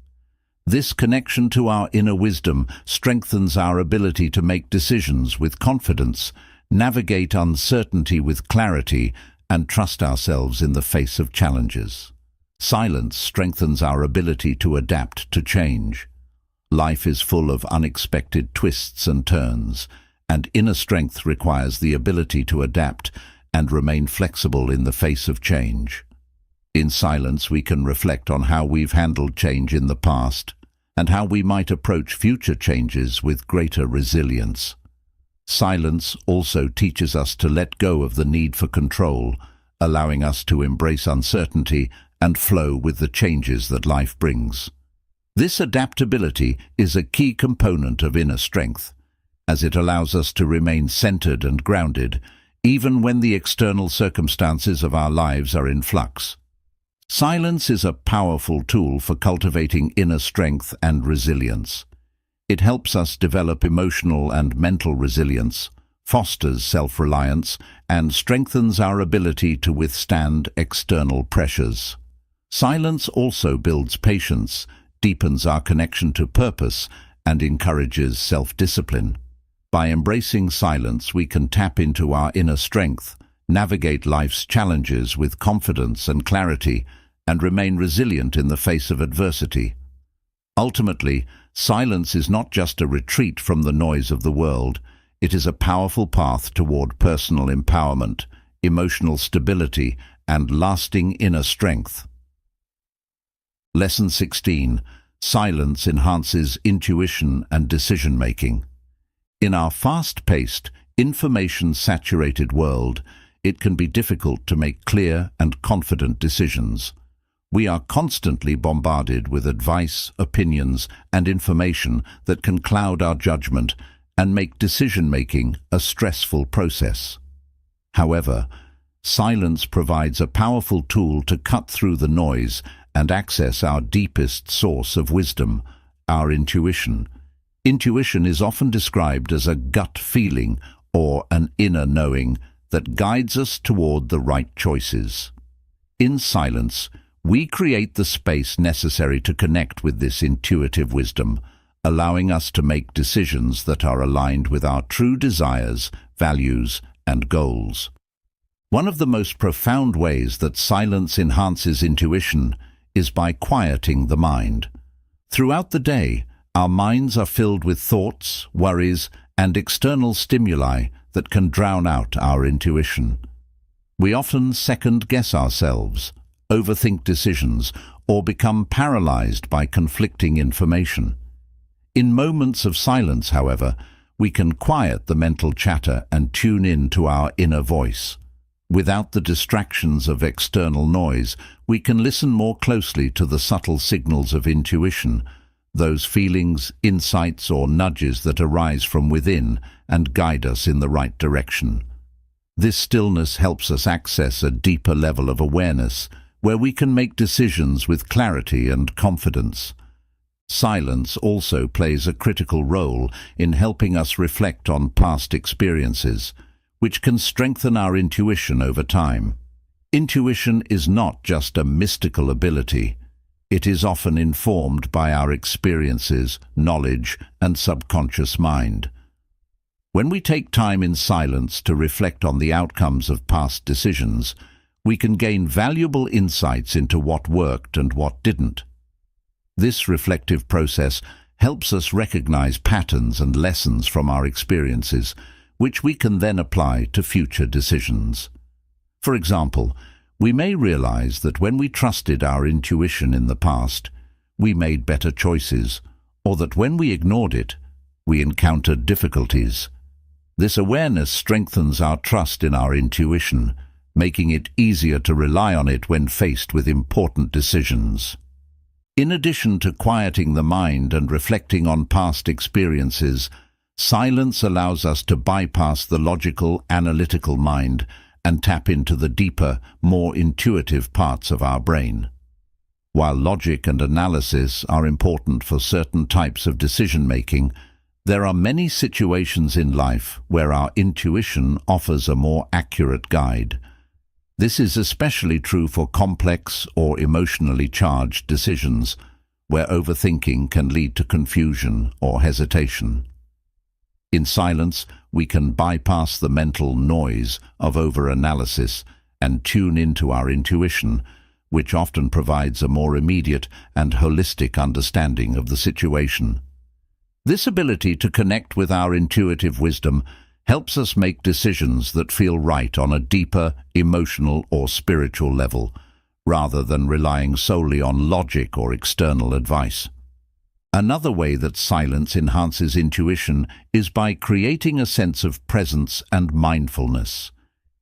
This connection to our inner wisdom strengthens our ability to make decisions with confidence, navigate uncertainty with clarity, and trust ourselves in the face of challenges. Silence strengthens our ability to adapt to change. Life is full of unexpected twists and turns, and inner strength requires the ability to adapt and remain flexible in the face of change. In silence, we can reflect on how we've handled change in the past and how we might approach future changes with greater resilience. Silence also teaches us to let go of the need for control, allowing us to embrace uncertainty and flow with the changes that life brings. This adaptability is a key component of inner strength, as it allows us to remain centered and grounded, even when the external circumstances of our lives are in flux. Silence is a powerful tool for cultivating inner strength and resilience. It helps us develop emotional and mental resilience, fosters self-reliance, and strengthens our ability to withstand external pressures. Silence also builds patience, deepens our connection to purpose, and encourages self-discipline. By embracing silence, we can tap into our inner strength, navigate life's challenges with confidence and clarity, and remain resilient in the face of adversity. Ultimately, silence is not just a retreat from the noise of the world. It is a powerful path toward personal empowerment, emotional stability, and lasting inner strength. Lesson 16. Silence enhances intuition and decision-making. In our fast-paced, information-saturated world, it can be difficult to make clear and confident decisions. We are constantly bombarded with advice, opinions, and information that can cloud our judgment and make decision-making a stressful process. However, silence provides a powerful tool to cut through the noise and access our deepest source of wisdom, our intuition. Intuition is often described as a gut feeling or an inner knowing that guides us toward the right choices. In silence, we create the space necessary to connect with this intuitive wisdom, allowing us to make decisions that are aligned with our true desires, values, and goals. One of the most profound ways that silence enhances intuition is by quieting the mind. Throughout the day, our minds are filled with thoughts, worries, and external stimuli that can drown out our intuition. We often second-guess ourselves, overthink decisions, or become paralyzed by conflicting information. In moments of silence, however, we can quiet the mental chatter and tune in to our inner voice. Without the distractions of external noise, we can listen more closely to the subtle signals of intuition, those feelings, insights, or nudges that arise from within and guide us in the right direction. This stillness helps us access a deeper level of awareness, where we can make decisions with clarity and confidence. Silence also plays a critical role in helping us reflect on past experiences, which can strengthen our intuition over time. Intuition is not just a mystical ability. It is often informed by our experiences, knowledge, and subconscious mind. When we take time in silence to reflect on the outcomes of past decisions, we can gain valuable insights into what worked and what didn't. This reflective process helps us recognize patterns and lessons from our experiences, which we can then apply to future decisions. For example, we may realize that when we trusted our intuition in the past, we made better choices, or that when we ignored it, we encountered difficulties. This awareness strengthens our trust in our intuition, making it easier to rely on it when faced with important decisions. In addition to quieting the mind and reflecting on past experiences, silence allows us to bypass the logical, analytical mind and tap into the deeper, more intuitive parts of our brain. While logic and analysis are important for certain types of decision-making, there are many situations in life where our intuition offers a more accurate guide. This is especially true for complex or emotionally charged decisions, where overthinking can lead to confusion or hesitation. In silence, we can bypass the mental noise of overanalysis and tune into our intuition, which often provides a more immediate and holistic understanding of the situation. This ability to connect with our intuitive wisdom helps us make decisions that feel right on a deeper, emotional or spiritual level, rather than relying solely on logic or external advice. Another way that silence enhances intuition is by creating a sense of presence and mindfulness.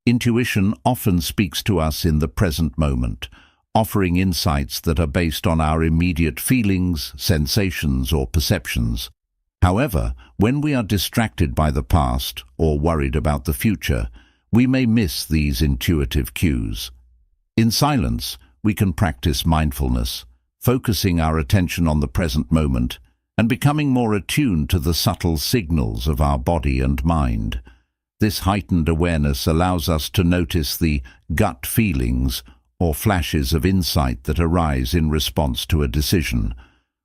Intuition often speaks to us in the present moment, offering insights that are based on our immediate feelings, sensations, or perceptions. However, when we are distracted by the past or worried about the future, we may miss these intuitive cues. In silence, we can practice mindfulness, focusing our attention on the present moment and becoming more attuned to the subtle signals of our body and mind. This heightened awareness allows us to notice the gut feelings or flashes of insight that arise in response to a decision.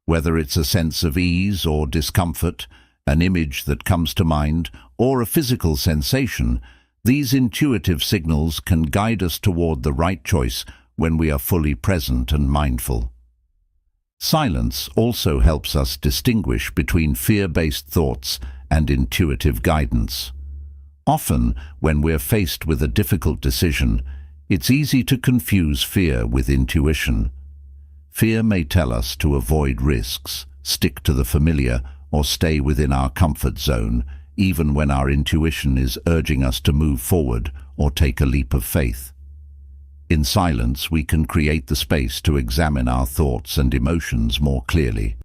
Whether it's a sense of ease or discomfort, an image that comes to mind, or a physical sensation, these intuitive signals can guide us toward the right choice when we are fully present and mindful. Silence also helps us distinguish between fear-based thoughts and intuitive guidance. Often, when we're faced with a difficult decision, it's easy to confuse fear with intuition. Fear may tell us to avoid risks, stick to the familiar, or stay within our comfort zone, even when our intuition is urging us to move forward or take a leap of faith. In silence, we can create the space to examine our thoughts and emotions more clearly.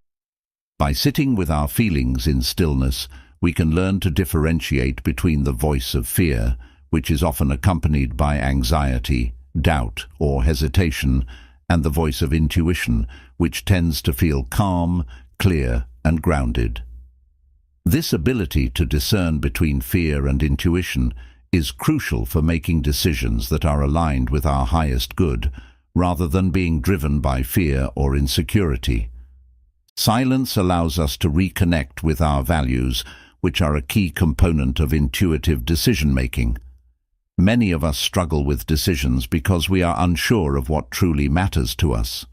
By sitting with our feelings in stillness, we can learn to differentiate between the voice of fear, which is often accompanied by anxiety, doubt, or hesitation, and the voice of intuition, which tends to feel calm, clear, and grounded. This ability to discern between fear and intuition is crucial for making decisions that are aligned with our highest good, rather than being driven by fear or insecurity. Silence allows us to reconnect with our values, which are a key component of intuitive decision-making. Many of us struggle with decisions because we are unsure of what truly matters to us.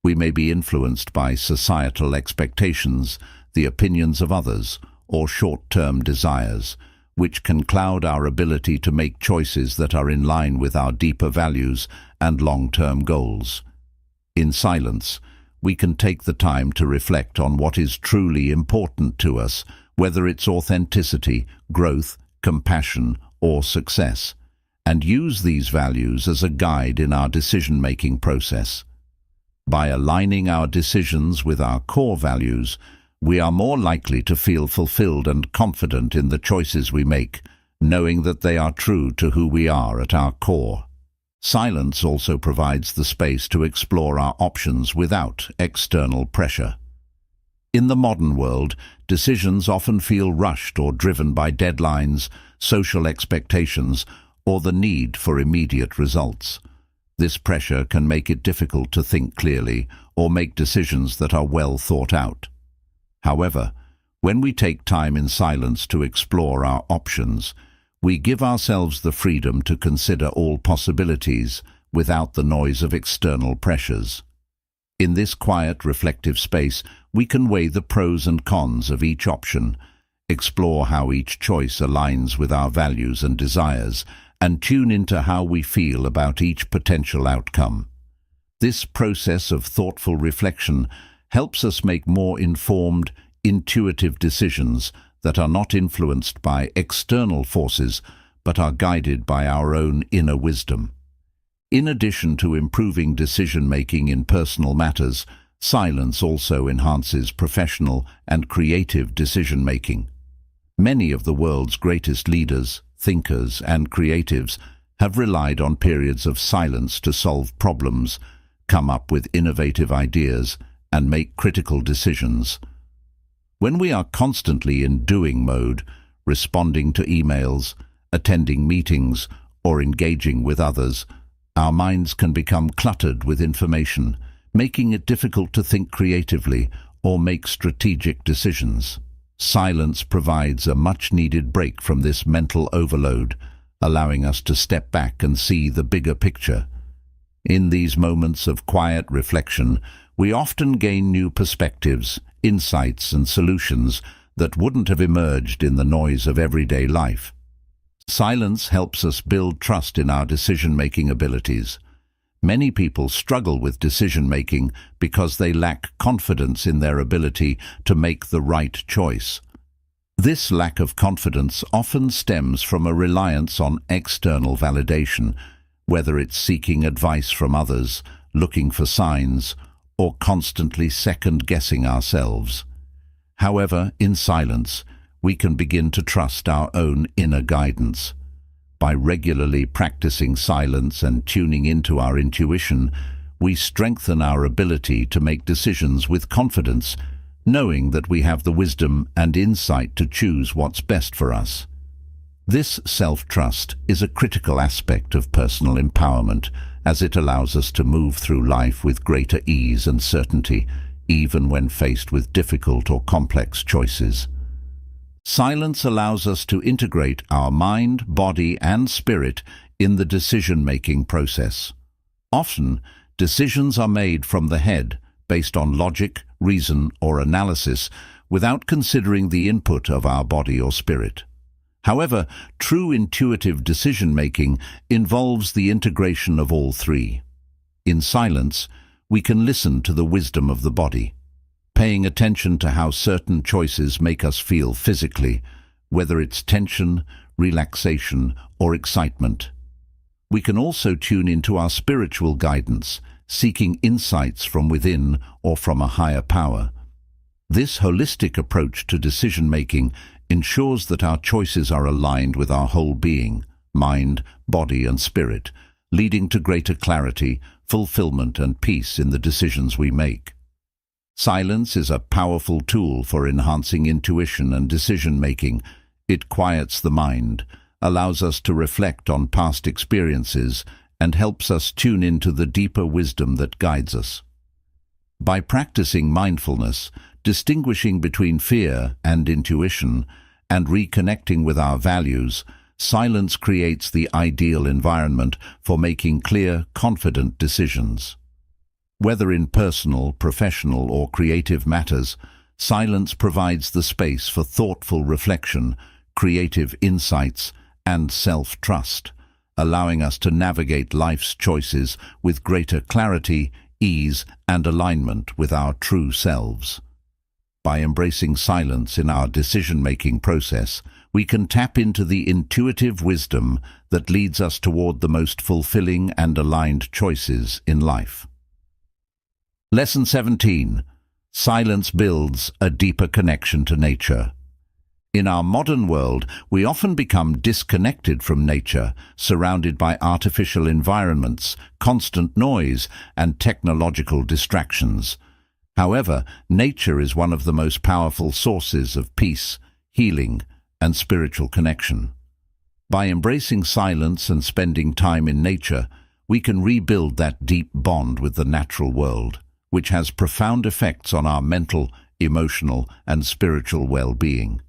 We may be influenced by societal expectations, the opinions of others, or short-term desires, which can cloud our ability to make choices that are in line with our deeper values and long-term goals. In silence, we can take the time to reflect on what is truly important to us, whether it's authenticity, growth, compassion, or success, and use these values as a guide in our decision-making process. By aligning our decisions with our core values, we are more likely to feel fulfilled and confident in the choices we make, knowing that they are true to who we are at our core. Silence also provides the space to explore our options without external pressure. In the modern world, decisions often feel rushed or driven by deadlines, social expectations, or the need for immediate results. This pressure can make it difficult to think clearly or make decisions that are well thought out. However, when we take time in silence to explore our options, we give ourselves the freedom to consider all possibilities without the noise of external pressures. In this quiet, reflective space, we can weigh the pros and cons of each option, explore how each choice aligns with our values and desires, and tune into how we feel about each potential outcome. This process of thoughtful reflection helps us make more informed, intuitive decisions that are not influenced by external forces but are guided by our own inner wisdom. In addition to improving decision-making in personal matters, silence also enhances professional and creative decision-making. Many of the world's greatest leaders, thinkers, and creatives have relied on periods of silence to solve problems, come up with innovative ideas, and make critical decisions. When we are constantly in doing mode, responding to emails, attending meetings, or engaging with others, our minds can become cluttered with information, making it difficult to think creatively or make strategic decisions. Silence provides a much-needed break from this mental overload, allowing us to step back and see the bigger picture. In these moments of quiet reflection, we often gain new perspectives, insights, and solutions that wouldn't have emerged in the noise of everyday life. Silence helps us build trust in our decision-making abilities. Many people struggle with decision-making because they lack confidence in their ability to make the right choice. This lack of confidence often stems from a reliance on external validation, whether it's seeking advice from others, looking for signs, or constantly second-guessing ourselves. However, in silence, we can begin to trust our own inner guidance. By regularly practicing silence and tuning into our intuition, we strengthen our ability to make decisions with confidence, knowing that we have the wisdom and insight to choose what's best for us. This self-trust is a critical aspect of personal empowerment, as it allows us to move through life with greater ease and certainty, even when faced with difficult or complex choices. Silence allows us to integrate our mind, body, and spirit in the decision-making process. Often, decisions are made from the head, based on logic, reason, or analysis, without considering the input of our body or spirit. However, true intuitive decision-making involves the integration of all three. In silence, we can listen to the wisdom of the body, paying attention to how certain choices make us feel physically, whether it's tension, relaxation, or excitement. We can also tune into our spiritual guidance, seeking insights from within or from a higher power. This holistic approach to decision-making ensures that our choices are aligned with our whole being, mind, body, and spirit, leading to greater clarity, fulfillment, and peace in the decisions we make. Silence is a powerful tool for enhancing intuition and decision-making. It quiets the mind, allows us to reflect on past experiences, and helps us tune into the deeper wisdom that guides us. By practicing mindfulness, distinguishing between fear and intuition, and reconnecting with our values, silence creates the ideal environment for making clear, confident decisions. Whether in personal, professional, or creative matters, silence provides the space for thoughtful reflection, creative insights, and self-trust, allowing us to navigate life's choices with greater clarity, ease, and alignment with our true selves. By embracing silence in our decision-making process, we can tap into the intuitive wisdom that leads us toward the most fulfilling and aligned choices in life. Lesson 17. Silence builds a deeper connection to nature. In our modern world, we often become disconnected from nature, surrounded by artificial environments, constant noise, and technological distractions. However, nature is one of the most powerful sources of peace, healing, and spiritual connection. By embracing silence and spending time in nature, we can rebuild that deep bond with the natural world, which has profound effects on our mental, emotional, and spiritual well-being.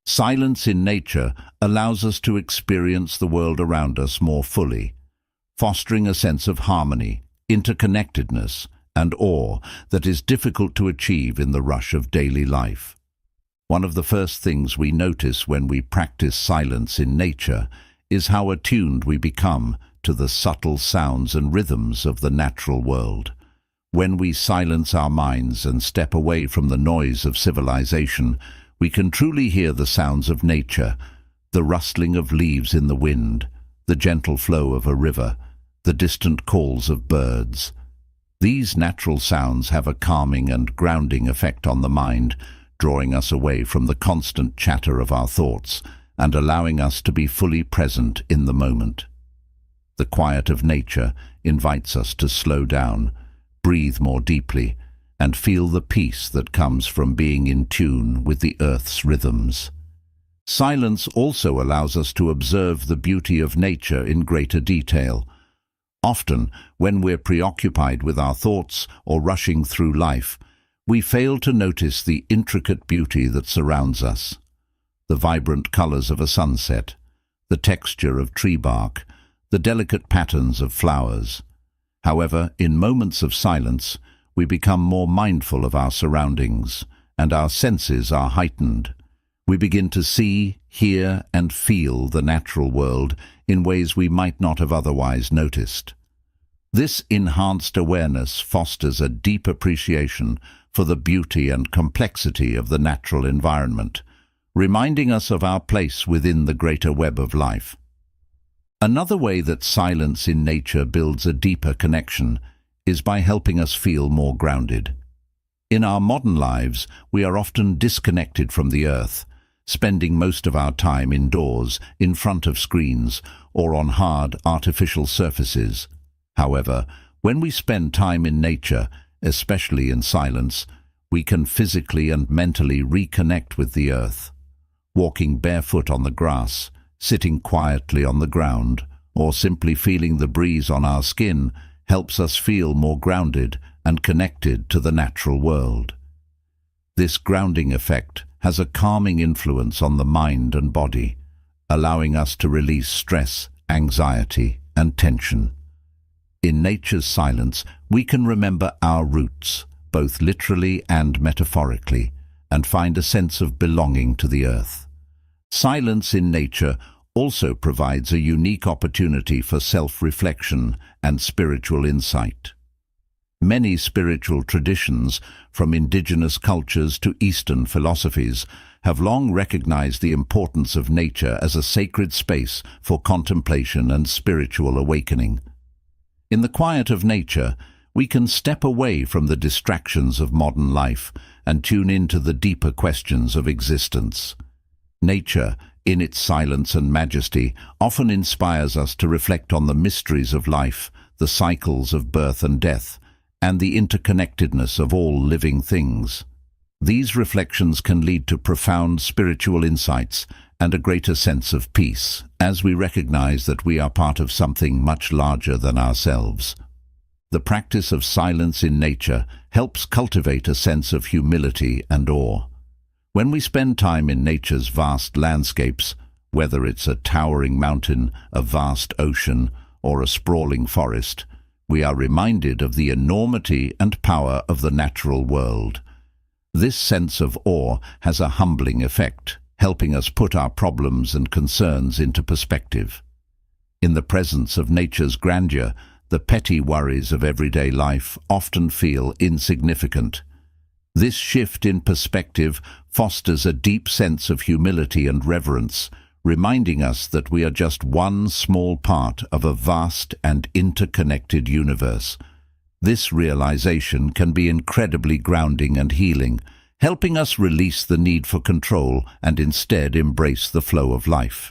Silence in nature allows us to experience the world around us more fully, fostering a sense of harmony, interconnectedness, and awe that is difficult to achieve in the rush of daily life. One of the first things we notice when we practice silence in nature is how attuned we become to the subtle sounds and rhythms of the natural world. When we silence our minds and step away from the noise of civilization, we can truly hear the sounds of nature, the rustling of leaves in the wind, the gentle flow of a river, the distant calls of birds. These natural sounds have a calming and grounding effect on the mind, drawing us away from the constant chatter of our thoughts and allowing us to be fully present in the moment. The quiet of nature invites us to slow down, breathe more deeply, and feel the peace that comes from being in tune with the earth's rhythms. Silence also allows us to observe the beauty of nature in greater detail. Often, when we're preoccupied with our thoughts or rushing through life, we fail to notice the intricate beauty that surrounds us. The vibrant colors of a sunset, the texture of tree bark, the delicate patterns of flowers. However, in moments of silence, we become more mindful of our surroundings, and our senses are heightened. We begin to see, hear, and feel the natural world in ways we might not have otherwise noticed. This enhanced awareness fosters a deep appreciation for the beauty and complexity of the natural environment, reminding us of our place within the greater web of life. Another way that silence in nature builds a deeper connection is by helping us feel more grounded. In our modern lives, we are often disconnected from the earth, spending most of our time indoors, in front of screens, or on hard, artificial surfaces. However, when we spend time in nature, especially in silence, we can physically and mentally reconnect with the earth. Walking barefoot on the grass, sitting quietly on the ground, or simply feeling the breeze on our skin helps us feel more grounded and connected to the natural world. This grounding effect has a calming influence on the mind and body, allowing us to release stress, anxiety, and tension. In nature's silence, we can remember our roots, both literally and metaphorically, and find a sense of belonging to the earth. Silence in nature also provides a unique opportunity for self-reflection and spiritual insight. Many spiritual traditions, from indigenous cultures to Eastern philosophies, have long recognized the importance of nature as a sacred space for contemplation and spiritual awakening. In the quiet of nature, we can step away from the distractions of modern life and tune into the deeper questions of existence. Nature, in its silence and majesty, often inspires us to reflect on the mysteries of life, the cycles of birth and death, and the interconnectedness of all living things. These reflections can lead to profound spiritual insights and a greater sense of peace, as we recognize that we are part of something much larger than ourselves. The practice of silence in nature helps cultivate a sense of humility and awe. When we spend time in nature's vast landscapes, whether it's a towering mountain, a vast ocean, or a sprawling forest, we are reminded of the enormity and power of the natural world. This sense of awe has a humbling effect, helping us put our problems and concerns into perspective. In the presence of nature's grandeur, the petty worries of everyday life often feel insignificant. This shift in perspective fosters a deep sense of humility and reverence, reminding us that we are just one small part of a vast and interconnected universe. This realization can be incredibly grounding and healing, helping us release the need for control and instead embrace the flow of life.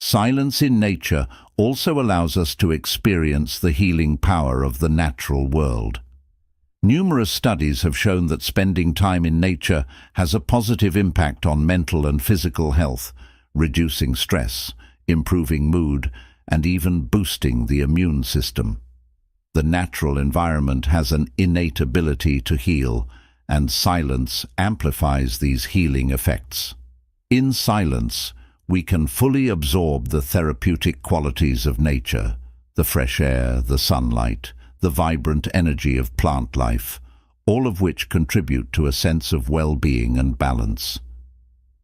Silence in nature also allows us to experience the healing power of the natural world. Numerous studies have shown that spending time in nature has a positive impact on mental and physical health, reducing stress, improving mood, and even boosting the immune system. The natural environment has an innate ability to heal, and silence amplifies these healing effects. In silence, we can fully absorb the therapeutic qualities of nature, the fresh air, the sunlight, the vibrant energy of plant life, all of which contribute to a sense of well-being and balance.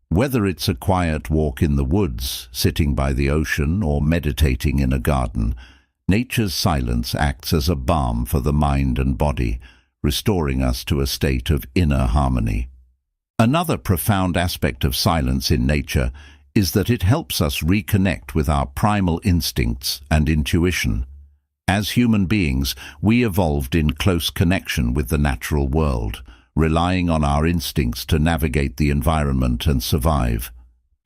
Whether it's a quiet walk in the woods, sitting by the ocean, or meditating in a garden, nature's silence acts as a balm for the mind and body, restoring us to a state of inner harmony. Another profound aspect of silence in nature is that it helps us reconnect with our primal instincts and intuition. As human beings, we evolved in close connection with the natural world, relying on our instincts to navigate the environment and survive.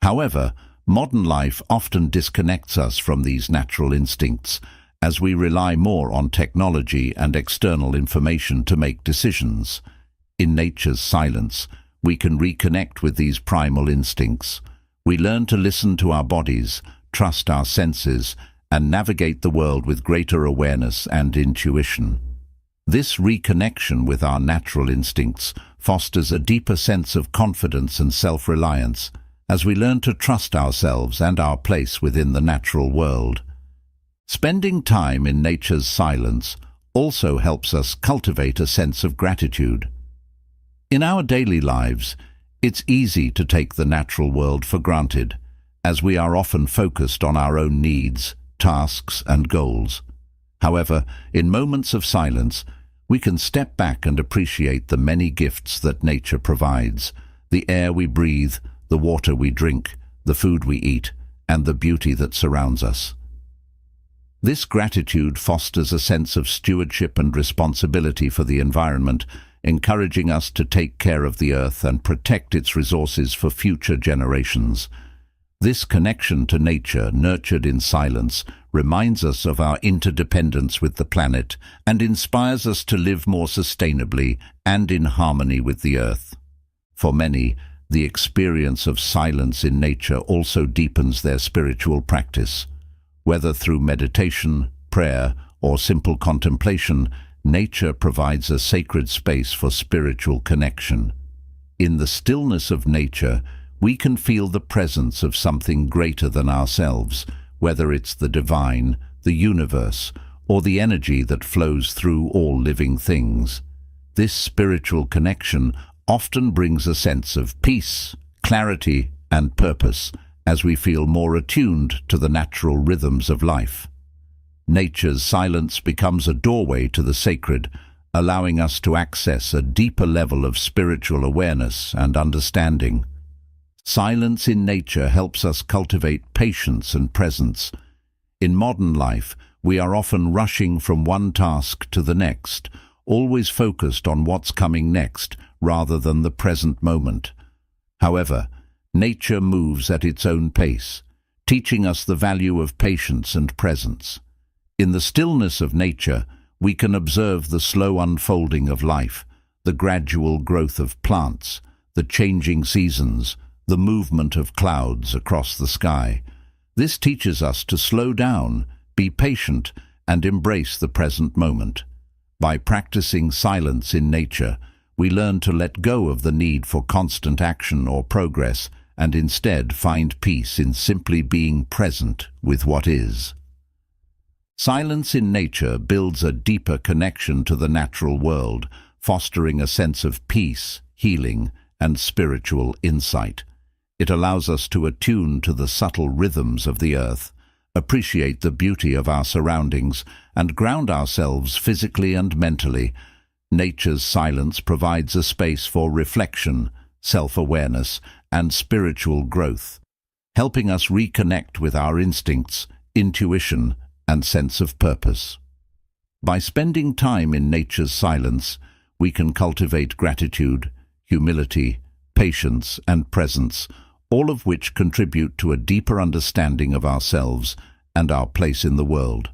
However, modern life often disconnects us from these natural instincts, as we rely more on technology and external information to make decisions. In nature's silence, we can reconnect with these primal instincts. We learn to listen to our bodies, trust our senses, and navigate the world with greater awareness and intuition. This reconnection with our natural instincts fosters a deeper sense of confidence and self-reliance, as we learn to trust ourselves and our place within the natural world. Spending time in nature's silence also helps us cultivate a sense of gratitude. In our daily lives, it's easy to take the natural world for granted, as we are often focused on our own needs, tasks, and goals. However, in moments of silence, we can step back and appreciate the many gifts that nature provides: the air we breathe, the water we drink, the food we eat, and the beauty that surrounds us. This gratitude fosters a sense of stewardship and responsibility for the environment, encouraging us to take care of the earth and protect its resources for future generations. This connection to nature, nurtured in silence, reminds us of our interdependence with the planet and inspires us to live more sustainably and in harmony with the earth. For many, the experience of silence in nature also deepens their spiritual practice. Whether through meditation, prayer, or simple contemplation, nature provides a sacred space for spiritual connection. In the stillness of nature, we can feel the presence of something greater than ourselves, whether it's the divine, the universe, or the energy that flows through all living things. This spiritual connection often brings a sense of peace, clarity, and purpose, as we feel more attuned to the natural rhythms of life. Nature's silence becomes a doorway to the sacred, allowing us to access a deeper level of spiritual awareness and understanding. Silence in nature helps us cultivate patience and presence. In modern life, we are often rushing from one task to the next, always focused on what's coming next rather than the present moment. However, nature moves at its own pace, teaching us the value of patience and presence. In the stillness of nature, we can observe the slow unfolding of life, the gradual growth of plants, the changing seasons, the movement of clouds across the sky. This teaches us to slow down, be patient, and embrace the present moment. By practicing silence in nature, we learn to let go of the need for constant action or progress and instead find peace in simply being present with what is. Silence in nature builds a deeper connection to the natural world, fostering a sense of peace, healing, and spiritual insight. It allows us to attune to the subtle rhythms of the earth, appreciate the beauty of our surroundings, and ground ourselves physically and mentally. Nature's silence provides a space for reflection, self-awareness, and spiritual growth, helping us reconnect with our instincts, intuition, and sense of purpose. By spending time in nature's silence, we can cultivate gratitude, humility, patience, and presence, all of which contribute to a deeper understanding of ourselves and our place in the world.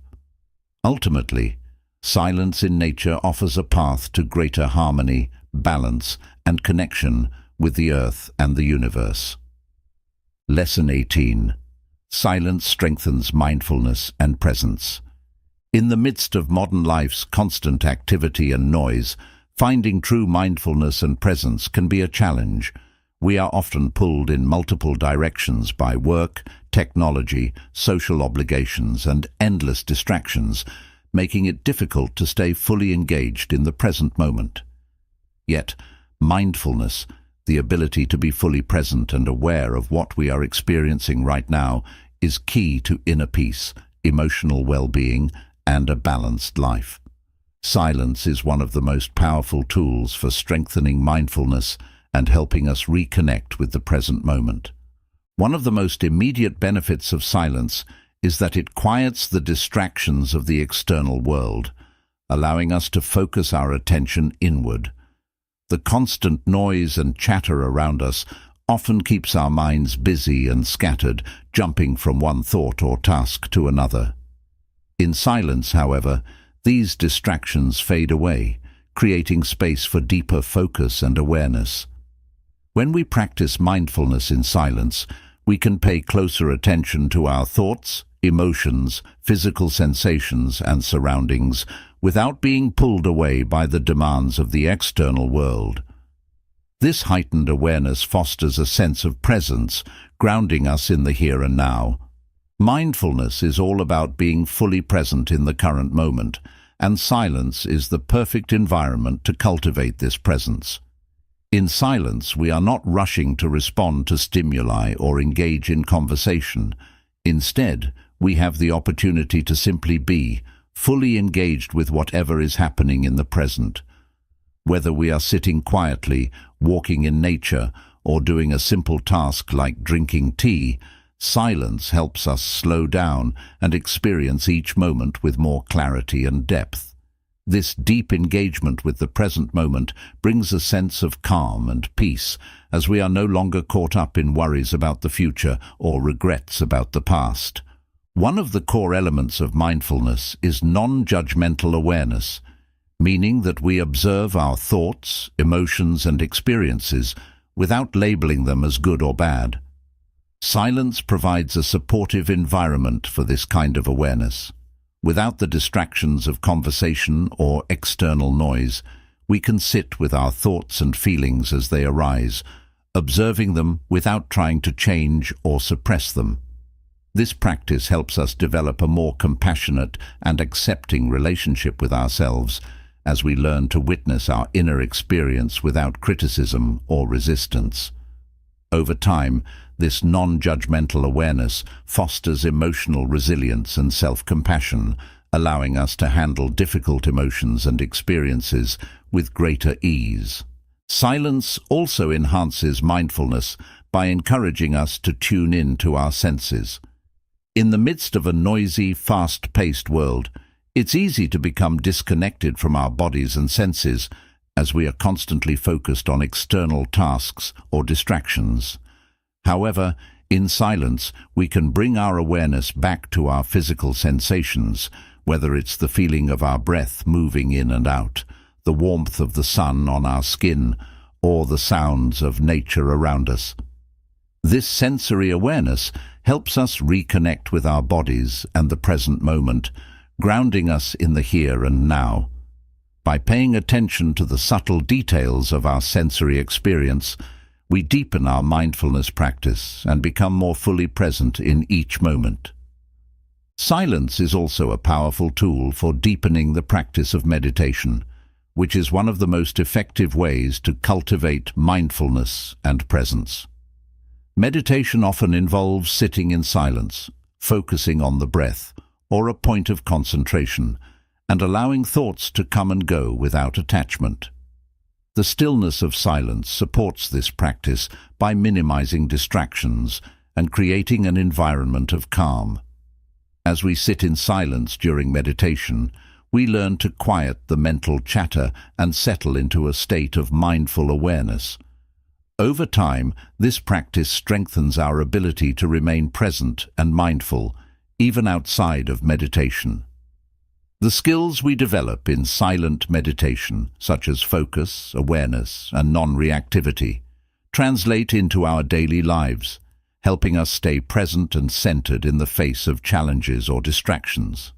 Ultimately, silence in nature offers a path to greater harmony, balance, and connection with the earth and the universe. Lesson 18. Silence strengthens mindfulness and presence. In the midst of modern life's constant activity and noise, finding true mindfulness and presence can be a challenge. We are often pulled in multiple directions by work, technology, social obligations, and endless distractions, making it difficult to stay fully engaged in the present moment. Yet, mindfulness, the ability to be fully present and aware of what we are experiencing right now, is key to inner peace, emotional well-being, and a balanced life. Silence is one of the most powerful tools for strengthening mindfulness and helping us reconnect with the present moment. One of the most immediate benefits of silence is that it quiets the distractions of the external world, allowing us to focus our attention inward. The constant noise and chatter around us often keeps our minds busy and scattered, jumping from one thought or task to another. In silence, however, these distractions fade away, creating space for deeper focus and awareness. When we practice mindfulness in silence, we can pay closer attention to our thoughts, emotions, physical sensations, and surroundings without being pulled away by the demands of the external world. This heightened awareness fosters a sense of presence, grounding us in the here and now. Mindfulness is all about being fully present in the current moment, and silence is the perfect environment to cultivate this presence. In silence, we are not rushing to respond to stimuli or engage in conversation. Instead, we have the opportunity to simply be, fully engaged with whatever is happening in the present. Whether we are sitting quietly, walking in nature, or doing a simple task like drinking tea, silence helps us slow down and experience each moment with more clarity and depth. This deep engagement with the present moment brings a sense of calm and peace, as we are no longer caught up in worries about the future or regrets about the past. One of the core elements of mindfulness is non-judgmental awareness, meaning that we observe our thoughts, emotions, and experiences without labeling them as good or bad. Silence provides a supportive environment for this kind of awareness. Without the distractions of conversation or external noise, we can sit with our thoughts and feelings as they arise, observing them without trying to change or suppress them. This practice helps us develop a more compassionate and accepting relationship with ourselves, as we learn to witness our inner experience without criticism or resistance. Over time, this non-judgmental awareness fosters emotional resilience and self-compassion, allowing us to handle difficult emotions and experiences with greater ease. Silence also enhances mindfulness by encouraging us to tune in to our senses. In the midst of a noisy, fast-paced world, it's easy to become disconnected from our bodies and senses, as we are constantly focused on external tasks or distractions. However, in silence, we can bring our awareness back to our physical sensations, whether it's the feeling of our breath moving in and out, the warmth of the sun on our skin, or the sounds of nature around us. This sensory awareness helps us reconnect with our bodies and the present moment, grounding us in the here and now. By paying attention to the subtle details of our sensory experience, we deepen our mindfulness practice and become more fully present in each moment. Silence is also a powerful tool for deepening the practice of meditation, which is one of the most effective ways to cultivate mindfulness and presence. Meditation often involves sitting in silence, focusing on the breath, or a point of concentration, and allowing thoughts to come and go without attachment. The stillness of silence supports this practice by minimizing distractions and creating an environment of calm. As we sit in silence during meditation, we learn to quiet the mental chatter and settle into a state of mindful awareness. Over time, this practice strengthens our ability to remain present and mindful, even outside of meditation. The skills we develop in silent meditation, such as focus, awareness, and non-reactivity, translate into our daily lives, helping us stay present and centered in the face of challenges or distractions.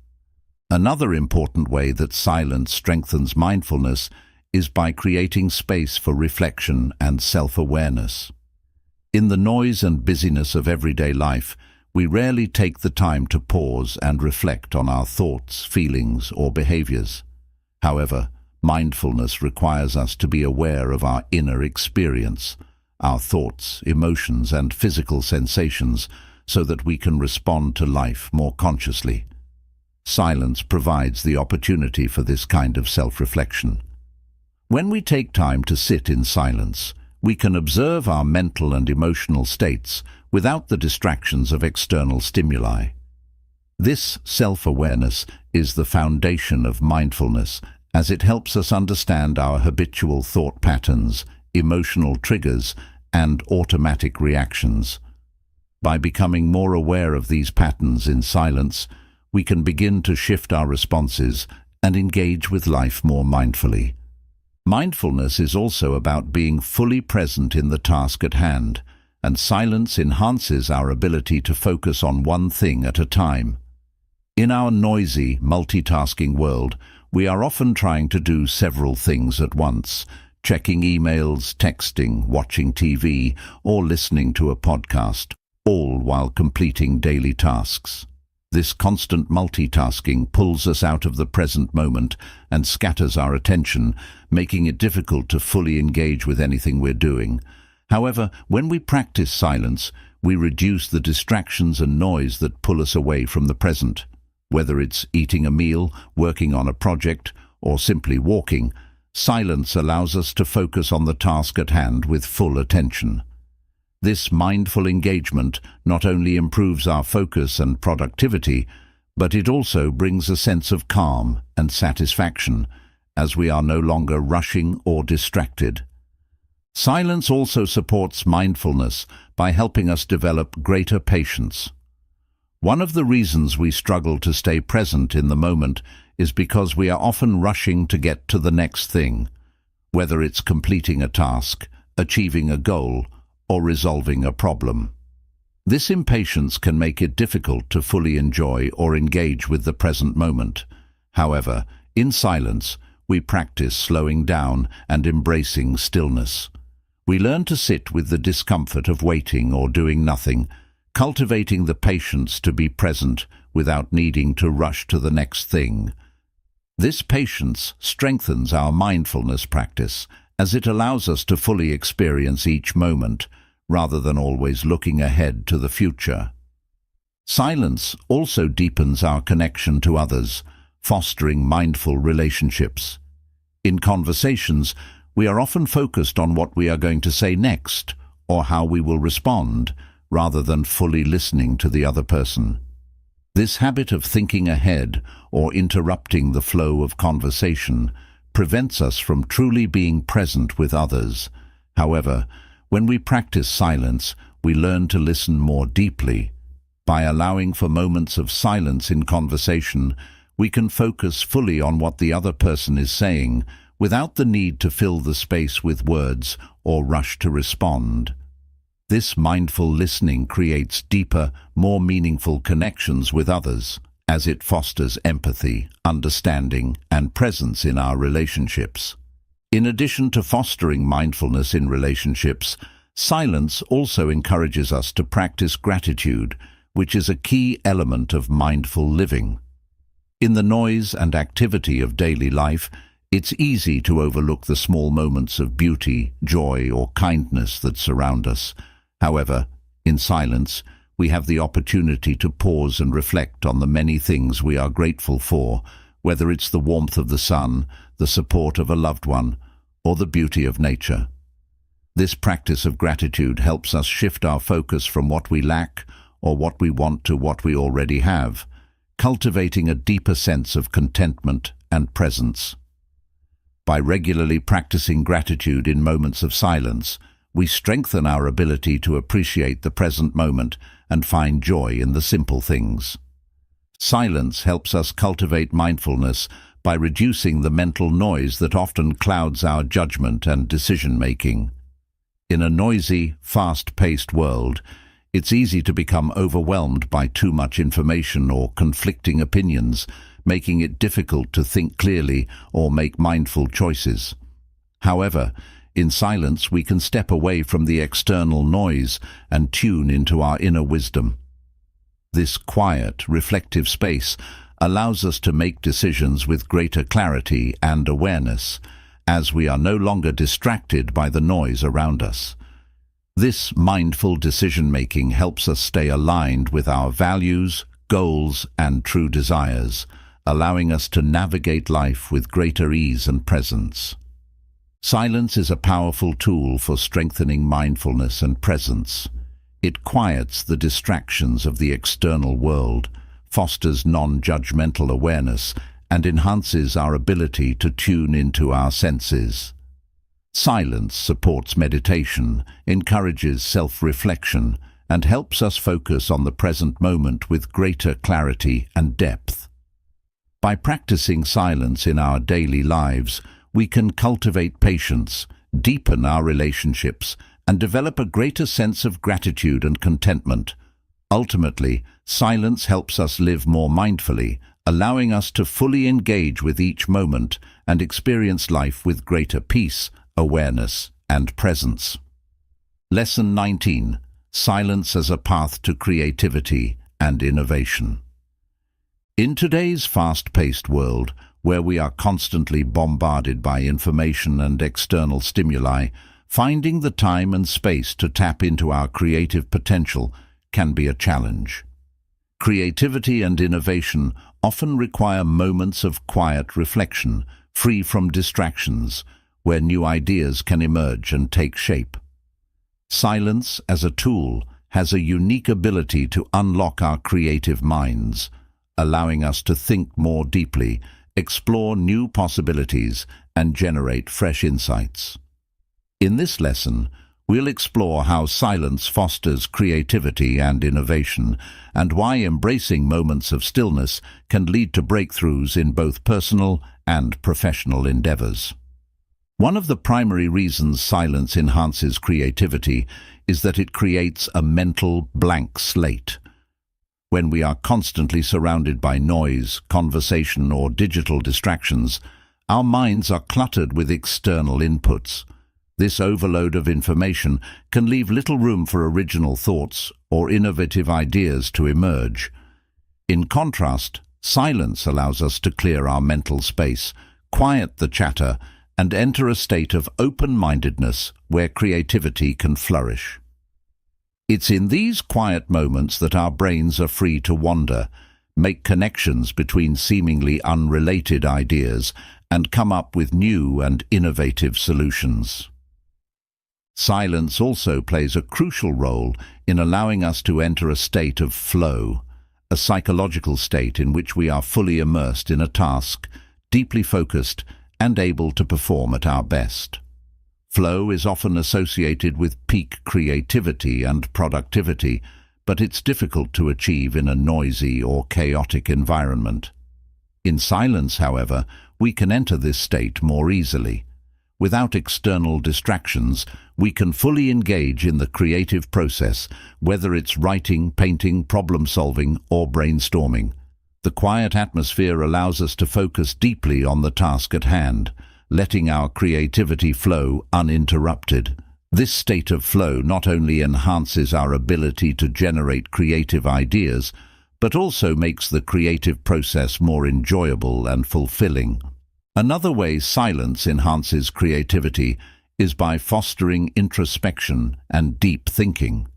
Another important way that silence strengthens mindfulness is by creating space for reflection and self-awareness. In the noise and busyness of everyday life, we rarely take the time to pause and reflect on our thoughts, feelings, or behaviors. However, mindfulness requires us to be aware of our inner experience, our thoughts, emotions, and physical sensations, so that we can respond to life more consciously. Silence provides the opportunity for this kind of self-reflection. When we take time to sit in silence, we can observe our mental and emotional states without the distractions of external stimuli. This self-awareness is the foundation of mindfulness, as it helps us understand our habitual thought patterns, emotional triggers, and automatic reactions. By becoming more aware of these patterns in silence, we can begin to shift our responses and engage with life more mindfully. Mindfulness is also about being fully present in the task at hand, and silence enhances our ability to focus on one thing at a time. In our noisy, multitasking world, we are often trying to do several things at once, checking emails, texting, watching TV, or listening to a podcast, all while completing daily tasks. This constant multitasking pulls us out of the present moment and scatters our attention, making it difficult to fully engage with anything we're doing. However, when we practice silence, we reduce the distractions and noise that pull us away from the present. Whether it's eating a meal, working on a project, or simply walking, silence allows us to focus on the task at hand with full attention. This mindful engagement not only improves our focus and productivity, but it also brings a sense of calm and satisfaction, as we are no longer rushing or distracted. Silence also supports mindfulness by helping us develop greater patience. One of the reasons we struggle to stay present in the moment is because we are often rushing to get to the next thing, whether it's completing a task, achieving a goal, or resolving a problem. This impatience can make it difficult to fully enjoy or engage with the present moment. However, in silence, we practice slowing down and embracing stillness. We learn to sit with the discomfort of waiting or doing nothing, cultivating the patience to be present without needing to rush to the next thing. This patience strengthens our mindfulness practice, as it allows us to fully experience each moment, rather than always looking ahead to the future. Silence also deepens our connection to others, fostering mindful relationships. In conversations, we are often focused on what we are going to say next, or how we will respond, rather than fully listening to the other person. This habit of thinking ahead or interrupting the flow of conversation prevents us from truly being present with others. However, when we practice silence, we learn to listen more deeply. By allowing for moments of silence in conversation, we can focus fully on what the other person is saying, without the need to fill the space with words or rush to respond. This mindful listening creates deeper, more meaningful connections with others, as it fosters empathy, understanding, and presence in our relationships. In addition to fostering mindfulness in relationships, silence also encourages us to practice gratitude, which is a key element of mindful living. In the noise and activity of daily life, it's easy to overlook the small moments of beauty, joy, or kindness that surround us. However, in silence, we have the opportunity to pause and reflect on the many things we are grateful for, whether it's the warmth of the sun, the support of a loved one, or the beauty of nature. This practice of gratitude helps us shift our focus from what we lack or what we want to what we already have, cultivating a deeper sense of contentment and presence. By regularly practicing gratitude in moments of silence, we strengthen our ability to appreciate the present moment and find joy in the simple things. Silence helps us cultivate mindfulness by reducing the mental noise that often clouds our judgment and decision-making. In a noisy, fast-paced world, it's easy to become overwhelmed by too much information or conflicting opinions, making it difficult to think clearly or make mindful choices. However, in silence, we can step away from the external noise and tune into our inner wisdom. This quiet, reflective space allows us to make decisions with greater clarity and awareness, as we are no longer distracted by the noise around us. This mindful decision-making helps us stay aligned with our values, goals, and true desires, allowing us to navigate life with greater ease and presence. Silence is a powerful tool for strengthening mindfulness and presence. It quiets the distractions of the external world, fosters non-judgmental awareness, and enhances our ability to tune into our senses. Silence supports meditation, encourages self-reflection, and helps us focus on the present moment with greater clarity and depth. By practicing silence in our daily lives, we can cultivate patience, deepen our relationships, and develop a greater sense of gratitude and contentment. Ultimately, silence helps us live more mindfully, allowing us to fully engage with each moment and experience life with greater peace, awareness, and presence. Lesson 19. Silence as a path to creativity and innovation. In today's fast-paced world, where we are constantly bombarded by information and external stimuli, finding the time and space to tap into our creative potential can be a challenge. Creativity and innovation often require moments of quiet reflection, free from distractions, where new ideas can emerge and take shape. Silence, as a tool, has a unique ability to unlock our creative minds, allowing us to think more deeply, explore new possibilities, and generate fresh insights. In this lesson, we'll explore how silence fosters creativity and innovation, and why embracing moments of stillness can lead to breakthroughs in both personal and professional endeavors. One of the primary reasons silence enhances creativity is that it creates a mental blank slate. When we are constantly surrounded by noise, conversation, or digital distractions, our minds are cluttered with external inputs. This overload of information can leave little room for original thoughts or innovative ideas to emerge. In contrast, silence allows us to clear our mental space, quiet the chatter, and enter a state of open-mindedness where creativity can flourish. It's in these quiet moments that our brains are free to wander, make connections between seemingly unrelated ideas, and come up with new and innovative solutions. Silence also plays a crucial role in allowing us to enter a state of flow, a psychological state in which we are fully immersed in a task, deeply focused, and able to perform at our best. Flow is often associated with peak creativity and productivity, but it's difficult to achieve in a noisy or chaotic environment. In silence, however, we can enter this state more easily. Without external distractions, we can fully engage in the creative process, whether it's writing, painting, problem-solving, or brainstorming. The quiet atmosphere allows us to focus deeply on the task at hand, letting our creativity flow uninterrupted. This state of flow not only enhances our ability to generate creative ideas, but also makes the creative process more enjoyable and fulfilling. Another way silence enhances creativity is by fostering introspection and deep thinking.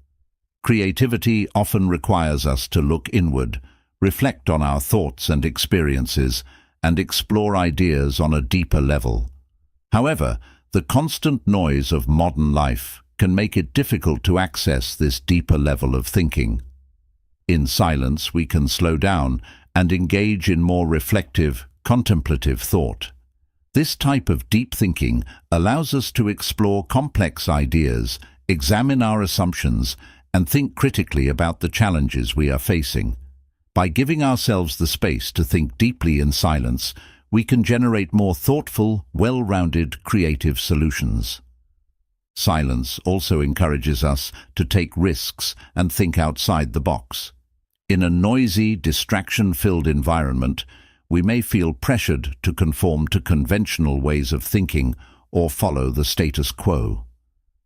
Creativity often requires us to look inward, reflect on our thoughts and experiences, and explore ideas on a deeper level. However, the constant noise of modern life can make it difficult to access this deeper level of thinking. In silence, we can slow down and engage in more reflective, contemplative thought. This type of deep thinking allows us to explore complex ideas, examine our assumptions, and think critically about the challenges we are facing. By giving ourselves the space to think deeply in silence, we can generate more thoughtful, well-rounded, creative solutions. Silence also encourages us to take risks and think outside the box. In a noisy, distraction-filled environment, we may feel pressured to conform to conventional ways of thinking or follow the status quo.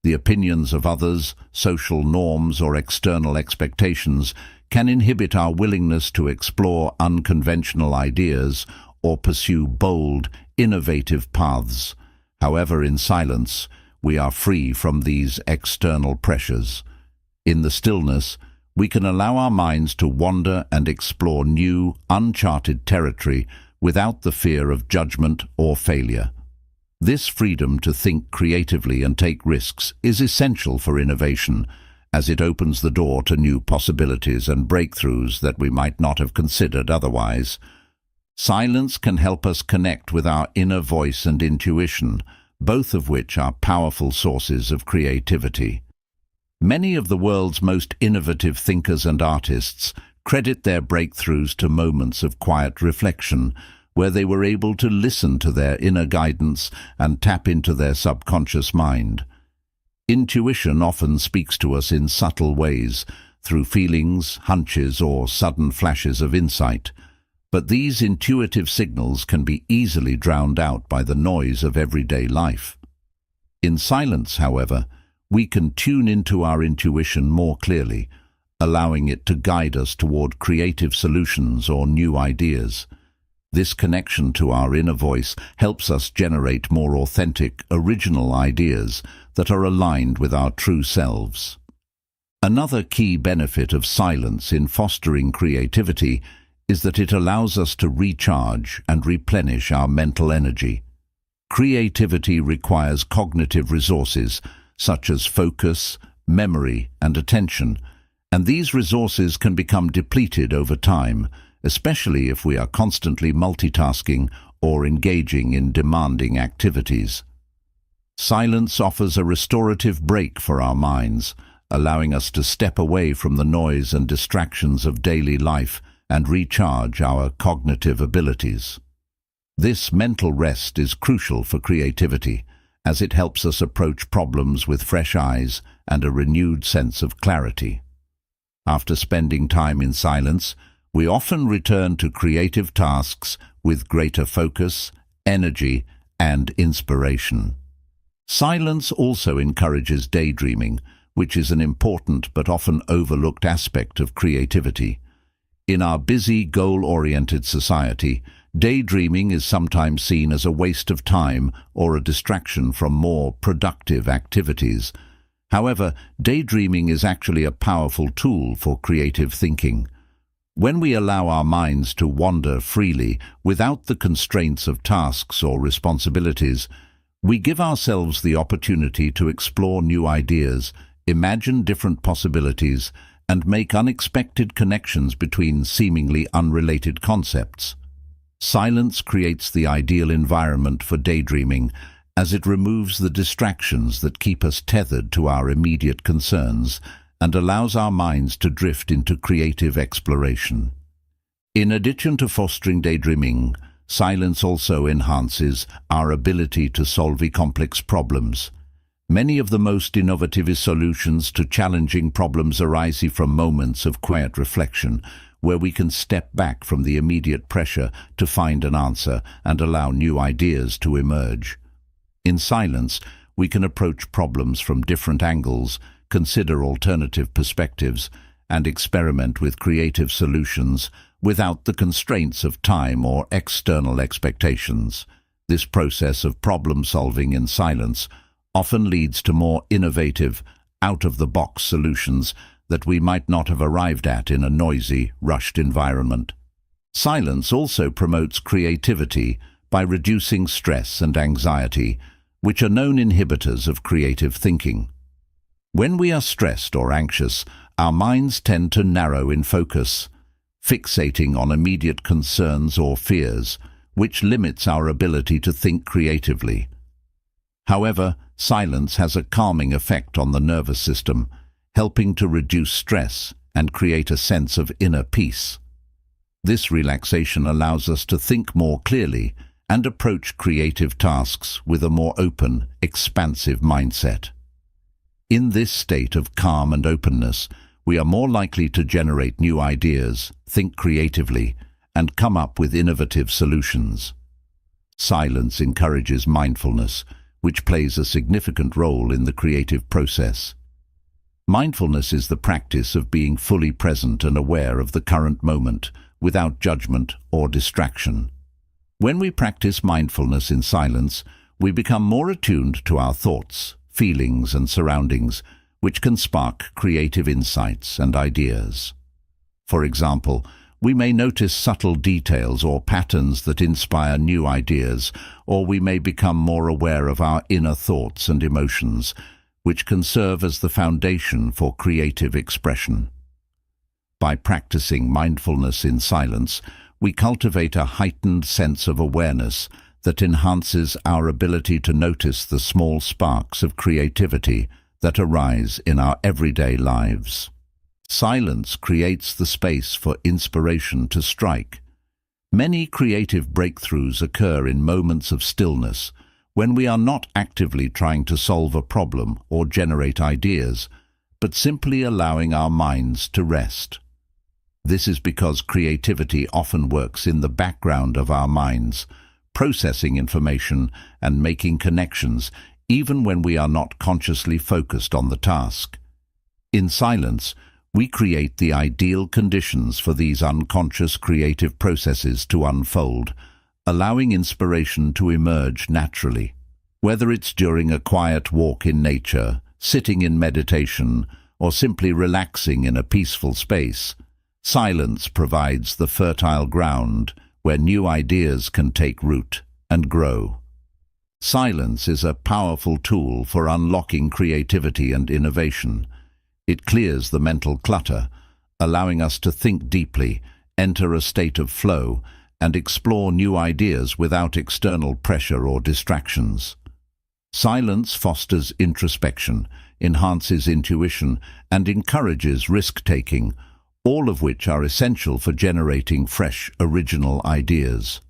The opinions of others, social norms, or external expectations can inhibit our willingness to explore unconventional ideas or pursue bold, innovative paths. However, in silence, we are free from these external pressures. In the stillness, we can allow our minds to wander and explore new, uncharted territory without the fear of judgment or failure. This freedom to think creatively and take risks is essential for innovation, as it opens the door to new possibilities and breakthroughs that we might not have considered otherwise. Silence can help us connect with our inner voice and intuition, both of which are powerful sources of creativity. Many of the world's most innovative thinkers and artists credit their breakthroughs to moments of quiet reflection, where they were able to listen to their inner guidance and tap into their subconscious mind. Intuition often speaks to us in subtle ways, through feelings, hunches, or sudden flashes of insight. But these intuitive signals can be easily drowned out by the noise of everyday life. In silence, however, we can tune into our intuition more clearly, allowing it to guide us toward creative solutions or new ideas. This connection to our inner voice helps us generate more authentic, original ideas that are aligned with our true selves. Another key benefit of silence in fostering creativity is that it allows us to recharge and replenish our mental energy. Creativity requires cognitive resources such as focus, memory, and attention, and these resources can become depleted over time, especially if we are constantly multitasking or engaging in demanding activities. Silence offers a restorative break for our minds, allowing us to step away from the noise and distractions of daily life and recharge our cognitive abilities. This mental rest is crucial for creativity, as it helps us approach problems with fresh eyes and a renewed sense of clarity. After spending time in silence, we often return to creative tasks with greater focus, energy, and inspiration. Silence also encourages daydreaming, which is an important but often overlooked aspect of creativity. In our busy, goal-oriented society, daydreaming is sometimes seen as a waste of time or a distraction from more productive activities. However, daydreaming is actually a powerful tool for creative thinking. When we allow our minds to wander freely without the constraints of tasks or responsibilities, we give ourselves the opportunity to explore new ideas, imagine different possibilities, and make unexpected connections between seemingly unrelated concepts. Silence creates the ideal environment for daydreaming, as it removes the distractions that keep us tethered to our immediate concerns and allows our minds to drift into creative exploration. In addition to fostering daydreaming, silence also enhances our ability to solve complex problems. Many of the most innovative solutions to challenging problems arise from moments of quiet reflection, where we can step back from the immediate pressure to find an answer and allow new ideas to emerge. In silence, we can approach problems from different angles, consider alternative perspectives, and experiment with creative solutions without the constraints of time or external expectations. This process of problem-solving in silence often leads to more innovative, out-of-the-box solutions that we might not have arrived at in a noisy, rushed environment. Silence also promotes creativity by reducing stress and anxiety, which are known inhibitors of creative thinking. When we are stressed or anxious, our minds tend to narrow in focus, fixating on immediate concerns or fears, which limits our ability to think creatively. However, silence has a calming effect on the nervous system, helping to reduce stress and create a sense of inner peace. This relaxation allows us to think more clearly and approach creative tasks with a more open, expansive mindset. In this state of calm and openness, we are more likely to generate new ideas, think creatively, and come up with innovative solutions. Silence encourages mindfulness, which plays a significant role in the creative process. Mindfulness is the practice of being fully present and aware of the current moment, without judgment or distraction. When we practice mindfulness in silence, we become more attuned to our thoughts, feelings, and surroundings, which can spark creative insights and ideas. For example, we may notice subtle details or patterns that inspire new ideas, or we may become more aware of our inner thoughts and emotions, which can serve as the foundation for creative expression. By practicing mindfulness in silence, we cultivate a heightened sense of awareness that enhances our ability to notice the small sparks of creativity that arise in our everyday lives. Silence creates the space for inspiration to strike. Many creative breakthroughs occur in moments of stillness, when we are not actively trying to solve a problem or generate ideas, but simply allowing our minds to rest. This is because creativity often works in the background of our minds, processing information and making connections, even when we are not consciously focused on the task. In silence, we create the ideal conditions for these unconscious creative processes to unfold, allowing inspiration to emerge naturally. Whether it's during a quiet walk in nature, sitting in meditation, or simply relaxing in a peaceful space, silence provides the fertile ground where new ideas can take root and grow. Silence is a powerful tool for unlocking creativity and innovation. It clears the mental clutter, allowing us to think deeply, enter a state of flow, and explore new ideas without external pressure or distractions. Silence fosters introspection, enhances intuition, and encourages risk-taking, all of which are essential for generating fresh, original ideas.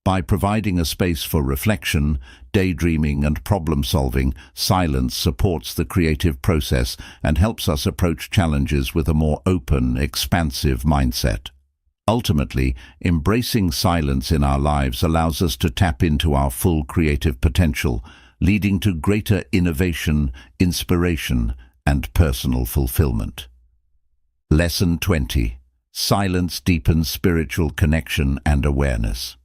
By providing a space for reflection, daydreaming, and problem-solving, silence supports the creative process and helps us approach challenges with a more open, expansive mindset. Ultimately, embracing silence in our lives allows us to tap into our full creative potential, leading to greater innovation, inspiration, and personal fulfillment. Lesson 20. Silence deepens spiritual connection and awareness.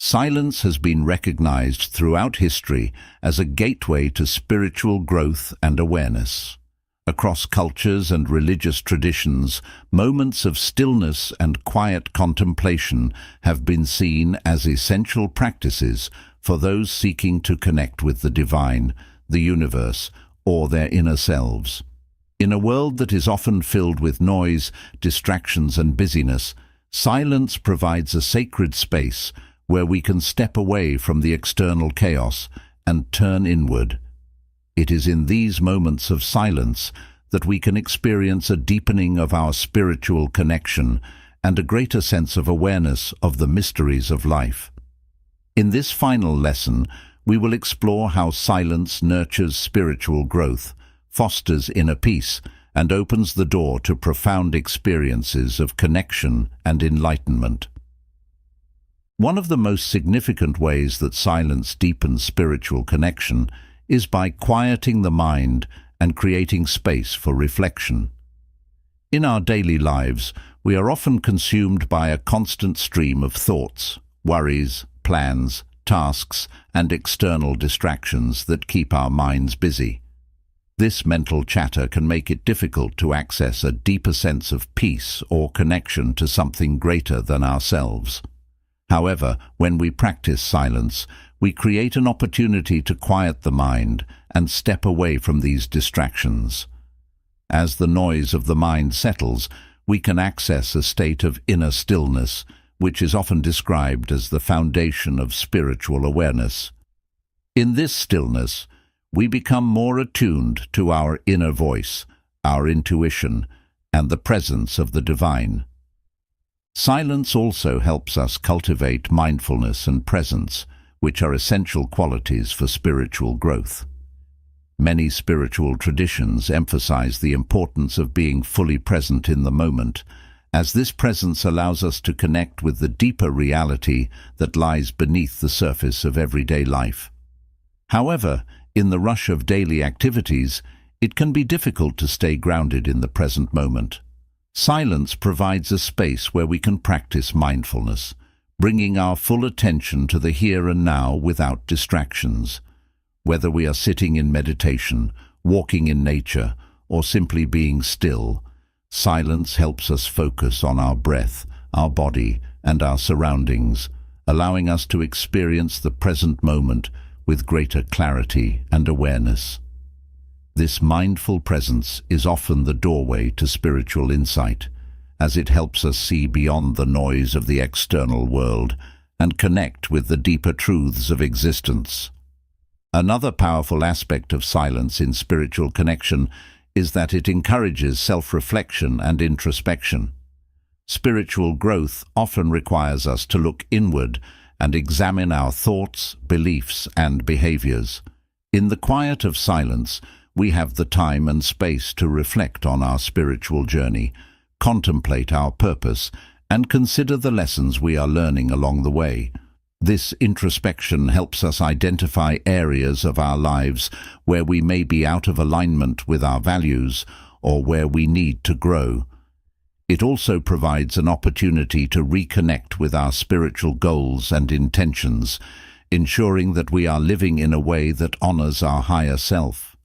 Silence has been recognized throughout history as a gateway to spiritual growth and awareness. Across cultures and religious traditions, moments of stillness and quiet contemplation have been seen as essential practices for those seeking to connect with the divine, the universe, or their inner selves. In a world that is often filled with noise, distractions, and busyness, silence provides a sacred space where we can step away from the external chaos and turn inward. It is in these moments of silence that we can experience a deepening of our spiritual connection and a greater sense of awareness of the mysteries of life. In this final lesson, we will explore how silence nurtures spiritual growth, fosters inner peace, and opens the door to profound experiences of connection and enlightenment. One of the most significant ways that silence deepens spiritual connection is by quieting the mind and creating space for reflection. In our daily lives, we are often consumed by a constant stream of thoughts, worries, plans, tasks, and external distractions that keep our minds busy. This mental chatter can make it difficult to access a deeper sense of peace or connection to something greater than ourselves. However, when we practice silence, we create an opportunity to quiet the mind and step away from these distractions. As the noise of the mind settles, we can access a state of inner stillness, which is often described as the foundation of spiritual awareness. In this stillness, we become more attuned to our inner voice, our intuition, and the presence of the divine. Silence also helps us cultivate mindfulness and presence, which are essential qualities for spiritual growth. Many spiritual traditions emphasize the importance of being fully present in the moment, as this presence allows us to connect with the deeper reality that lies beneath the surface of everyday life. However, in the rush of daily activities, it can be difficult to stay grounded in the present moment. Silence provides a space where we can practice mindfulness, bringing our full attention to the here and now without distractions. Whether we are sitting in meditation, walking in nature, or simply being still, silence helps us focus on our breath, our body, and our surroundings, allowing us to experience the present moment with greater clarity and awareness. This mindful presence is often the doorway to spiritual insight, as it helps us see beyond the noise of the external world and connect with the deeper truths of existence. Another powerful aspect of silence in spiritual connection is that it encourages self-reflection and introspection. Spiritual growth often requires us to look inward and examine our thoughts, beliefs, and behaviors. In the quiet of silence, we have the time and space to reflect on our spiritual journey, contemplate our purpose, and consider the lessons we are learning along the way. This introspection helps us identify areas of our lives where we may be out of alignment with our values or where we need to grow. It also provides an opportunity to reconnect with our spiritual goals and intentions, ensuring that we are living in a way that honors our higher self.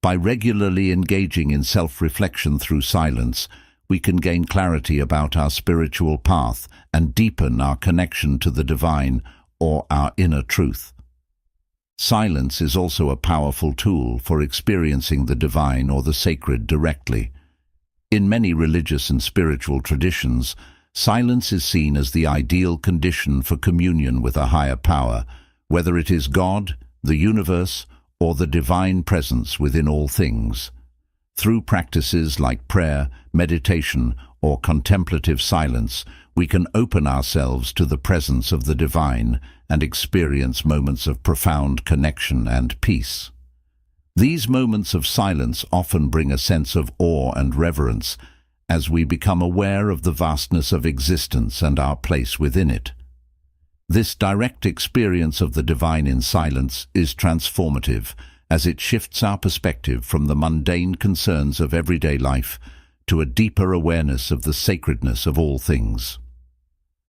By regularly engaging in self-reflection through silence, we can gain clarity about our spiritual path and deepen our connection to the divine or our inner truth. Silence is also a powerful tool for experiencing the divine or the sacred directly. In many religious and spiritual traditions, silence is seen as the ideal condition for communion with a higher power, whether it is God, the universe, or the divine presence within all things. Through practices like prayer, meditation, or contemplative silence, we can open ourselves to the presence of the divine and experience moments of profound connection and peace. These moments of silence often bring a sense of awe and reverence as we become aware of the vastness of existence and our place within it. This direct experience of the divine in silence is transformative, as it shifts our perspective from the mundane concerns of everyday life to a deeper awareness of the sacredness of all things.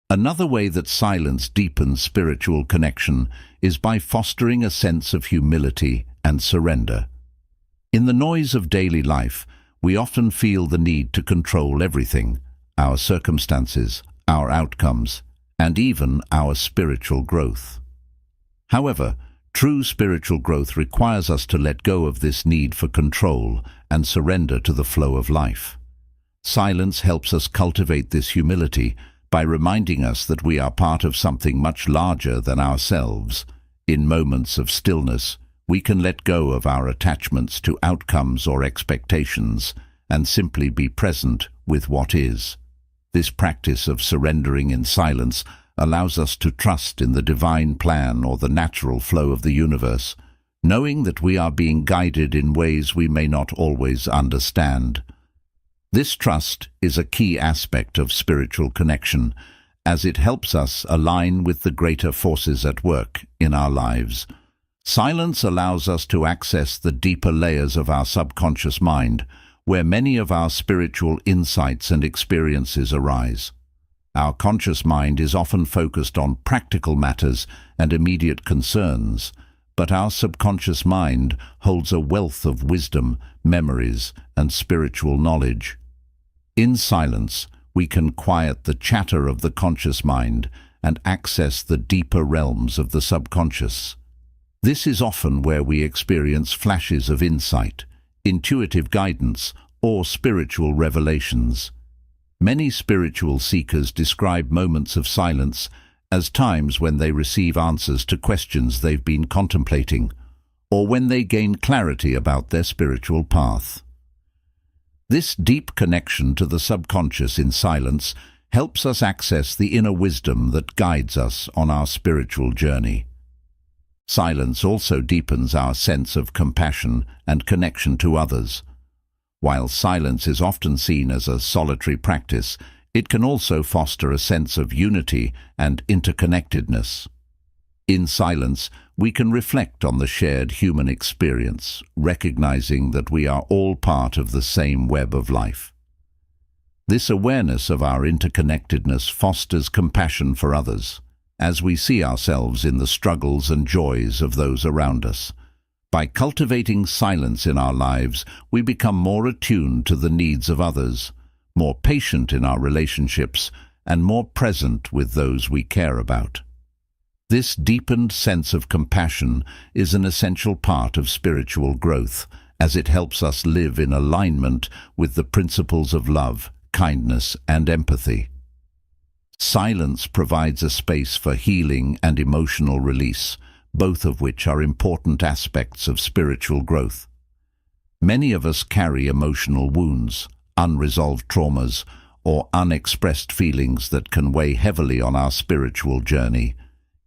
Another way that silence deepens spiritual connection is by fostering a sense of humility and surrender. In the noise of daily life, we often feel the need to control everything: our circumstances, our outcomes, and even our spiritual growth. However, true spiritual growth requires us to let go of this need for control and surrender to the flow of life. Silence helps us cultivate this humility by reminding us that we are part of something much larger than ourselves. In moments of stillness, we can let go of our attachments to outcomes or expectations and simply be present with what is. This practice of surrendering in silence allows us to trust in the divine plan or the natural flow of the universe, knowing that we are being guided in ways we may not always understand. This trust is a key aspect of spiritual connection, as it helps us align with the greater forces at work in our lives. Silence allows us to access the deeper layers of our subconscious mind, where many of our spiritual insights and experiences arise. Our conscious mind is often focused on practical matters and immediate concerns, but our subconscious mind holds a wealth of wisdom, memories, and spiritual knowledge. In silence, we can quiet the chatter of the conscious mind and access the deeper realms of the subconscious. This is often where we experience flashes of insight, intuitive guidance, or spiritual revelations. Many spiritual seekers describe moments of silence as times when they receive answers to questions they've been contemplating, or when they gain clarity about their spiritual path. This deep connection to the subconscious in silence helps us access the inner wisdom that guides us on our spiritual journey. Silence also deepens our sense of compassion and connection to others. While silence is often seen as a solitary practice, it can also foster a sense of unity and interconnectedness. In silence, we can reflect on the shared human experience, recognizing that we are all part of the same web of life. This awareness of our interconnectedness fosters compassion for others, as we see ourselves in the struggles and joys of those around us. By cultivating silence in our lives, we become more attuned to the needs of others, more patient in our relationships, and more present with those we care about. This deepened sense of compassion is an essential part of spiritual growth, as it helps us live in alignment with the principles of love, kindness, and empathy. Silence provides a space for healing and emotional release, both of which are important aspects of spiritual growth. Many of us carry emotional wounds, unresolved traumas, or unexpressed feelings that can weigh heavily on our spiritual journey.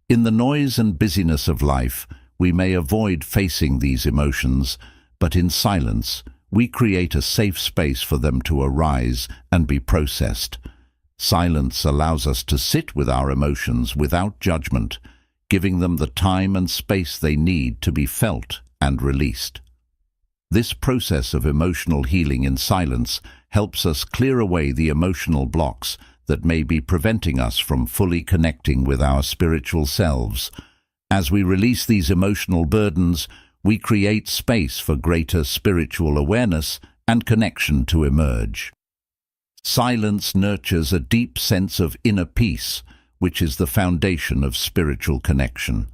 In the noise and busyness of life, we may avoid facing these emotions, but in silence, we create a safe space for them to arise and be processed. Silence allows us to sit with our emotions without judgment, giving them the time and space they need to be felt and released. This process of emotional healing in silence helps us clear away the emotional blocks that may be preventing us from fully connecting with our spiritual selves. As we release these emotional burdens, we create space for greater spiritual awareness and connection to emerge. Silence nurtures a deep sense of inner peace, which is the foundation of spiritual connection.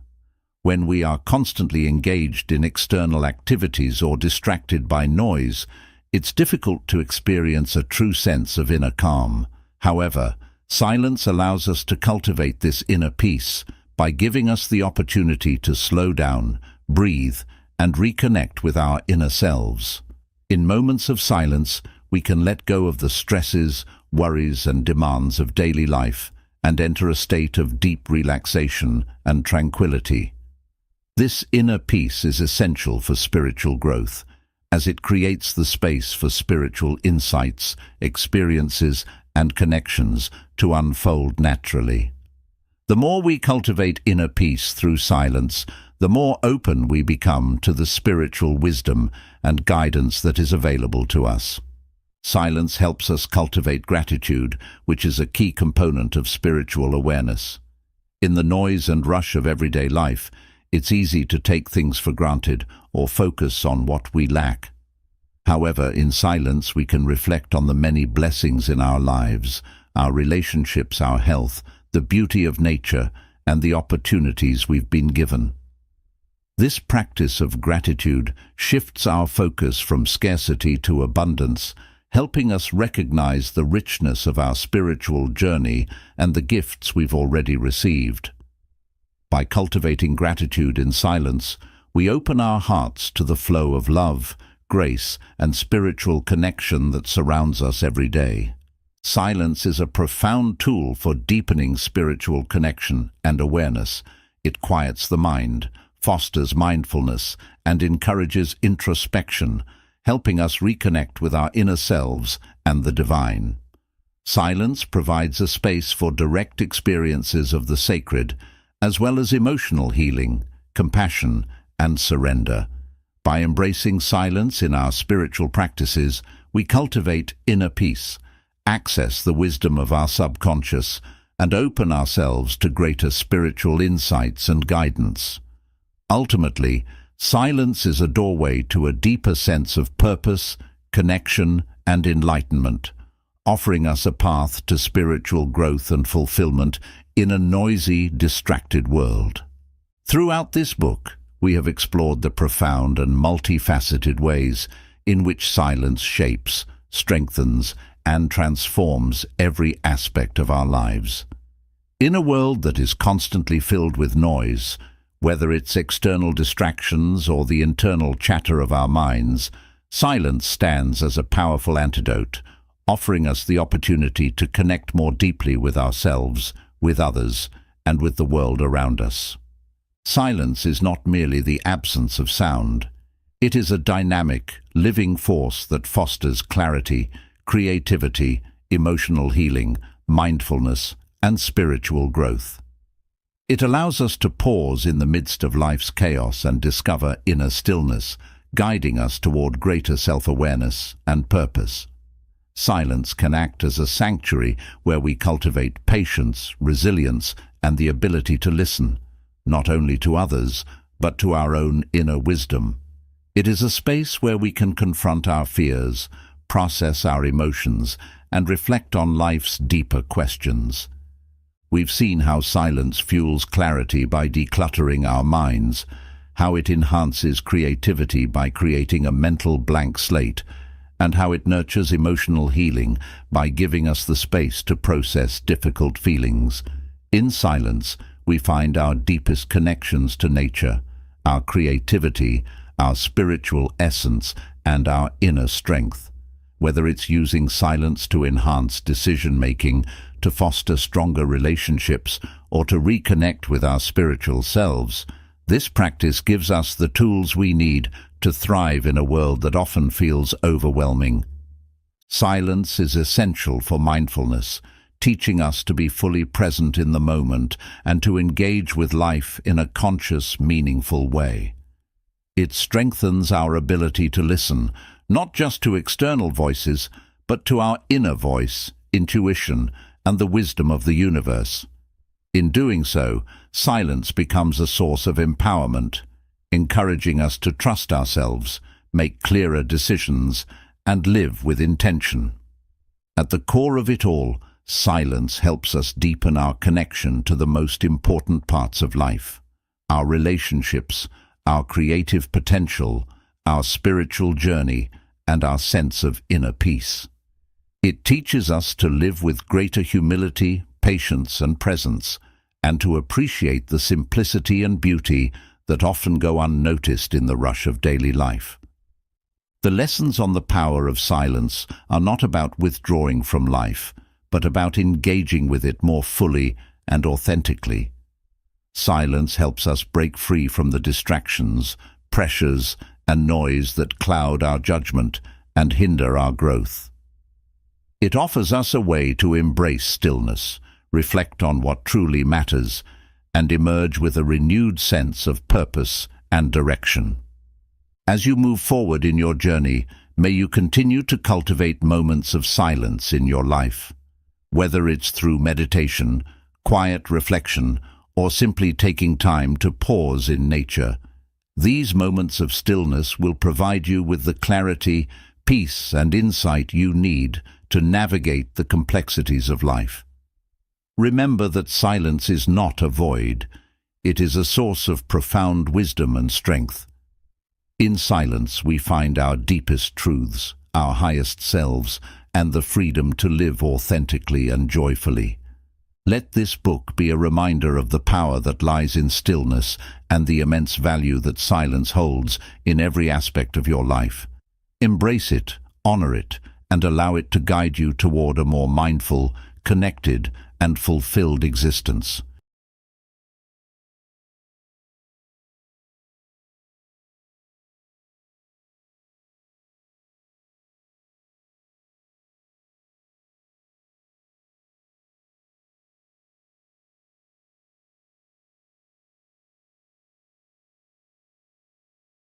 When we are constantly engaged in external activities or distracted by noise, it's difficult to experience a true sense of inner calm. However, silence allows us to cultivate this inner peace by giving us the opportunity to slow down, breathe, and reconnect with our inner selves. In moments of silence, we can let go of the stresses, worries, and demands of daily life and enter a state of deep relaxation and tranquility. This inner peace is essential for spiritual growth, as it creates the space for spiritual insights, experiences, and connections to unfold naturally. The more we cultivate inner peace through silence, the more open we become to the spiritual wisdom and guidance that is available to us. Silence helps us cultivate gratitude, which is a key component of spiritual awareness. In the noise and rush of everyday life, it's easy to take things for granted or focus on what we lack. However, in silence we can reflect on the many blessings in our lives, our relationships, our health, the beauty of nature, and the opportunities we've been given. This practice of gratitude shifts our focus from scarcity to abundance, helping us recognize the richness of our spiritual journey and the gifts we've already received. By cultivating gratitude in silence, we open our hearts to the flow of love, grace, and spiritual connection that surrounds us every day. Silence is a profound tool for deepening spiritual connection and awareness. It quiets the mind, fosters mindfulness, and encourages introspection, helping us reconnect with our inner selves and the divine. Silence provides a space for direct experiences of the sacred, as well as emotional healing, compassion, and surrender. By embracing silence in our spiritual practices, we cultivate inner peace, access the wisdom of our subconscious, and open ourselves to greater spiritual insights and guidance. Ultimately, silence is a doorway to a deeper sense of purpose, connection, and enlightenment, offering us a path to spiritual growth and fulfillment in a noisy, distracted world. Throughout this book, we have explored the profound and multifaceted ways in which silence shapes, strengthens, and transforms every aspect of our lives. In a world that is constantly filled with noise, whether it's external distractions or the internal chatter of our minds, silence stands as a powerful antidote, offering us the opportunity to connect more deeply with ourselves, with others, and with the world around us. Silence is not merely the absence of sound. It is a dynamic, living force that fosters clarity, creativity, emotional healing, mindfulness, and spiritual growth. It allows us to pause in the midst of life's chaos and discover inner stillness, guiding us toward greater self-awareness and purpose. Silence can act as a sanctuary where we cultivate patience, resilience, and the ability to listen, not only to others, but to our own inner wisdom. It is a space where we can confront our fears, process our emotions, and reflect on life's deeper questions. We've seen how silence fuels clarity by decluttering our minds, how it enhances creativity by creating a mental blank slate, and how it nurtures emotional healing by giving us the space to process difficult feelings. In silence, we find our deepest connections to nature, our creativity, our spiritual essence, and our inner strength. Whether it's using silence to enhance decision-making, to foster stronger relationships, or to reconnect with our spiritual selves, this practice gives us the tools we need to thrive in a world that often feels overwhelming. Silence is essential for mindfulness, teaching us to be fully present in the moment and to engage with life in a conscious, meaningful way. It strengthens our ability to listen, not just to external voices, but to our inner voice, intuition, and the wisdom of the universe. In doing so, silence becomes a source of empowerment. encouraging us to trust ourselves, make clearer decisions, and live with intention. At the core of it all, silence helps us deepen our connection to the most important parts of life: our relationships, our creative potential, our spiritual journey, and our sense of inner peace. It teaches us to live with greater humility, patience, and presence, and to appreciate the simplicity and beauty that often go unnoticed in the rush of daily life. The lessons on the power of silence are not about withdrawing from life, but about engaging with it more fully and authentically. Silence helps us break free from the distractions, pressures, and noise that cloud our judgment and hinder our growth. It offers us a way to embrace stillness, reflect on what truly matters, and emerge with a renewed sense of purpose and direction. As you move forward in your journey, may you continue to cultivate moments of silence in your life. Whether it's through meditation, quiet reflection, or simply taking time to pause in nature, these moments of stillness will provide you with the clarity, peace, and insight you need to navigate the complexities of life. Remember that silence is not a void. It is a source of profound wisdom and strength. In silence we find our deepest truths, our highest selves, and the freedom to live authentically and joyfully. Let this book be a reminder of the power that lies in stillness and the immense value that silence holds in every aspect of your life. Embrace it, honor it, and allow it to guide you toward a more mindful, connected, and fulfilled existence.